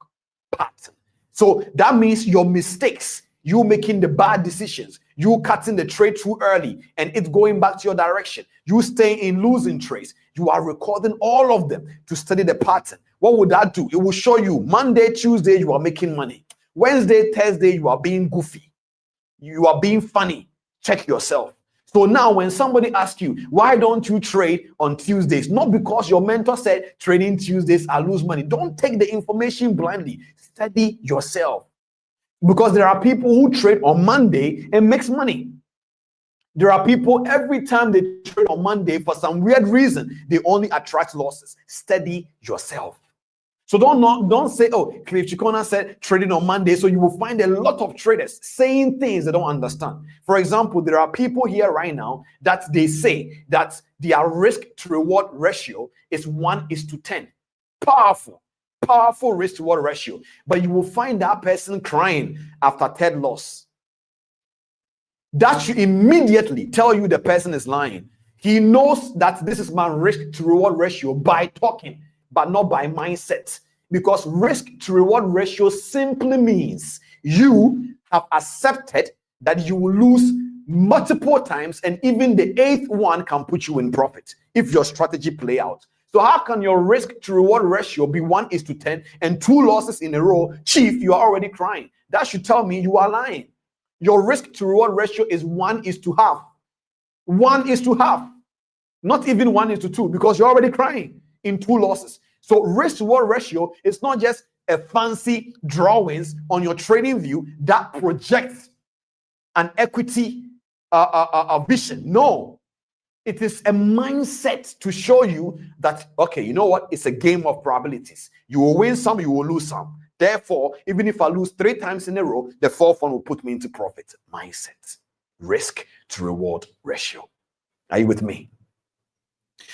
Pattern. So that means your mistakes, you making the bad decisions, you cutting the trade too early and it's going back to your direction, you staying in losing trades, you are recording all of them to study the pattern. What would that do? It will show you Monday, Tuesday, you are making money. Wednesday, Thursday, you are being goofy. You are being funny. Check yourself. So now when somebody asks you, why don't you trade on Tuesdays? Not because your mentor said trading Tuesdays I lose money. Don't take the information blindly. Study yourself. Because there are people who trade on Monday and makes money. There are people, every time they trade on Monday, for some weird reason, they only attract losses. Study yourself. So don't say, oh, Cliff Cheqona said trading on Monday. So you will find a lot of traders saying things they don't understand. For example, there are people here right now that they say that their risk to reward ratio is 1:10. Powerful risk to reward ratio, but you will find that person crying after third loss. That should immediately tell you the person is lying. He knows that this is my risk to reward ratio by talking, but not by mindset. Because risk to reward ratio simply means you have accepted that you will lose multiple times, and even the 8th one can put you in profit if your strategy play out. So how can your risk to reward ratio be 1:10 and 2 losses in a row? Chief, you are already crying. That should tell me you are lying. Your risk to reward ratio is 1:1/2. 1:1/2. Not even 1:2, because you're already crying in 2 losses. So risk to reward ratio is not just a fancy drawings on your trading view that projects an equity vision. No. It is a mindset to show you that, okay, you know what? It's a game of probabilities. You will win some, you will lose some. Therefore, even if I lose 3 times in a row, the 4th one will put me into profit. Mindset. risk to reward ratio. Are you with me?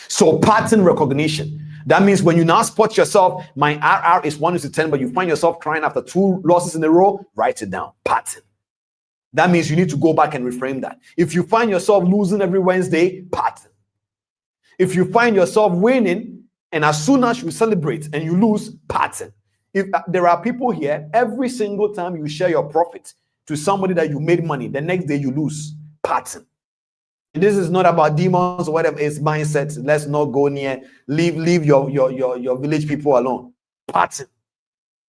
So pattern recognition. That means when you now spot yourself, my RR is 1:10, but you find yourself crying after 2 losses in a row, write it down. Pattern. That means you need to go back and reframe that. If you find yourself losing every Wednesday, pattern. If you find yourself winning, and as soon as you celebrate and you lose, pattern. If there are people here, every single time you share your profit to somebody that you made money, the next day you lose, pattern. And this is not about demons or whatever, it's mindset. Let's not go near, leave your village people alone. Pattern.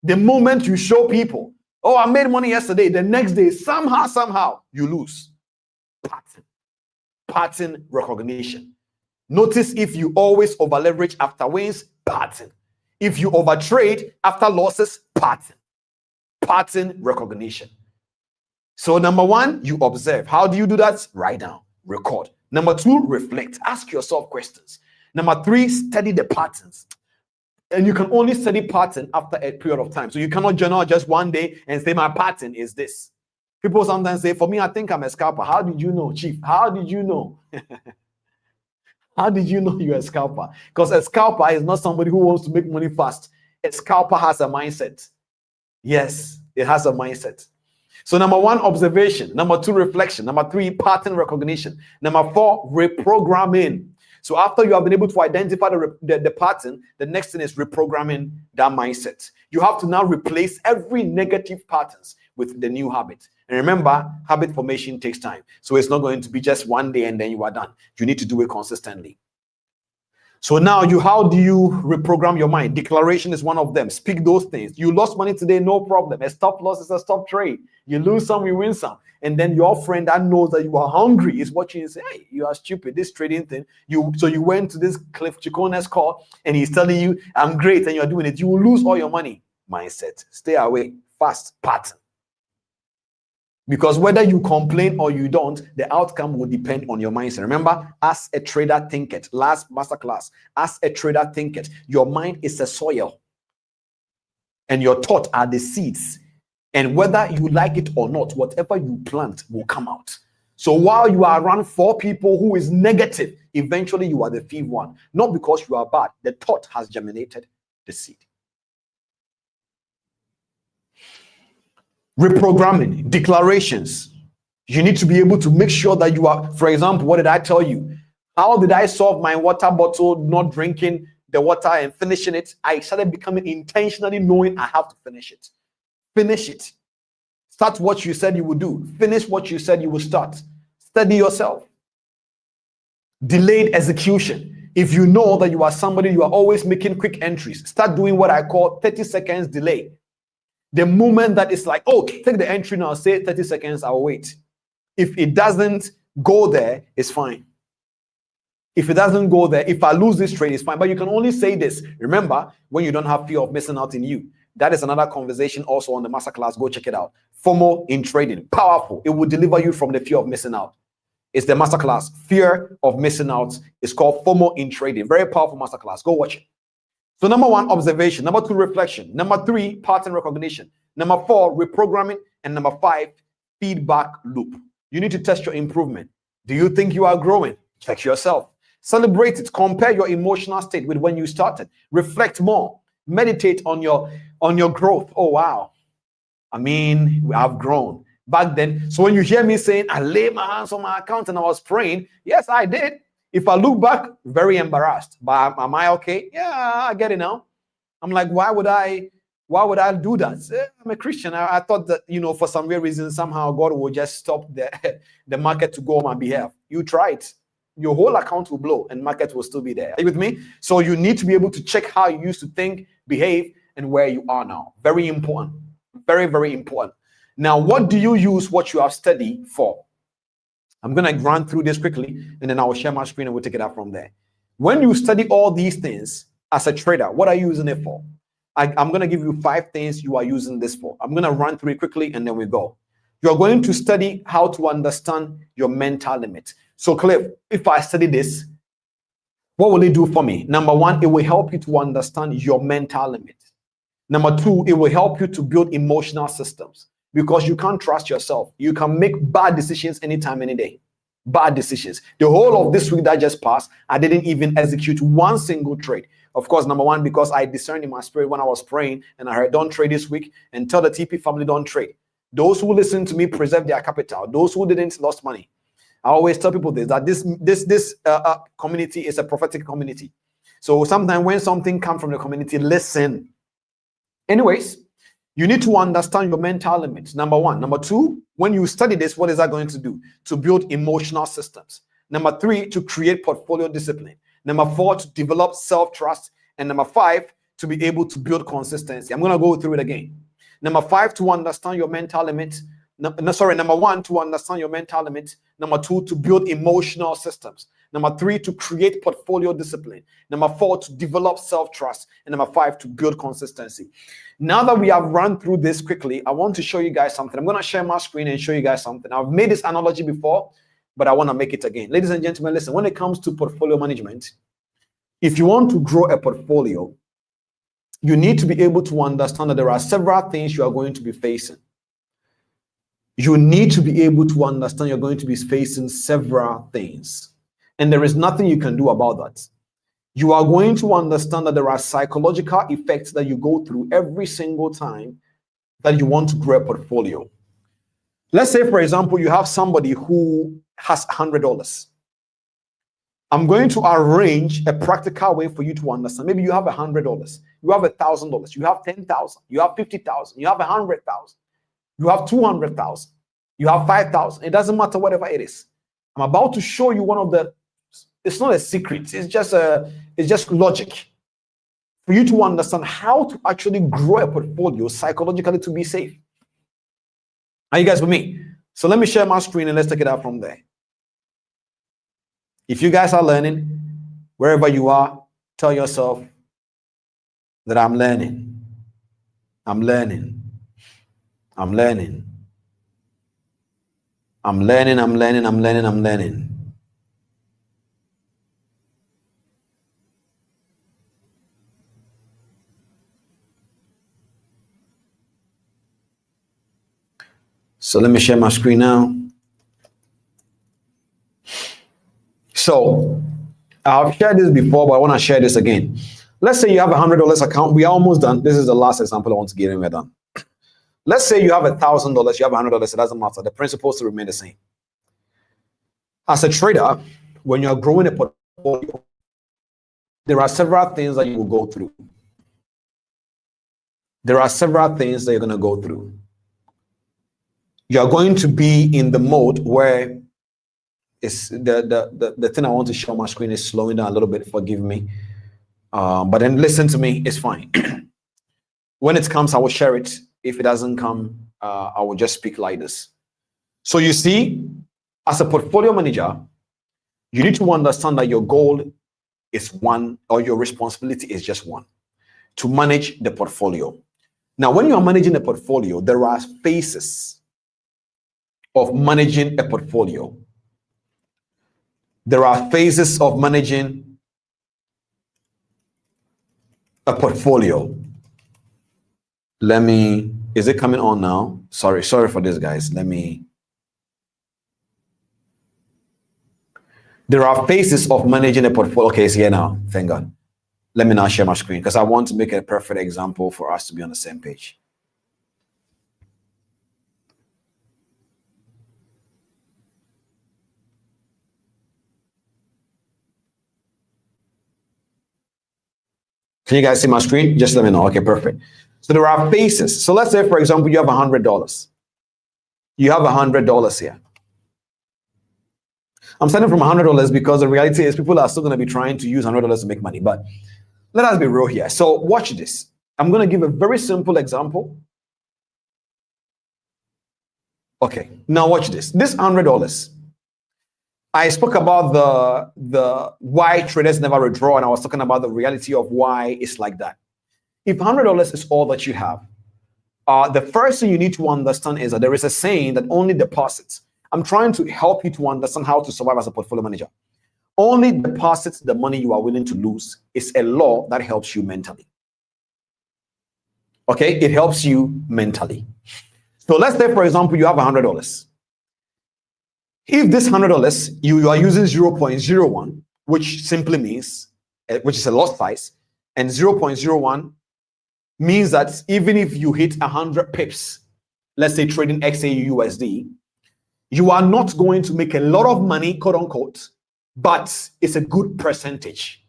The moment you show people, oh, I made money yesterday, the next day, somehow, you lose. Pattern. Pattern recognition. Notice if you always over leverage after wins, pattern. If you overtrade after losses, pattern. Pattern recognition. So number 1, you observe. How do you do that? Write down, record. Number 2, reflect. Ask yourself questions. Number 3, study the patterns. And you can only study pattern after a period of time. So you cannot journal just one day and say, my pattern is this. People sometimes say, for me, I think I'm a scalper. How did you know, Chief? How did you know? How did you know you're a scalper? Because a scalper is not somebody who wants to make money fast. A scalper has a mindset. Yes, it has a mindset. So number 1, observation. Number 2, reflection. Number 3, pattern recognition. Number 4, reprogramming. So after you have been able to identify the pattern, the next thing is reprogramming that mindset. You have to now replace every negative patterns with the new habit. And remember, habit formation takes time. So it's not going to be just one day and then you are done. You need to do it consistently. So now how do you reprogram your mind? Declaration is one of them. Speak those things. You lost money today, no problem. A stop loss is a stop trade. You lose some, you win some. And then your friend that knows that you are hungry is watching and say, hey, you are stupid, this trading thing. So you went to this Cheqona's call and he's telling you, I'm great, and you're doing it. You will lose all your money. Mindset. Stay away. Fast. Pattern. Because whether you complain or you don't, the outcome will depend on your mindset. Remember, as a trader, think it. Last masterclass, as a trader, think it. Your mind is a soil, and your thoughts are the seeds. And whether you like it or not, whatever you plant will come out. So while you are around 4 people who is negative, eventually you are the 5th one. Not because you are bad. The thought has germinated the seed. Reprogramming, declarations. You need to be able to make sure that you are, for example, what did I tell you? How did I solve my water bottle not drinking the water and finishing it? I started becoming intentionally knowing I have to finish it. Finish it. Start what you said you would do. Finish what you said you would start. Study yourself. Delayed execution. If you know that you are somebody, you are always making quick entries, start doing what I call 30 seconds delay. The moment that it's like, oh, take the entry now, say 30 seconds, I'll wait. If it doesn't go there, it's fine. If it doesn't go there, if I lose this trade, it's fine. But you can only say this. Remember, when you don't have fear of missing out in you. That is another conversation also on the masterclass. Go check it out. FOMO in trading. Powerful. It will deliver you from the fear of missing out. It's the masterclass. Fear of missing out. It's called FOMO in trading. Very powerful masterclass. Go watch it. So number 1, observation. Number 2, reflection. Number 3, pattern recognition. Number 4, reprogramming. And number 5, feedback loop. You need to test your improvement. Do you think you are growing? Check yourself. Celebrate it. Compare your emotional state with when you started. Reflect more. Meditate on your growth. Oh, wow. I mean, I've grown. Back then, so when you hear me saying, I laid my hands on my account and I was praying, yes, I did. If I look back, very embarrassed. But am I okay? Yeah, I get it now. I'm like, why would I do that? I'm a Christian. I thought that, for some weird reason, somehow God will just stop the market to go on my behalf. You try it. Your whole account will blow and market will still be there. Are you with me? So you need to be able to check how you used to think, behave, and where you are now. Very important. Very, very important. Now, what do you use what you have studied for? I'm going to run through this quickly, and then I will share my screen and we'll take it up from there. When you study all these things as a trader, what are you using it for? I'm going to give you 5 things you are using this for. I'm going to run through it quickly, and then we go. You're going to study how to understand your mental limit. So, Cliff, if I study this, what will it do for me? Number 1, it will help you to understand your mental limit. Number 2, it will help you to build emotional systems. because you can't trust yourself. You can make bad decisions anytime, any day. Bad decisions. The whole of this week that just passed, I didn't even execute one single trade. Of course, number one, because I discerned in my spirit when I was praying and I heard, don't trade this week, and tell the TP family, don't trade. Those who listen to me preserve their capital. Those who didn't lost money. I always tell people this, that this community is a prophetic community. So sometimes when something comes from the community, listen. Anyways, you need to understand your mental limits. Number one. Number two, when you study this, what is that going to do? To build emotional systems. Number three, to create portfolio discipline. Number four, to develop self-trust. And number five, to be able to build consistency. I'm going to go through it again. Number five, to understand your mental limits. Number one, to understand your mental limits. Number two, to build emotional systems. Number three, to create portfolio discipline. Number four, to develop self-trust. And number five, to build consistency. Now that we have run through this quickly, I want to show you guys something. I'm going to share my screen and show you guys something. I've made this analogy before, but I want to make it again. Ladies and gentlemen, listen, when it comes to portfolio management, if you want to grow a portfolio, you need to be able to understand that there are several things you are going to be facing. You need to be able to understand you're going to be facing several things. And there is nothing you can do about that. You are going to understand that there are psychological effects that you go through every single time that you want to grow a portfolio. Let's say, for example, you have somebody who has $100. I'm going to arrange a practical way for you to understand. Maybe you have $100, you have $1,000, you have 10,000, you have 50,000, you have 100,000, you have 200,000, you have 5,000. It doesn't matter, whatever it is. I'm about to show you one of the. It's not a secret. It's just logic for you to understand how to actually grow a portfolio psychologically to be safe. Are you guys with me? So let me share my screen and let's take it out from there. If you guys are learning, wherever you are, tell yourself that I'm learning. I'm learning. I'm learning. I'm learning. I'm learning. I'm learning. I'm learning. So let me share my screen now. So I've shared this before, but I want to share this again. Let's say you have $100 account. We are almost done. This is the last example I want to give and we're done. Let's say you have $1,000, you have $100, it doesn't matter. The principles still remain the same. As a trader, when you're growing a portfolio, there are several things that you will go through. There are several things that you're going to go through. You're going to be in the mode where it's the thing I want to show on my screen is slowing down a little bit, forgive me. But then listen to me, it's fine. When it comes, I will share it. If it doesn't come, I will just speak like this. So you see, as a portfolio manager, you need to understand that your goal is one, or your responsibility is just one, to manage the portfolio. Now, when you are managing a portfolio, there are phases of managing a portfolio. There are phases of managing a portfolio. Is it coming on now? Sorry for this, guys. There are phases of managing a portfolio. Okay, it's here now. Thank God. Let me now share my screen because I want to make a perfect example for us to be on the same page. Can you guys see my screen? Just let me know. Okay, perfect. So there are phases. So let's say, for example, you have $100. You have $100 here. I'm starting from $100 because the reality is people are still going to be trying to use $100 to make money. But let us be real here. So watch this. I'm going to give a very simple example. Okay, now watch this. This $100. I spoke about the why traders never withdraw, and I was talking about the reality of why it's like that. If $100 is all that you have, the first thing you need to understand is that there is a saying that only deposits. I'm trying to help you to understand how to survive as a portfolio manager. Only deposits the money you are willing to lose is a law that helps you mentally. Okay, it helps you mentally. So let's say, for example, you have $100. If this $100, you are using 0.01, which simply means, which is a lot size, and 0.01 means that even if you hit 100 pips, let's say trading XAUUSD, you are not going to make a lot of money, quote unquote, but it's a good percentage.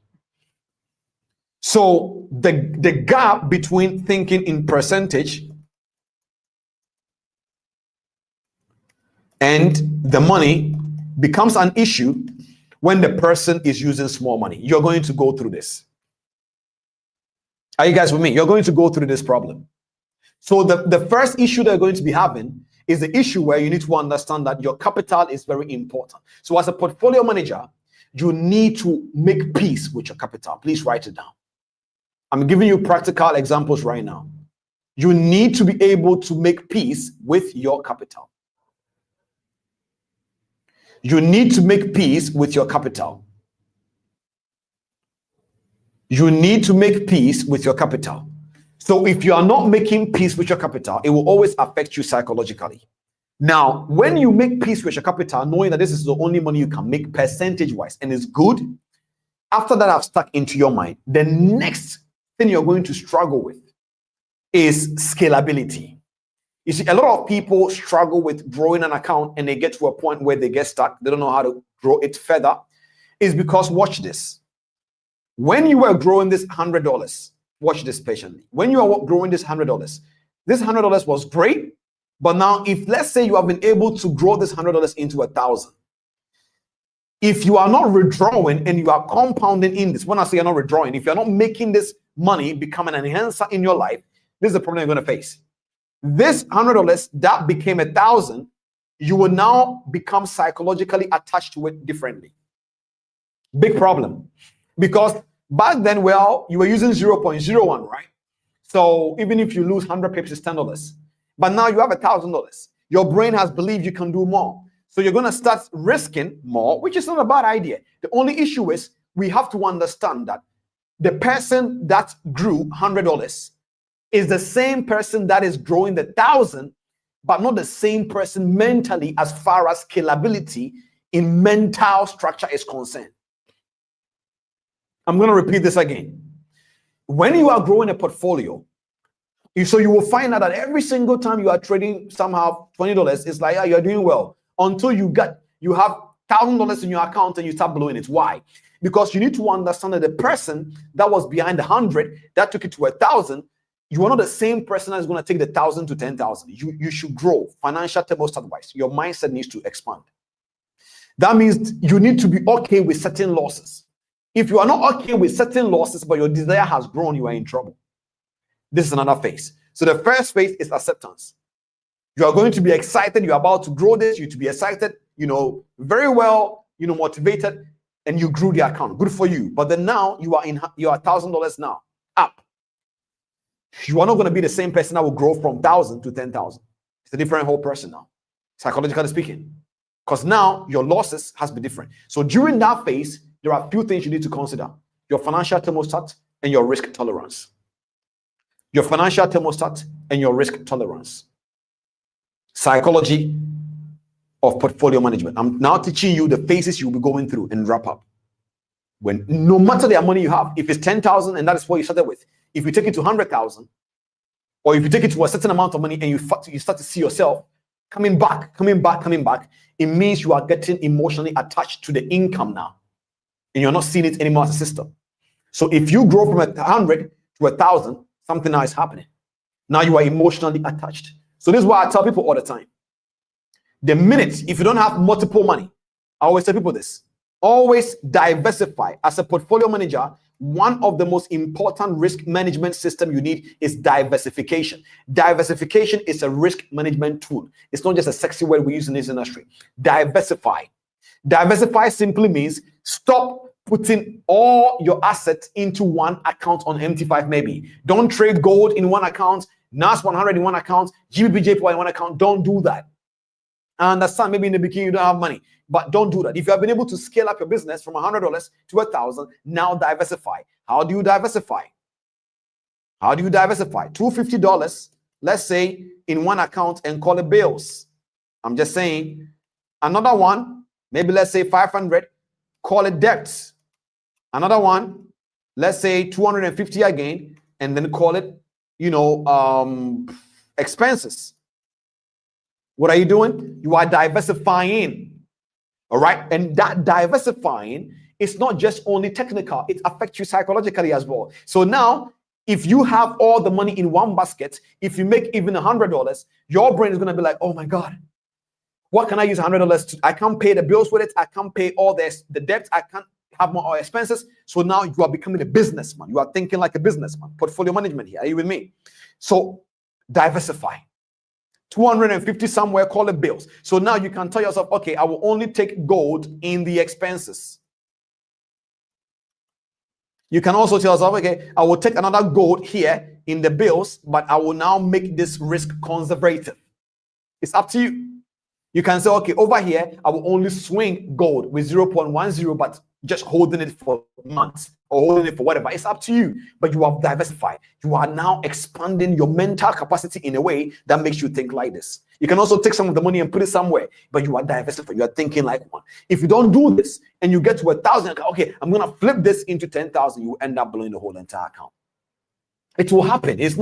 So the gap between thinking in percentage and the money becomes an issue when the person is using small money. You're going to go through this. Are you guys with me? You're going to go through this problem. So the first issue they're going to be having is the issue where you need to understand that your capital is very important. So as a portfolio manager, you need to make peace with your capital. Please write it down. I'm giving you practical examples right now. You need to be able to make peace with your capital. You need to make peace with your capital. You need to make peace with your capital. So if you are not making peace with your capital, it will always affect you psychologically. Now, when you make peace with your capital, knowing that this is the only money you can make percentage-wise, and it's good, after that I've stuck into your mind, the next thing you're going to struggle with is scalability. You see, a lot of people struggle with growing an account and they get to a point where they get stuck. They don't know how to grow it further. It's because, watch this. When you were growing this $100, watch this patiently. When you are growing this $100 was great. But now, if let's say you have been able to grow this $100 into 1,000, if you are not withdrawing and you are compounding in this, when I say you're not withdrawing, if you're not making this money become an enhancer in your life, this is the problem you're going to face. This $100 that became 1,000, you will now become psychologically attached to it differently. Big problem. Because back then, well, you were using 0.01, right? So even if you lose 100 pips, it's $10. But now you have $1,000. Your brain has believed you can do more. So you're going to start risking more, which is not a bad idea. The only issue is we have to understand that the person that grew $100 is the same person that is growing the 1,000, but not the same person mentally as far as scalability in mental structure is concerned. I'm going to repeat this again. When you are growing a portfolio, so you will find out that every single time you are trading somehow $20, it's like, yeah, you're doing well until you have $1,000 in your account and you start blowing it. Why? Because you need to understand that the person that was behind the 100 that took it to 1,000, you are not the same person that's going to take the 1,000 to 10,000. You should grow financial thermostat wise. Your mindset needs to expand. That means you need to be okay with certain losses. If you are not okay with certain losses, but your desire has grown, you are in trouble. This is another phase. So the first phase is acceptance. You are going to be excited. You're about to grow this. You to be excited, very well, motivated, and you grew the account. Good for you. But then now you are $1,000 now up. You are not going to be the same person that will grow from 1,000 to 10,000. It's a different whole person now, psychologically speaking, because now your losses has been different. So during that phase, there are a few things you need to consider: your financial thermostat and your risk tolerance. Your financial thermostat and your risk tolerance. Psychology of portfolio management. I'm now teaching you the phases you'll be going through and wrap up. When no matter the money you have, if it's 10,000 and that is what you started with, if you take it to 100,000, or if you take it to a certain amount of money and you start to see yourself coming back, it means you are getting emotionally attached to the income now, and you're not seeing it anymore as a system. So if you grow from 100 to 1,000, something now is happening. Now you are emotionally attached. So this is why I tell people all the time. The minute, if you don't have multiple money, I always tell people this, always diversify. As a portfolio manager, one of the most important risk management system you need is diversification. Diversification is a risk management tool. It's not just a sexy word we use in this industry. Diversify. Diversify simply means stop putting all your assets into one account on MT5 maybe. Don't trade gold in one account, NAS 100 in one account, GBPJPY in one account. Don't do that. I understand maybe in the beginning you don't have money, but don't do that. If you have been able to scale up your business from $100 to 1,000, now diversify. How do you diversify? $250 let's say, in one account and call it bills. I'm just saying. Another one, maybe let's say 500, call it debts. Another one, let's say 250 again, and then call it, expenses. What are you doing? You are diversifying. All right. And that diversifying is not just only technical, it affects you psychologically as well. So now, if you have all the money in one basket, if you make even $100, your brain is going to be like, oh my God, what can I use $100 to? I can't pay the bills with it. I can't pay all the debts. I can't have more expenses. So now you are becoming a businessman. You are thinking like a businessman. Portfolio management here. Are you with me? So diversify. 250 somewhere, call it bills. So now you can tell yourself, okay, I will only take gold in the expenses. You can also tell yourself, okay, I will take another gold here in the bills, but I will now make this risk conservative. It's up to you. You can say, okay, over here, I will only swing gold with 0.10, but just holding it for months or holding it for whatever. It's up to you, but you have diversified. You are now expanding your mental capacity in a way that makes you think like this. You can also take some of the money and put it somewhere, but you are diversified. You are thinking like one. If you don't do this and you get to 1,000, okay, I'm going to flip this into 10,000, you end up blowing the whole entire account. It will happen. It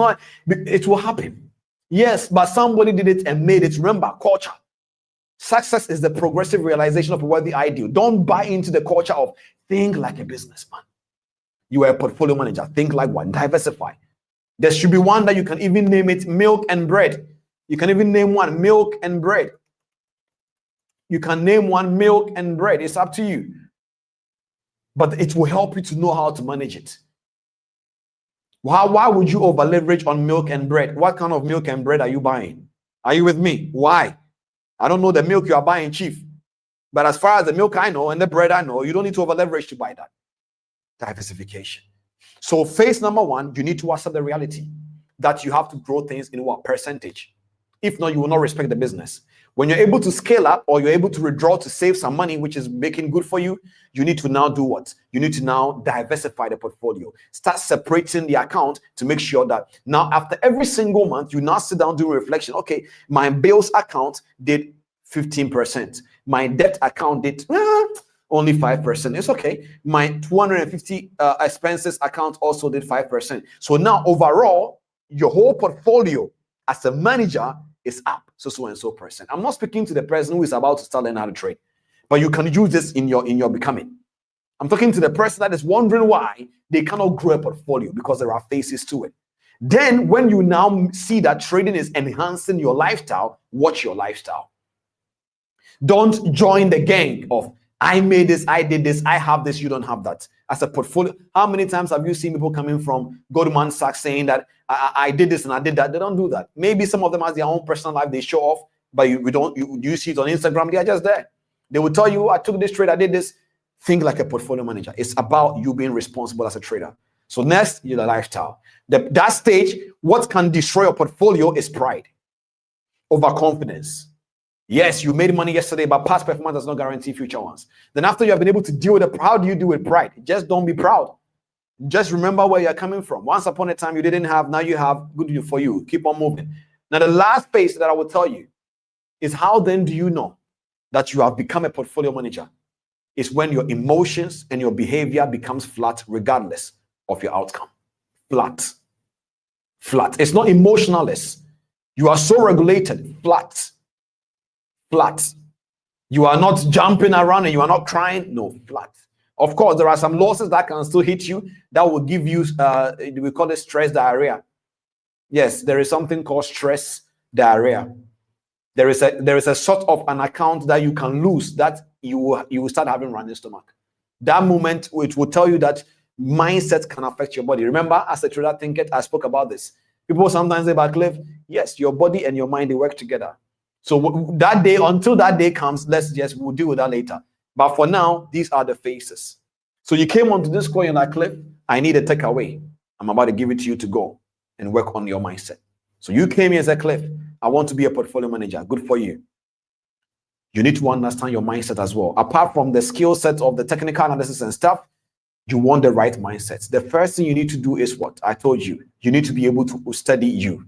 will happen. Yes, but somebody did it and made it. Remember, culture. Success is the progressive realization of a worthy ideal. Don't buy into the culture of think like a businessman. You are a portfolio manager. Think like one. Diversify. There should be one that you can even name it milk and bread. You can even name one milk and bread. You can name one milk and bread. It's up to you. But it will help you to know how to manage it. Why would you over leverage on milk and bread? What kind of milk and bread are you buying? Are you with me? Why? I don't know the milk you are buying, chief. But as far as the milk I know and the bread I know, you don't need to over leverage to buy that. Diversification. So phase number one, you need to accept the reality that you have to grow things in what percentage. If not, you will not respect the business. When you're able to scale up or you're able to withdraw to save some money, which is making good for you, you need to now do what? You need to now diversify the portfolio. Start separating the account to make sure that now after every single month, you now sit down, do a reflection. Okay, my bills account did 15%. My debt account did only 5%. It's okay. My 250 expenses account also did 5%. So now overall, your whole portfolio as a manager is up so and so percent. I'm not speaking to the person who is about to start learning how to trade, but you can use this in your becoming. I'm talking to the person that is wondering why they cannot grow a portfolio because there are phases to it. Then when you now see that trading is enhancing your lifestyle, watch your lifestyle. Don't join the gang of I made this, I did this, I have this, you don't have that. As a portfolio, how many times have you seen people coming from Goldman Sachs saying that I did this and I did that? They don't do that. Maybe some of them has their own personal life, they show off, but you see it on Instagram, they are just there. They will tell you, I took this trade, I did this. Think like a portfolio manager. It's about you being responsible as a trader. So next, your lifestyle. That stage, what can destroy your portfolio is pride, overconfidence. Yes, you made money yesterday, but past performance does not guarantee future ones. Then after you have been able to deal with it, how do you deal with pride? Just don't be proud. Just remember where you're coming from. Once upon a time, you didn't have, now you have. Good for you. Keep on moving. Now, the last phase that I will tell you is how then do you know that you have become a portfolio manager? It's when your emotions and your behavior becomes flat regardless of your outcome. Flat. Flat. It's not emotionless. You are so regulated. Flat. Flat. You are not jumping around and you are not crying. No, flat. Of course, there are some losses that can still hit you that will give you, we call it stress diarrhea. Yes, there is something called stress diarrhea. There is a sort of an account that you can lose that you will start having running stomach. That moment, it will tell you that mindset can affect your body. Remember, as a trader thinker, I spoke about this. People sometimes say, but Cliff, yes, your body and your mind, they work together. So that day, until that day comes, we'll deal with that later. But for now, these are the phases. So you came onto this call, you're like, Cliff, I need a takeaway. I'm about to give it to you to go and work on your mindset. So you came here and said, Cliff, I want to be a portfolio manager. Good for you. You need to understand your mindset as well. Apart from the skill set of the technical analysis and stuff, you want the right mindset. The first thing you need to do is what? I told you. You need to be able to study you.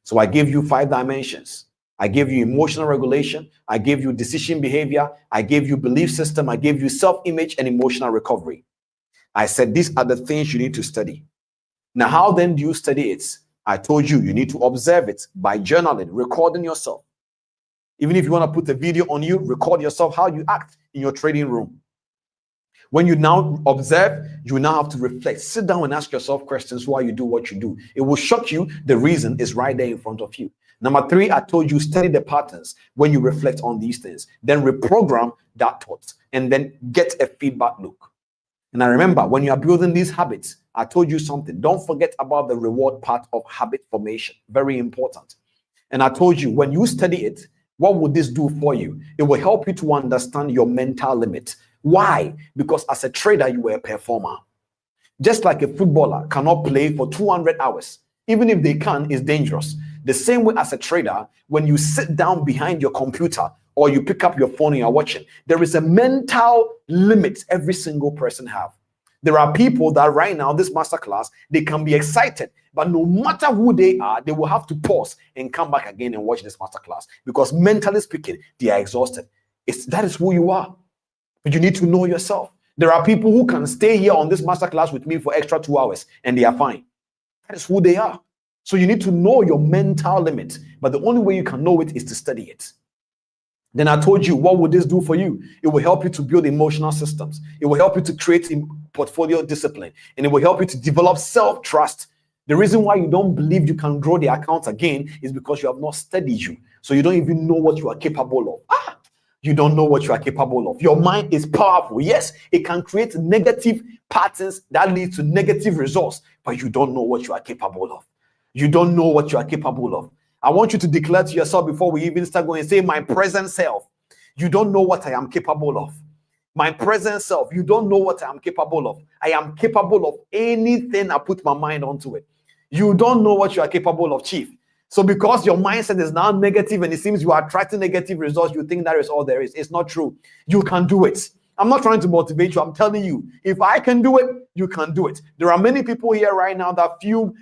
So I gave you 5 dimensions. I gave you emotional regulation. I gave you decision behavior. I gave you belief system. I gave you self-image and emotional recovery. I said, these are the things you need to study. Now, how then do you study it? I told you, you need to observe it by journaling, recording yourself. Even if you want to put a video on you, record yourself how you act in your trading room. When you now observe, you now have to reflect. Sit down and ask yourself questions why you do what you do. It will shock you. The reason is right there in front of you. Number 3, I told you, study the patterns when you reflect on these things. Then reprogram that thought and then get a feedback loop. And I remember, when you are building these habits, I told you something. Don't forget about the reward part of habit formation. Very important. And I told you, when you study it, what would this do for you? It will help you to understand your mental limit. Why? Because as a trader, you were a performer. Just like a footballer cannot play for 200 hours. Even if they can, it's dangerous. The same way as a trader, when you sit down behind your computer or you pick up your phone and you're watching, there is a mental limit every single person have. There are people that right now, this masterclass, they can be excited, but no matter who they are, they will have to pause and come back again and watch this masterclass because mentally speaking, they are exhausted. That is who you are. But you need to know yourself. There are people who can stay here on this masterclass with me for extra 2 hours and they are fine. That is who they are. So you need to know your mental limit, but the only way you can know it is to study it. Then I told you, what would this do for you? It will help you to build emotional systems. It will help you to create portfolio discipline, and it will help you to develop self-trust. The reason why you don't believe you can grow the account again is because you have not studied you. So you don't even know what you are capable of. You don't know what you are capable of. Your mind is powerful. Yes, it can create negative patterns that lead to negative results, but you don't know what you are capable of. You don't know what you are capable of. I want you to declare to yourself before we even start going, say, my present self, you don't know what I am capable of. My present self, you don't know what I am capable of. I am capable of anything I put my mind onto it. You don't know what you are capable of, Chief. So because your mindset is now negative and it seems you are attracting negative results, you think that is all there is. It's not true. You can do it. I'm not trying to motivate you. I'm telling you, if I can do it, you can do it. There are many people here right now that few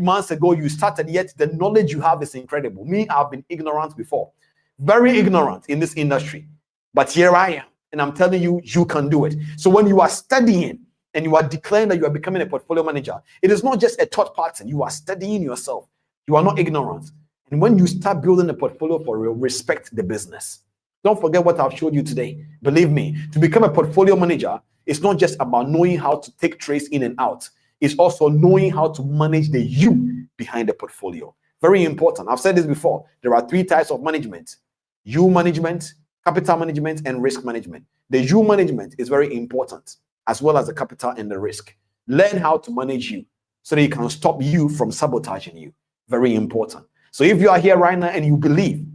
months ago you started, yet the knowledge you have is incredible. Me, I've been ignorant before. Very ignorant in this industry. But here I am. And I'm telling you, you can do it. So when you are studying and you are declaring that you are becoming a portfolio manager, it is not just a thought pattern. You are studying yourself. You are not ignorant. And when you start building a portfolio for real, respect the business. Don't forget what I've showed you today. Believe me, to become a portfolio manager, it's not just about knowing how to take trades in and out. It's also knowing how to manage the you behind the portfolio. Very important. I've said this before. There are 3 types of management: you management, capital management, and risk management. The you management is very important, as well as the capital and the risk. Learn how to manage you so that you can stop you from sabotaging you. Very important. So if you are here right now and you believe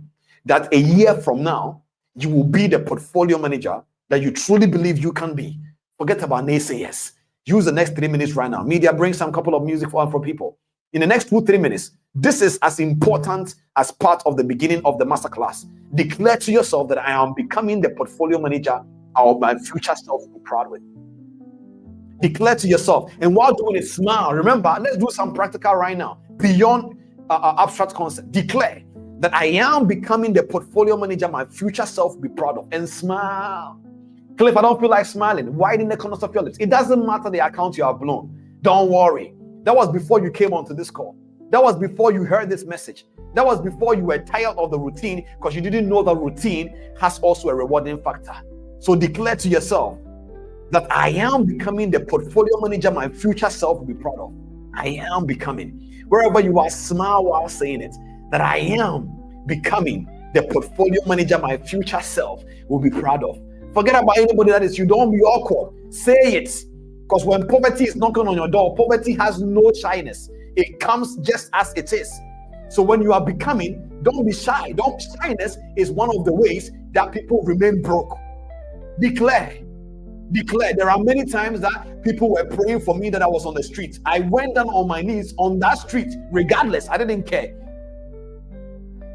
that a year from now, you will be the portfolio manager that you truly believe you can be, forget about naysayers. Use the next 3 minutes right now. Media, bring some couple of music for people. In the next 2-3 minutes, this is as important as part of the beginning of the masterclass. Declare to yourself that I am becoming the portfolio manager of my future self to be proud with. Declare to yourself, and while doing it, smile. Remember, let's do some practical right now. Beyond abstract concept, declare that I am becoming the portfolio manager my future self will be proud of, and smile. Cliff, I don't feel like smiling. Widen the corners of your lips. It doesn't matter the account you have blown. Don't worry. That was before you came onto this call. That was before you heard this message. That was before you were tired of the routine because you didn't know the routine has also a rewarding factor. So declare to yourself that I am becoming the portfolio manager my future self will be proud of. I am becoming. Wherever you are, smile while saying it. That I am becoming the portfolio manager my future self will be proud of. Forget about anybody that is you. Don't be awkward. Say it. Because when poverty is knocking on your door, poverty has no shyness. It comes just as it is. So when you are becoming, don't be shy. Shyness is one of the ways that people remain broke. Declare. Declare. There are many times that people were praying for me that I was on the street. I went down on my knees on that street, regardless. I didn't care.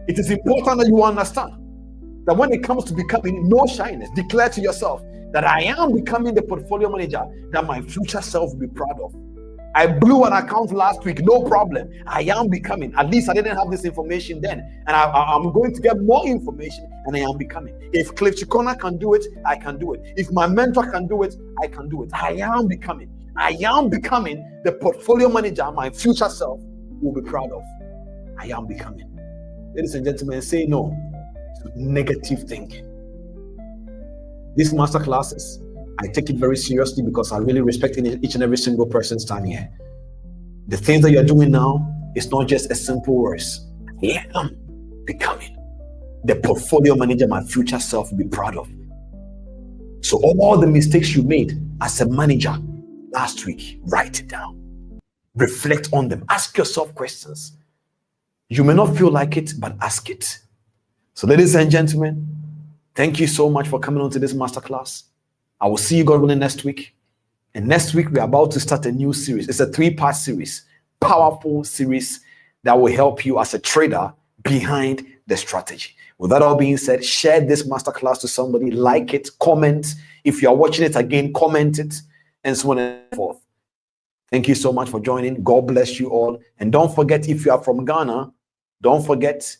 It is important that you understand that when it comes to becoming, no shyness. Declare to yourself that I am becoming the portfolio manager that my future self will be proud of. I blew an account last week, no problem. I am becoming. At least I didn't have this information then. And I'm going to get more information and I am becoming. If Cliff Cheqona can do it, I can do it. If my mentor can do it, I can do it. I am becoming. I am becoming the portfolio manager my future self will be proud of. I am becoming. Ladies and gentlemen, say no to negative thinking. These master classes, I take it very seriously because I really respect each and every single person's time here. The things that you're doing now is not just a simple words. I am becoming the portfolio manager my future self will be proud of. So all the mistakes you made as a manager last week, write it down. Reflect on them. Ask yourself questions. You may not feel like it, but ask it. So ladies and gentlemen, thank you so much for coming on to this masterclass. I will see you God willing next week. And next week, we're about to start a new series. It's a 3-part series, powerful series that will help you as a trader behind the strategy. With that all being said, share this masterclass to somebody, like it, comment. If you are watching it again, comment it, and so on and so forth. Thank you so much for joining. God bless you all. And don't forget, if you are from Ghana, don't forget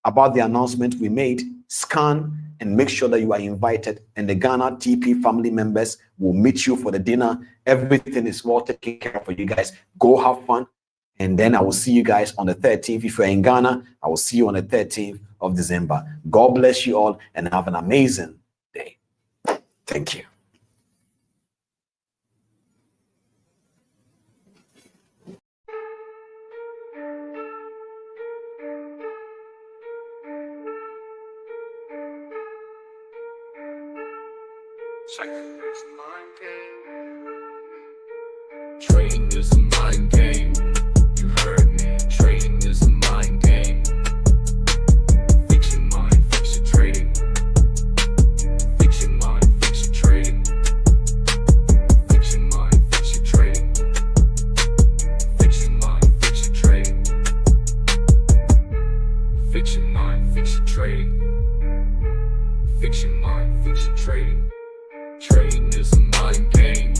about the announcement we made. Scan and make sure that you are invited, and the Ghana TP family members will meet you for the dinner. Everything is well taken care of for you guys. Go have fun, and then I will see you guys on the 13th. If you're in Ghana, I will see you on the 13th of December. God bless you all and have an amazing day. Thank you. Trading is a mind game. You heard me. Trading is a mind game. Fix your mind, fix your trading. Fix your mind, fix your trading. Fix your mind, fix your trading. Fix your mind, fix your trading. Fix your mind, fix your trading. Fix your mind, fix your trading. Trading is a mind game.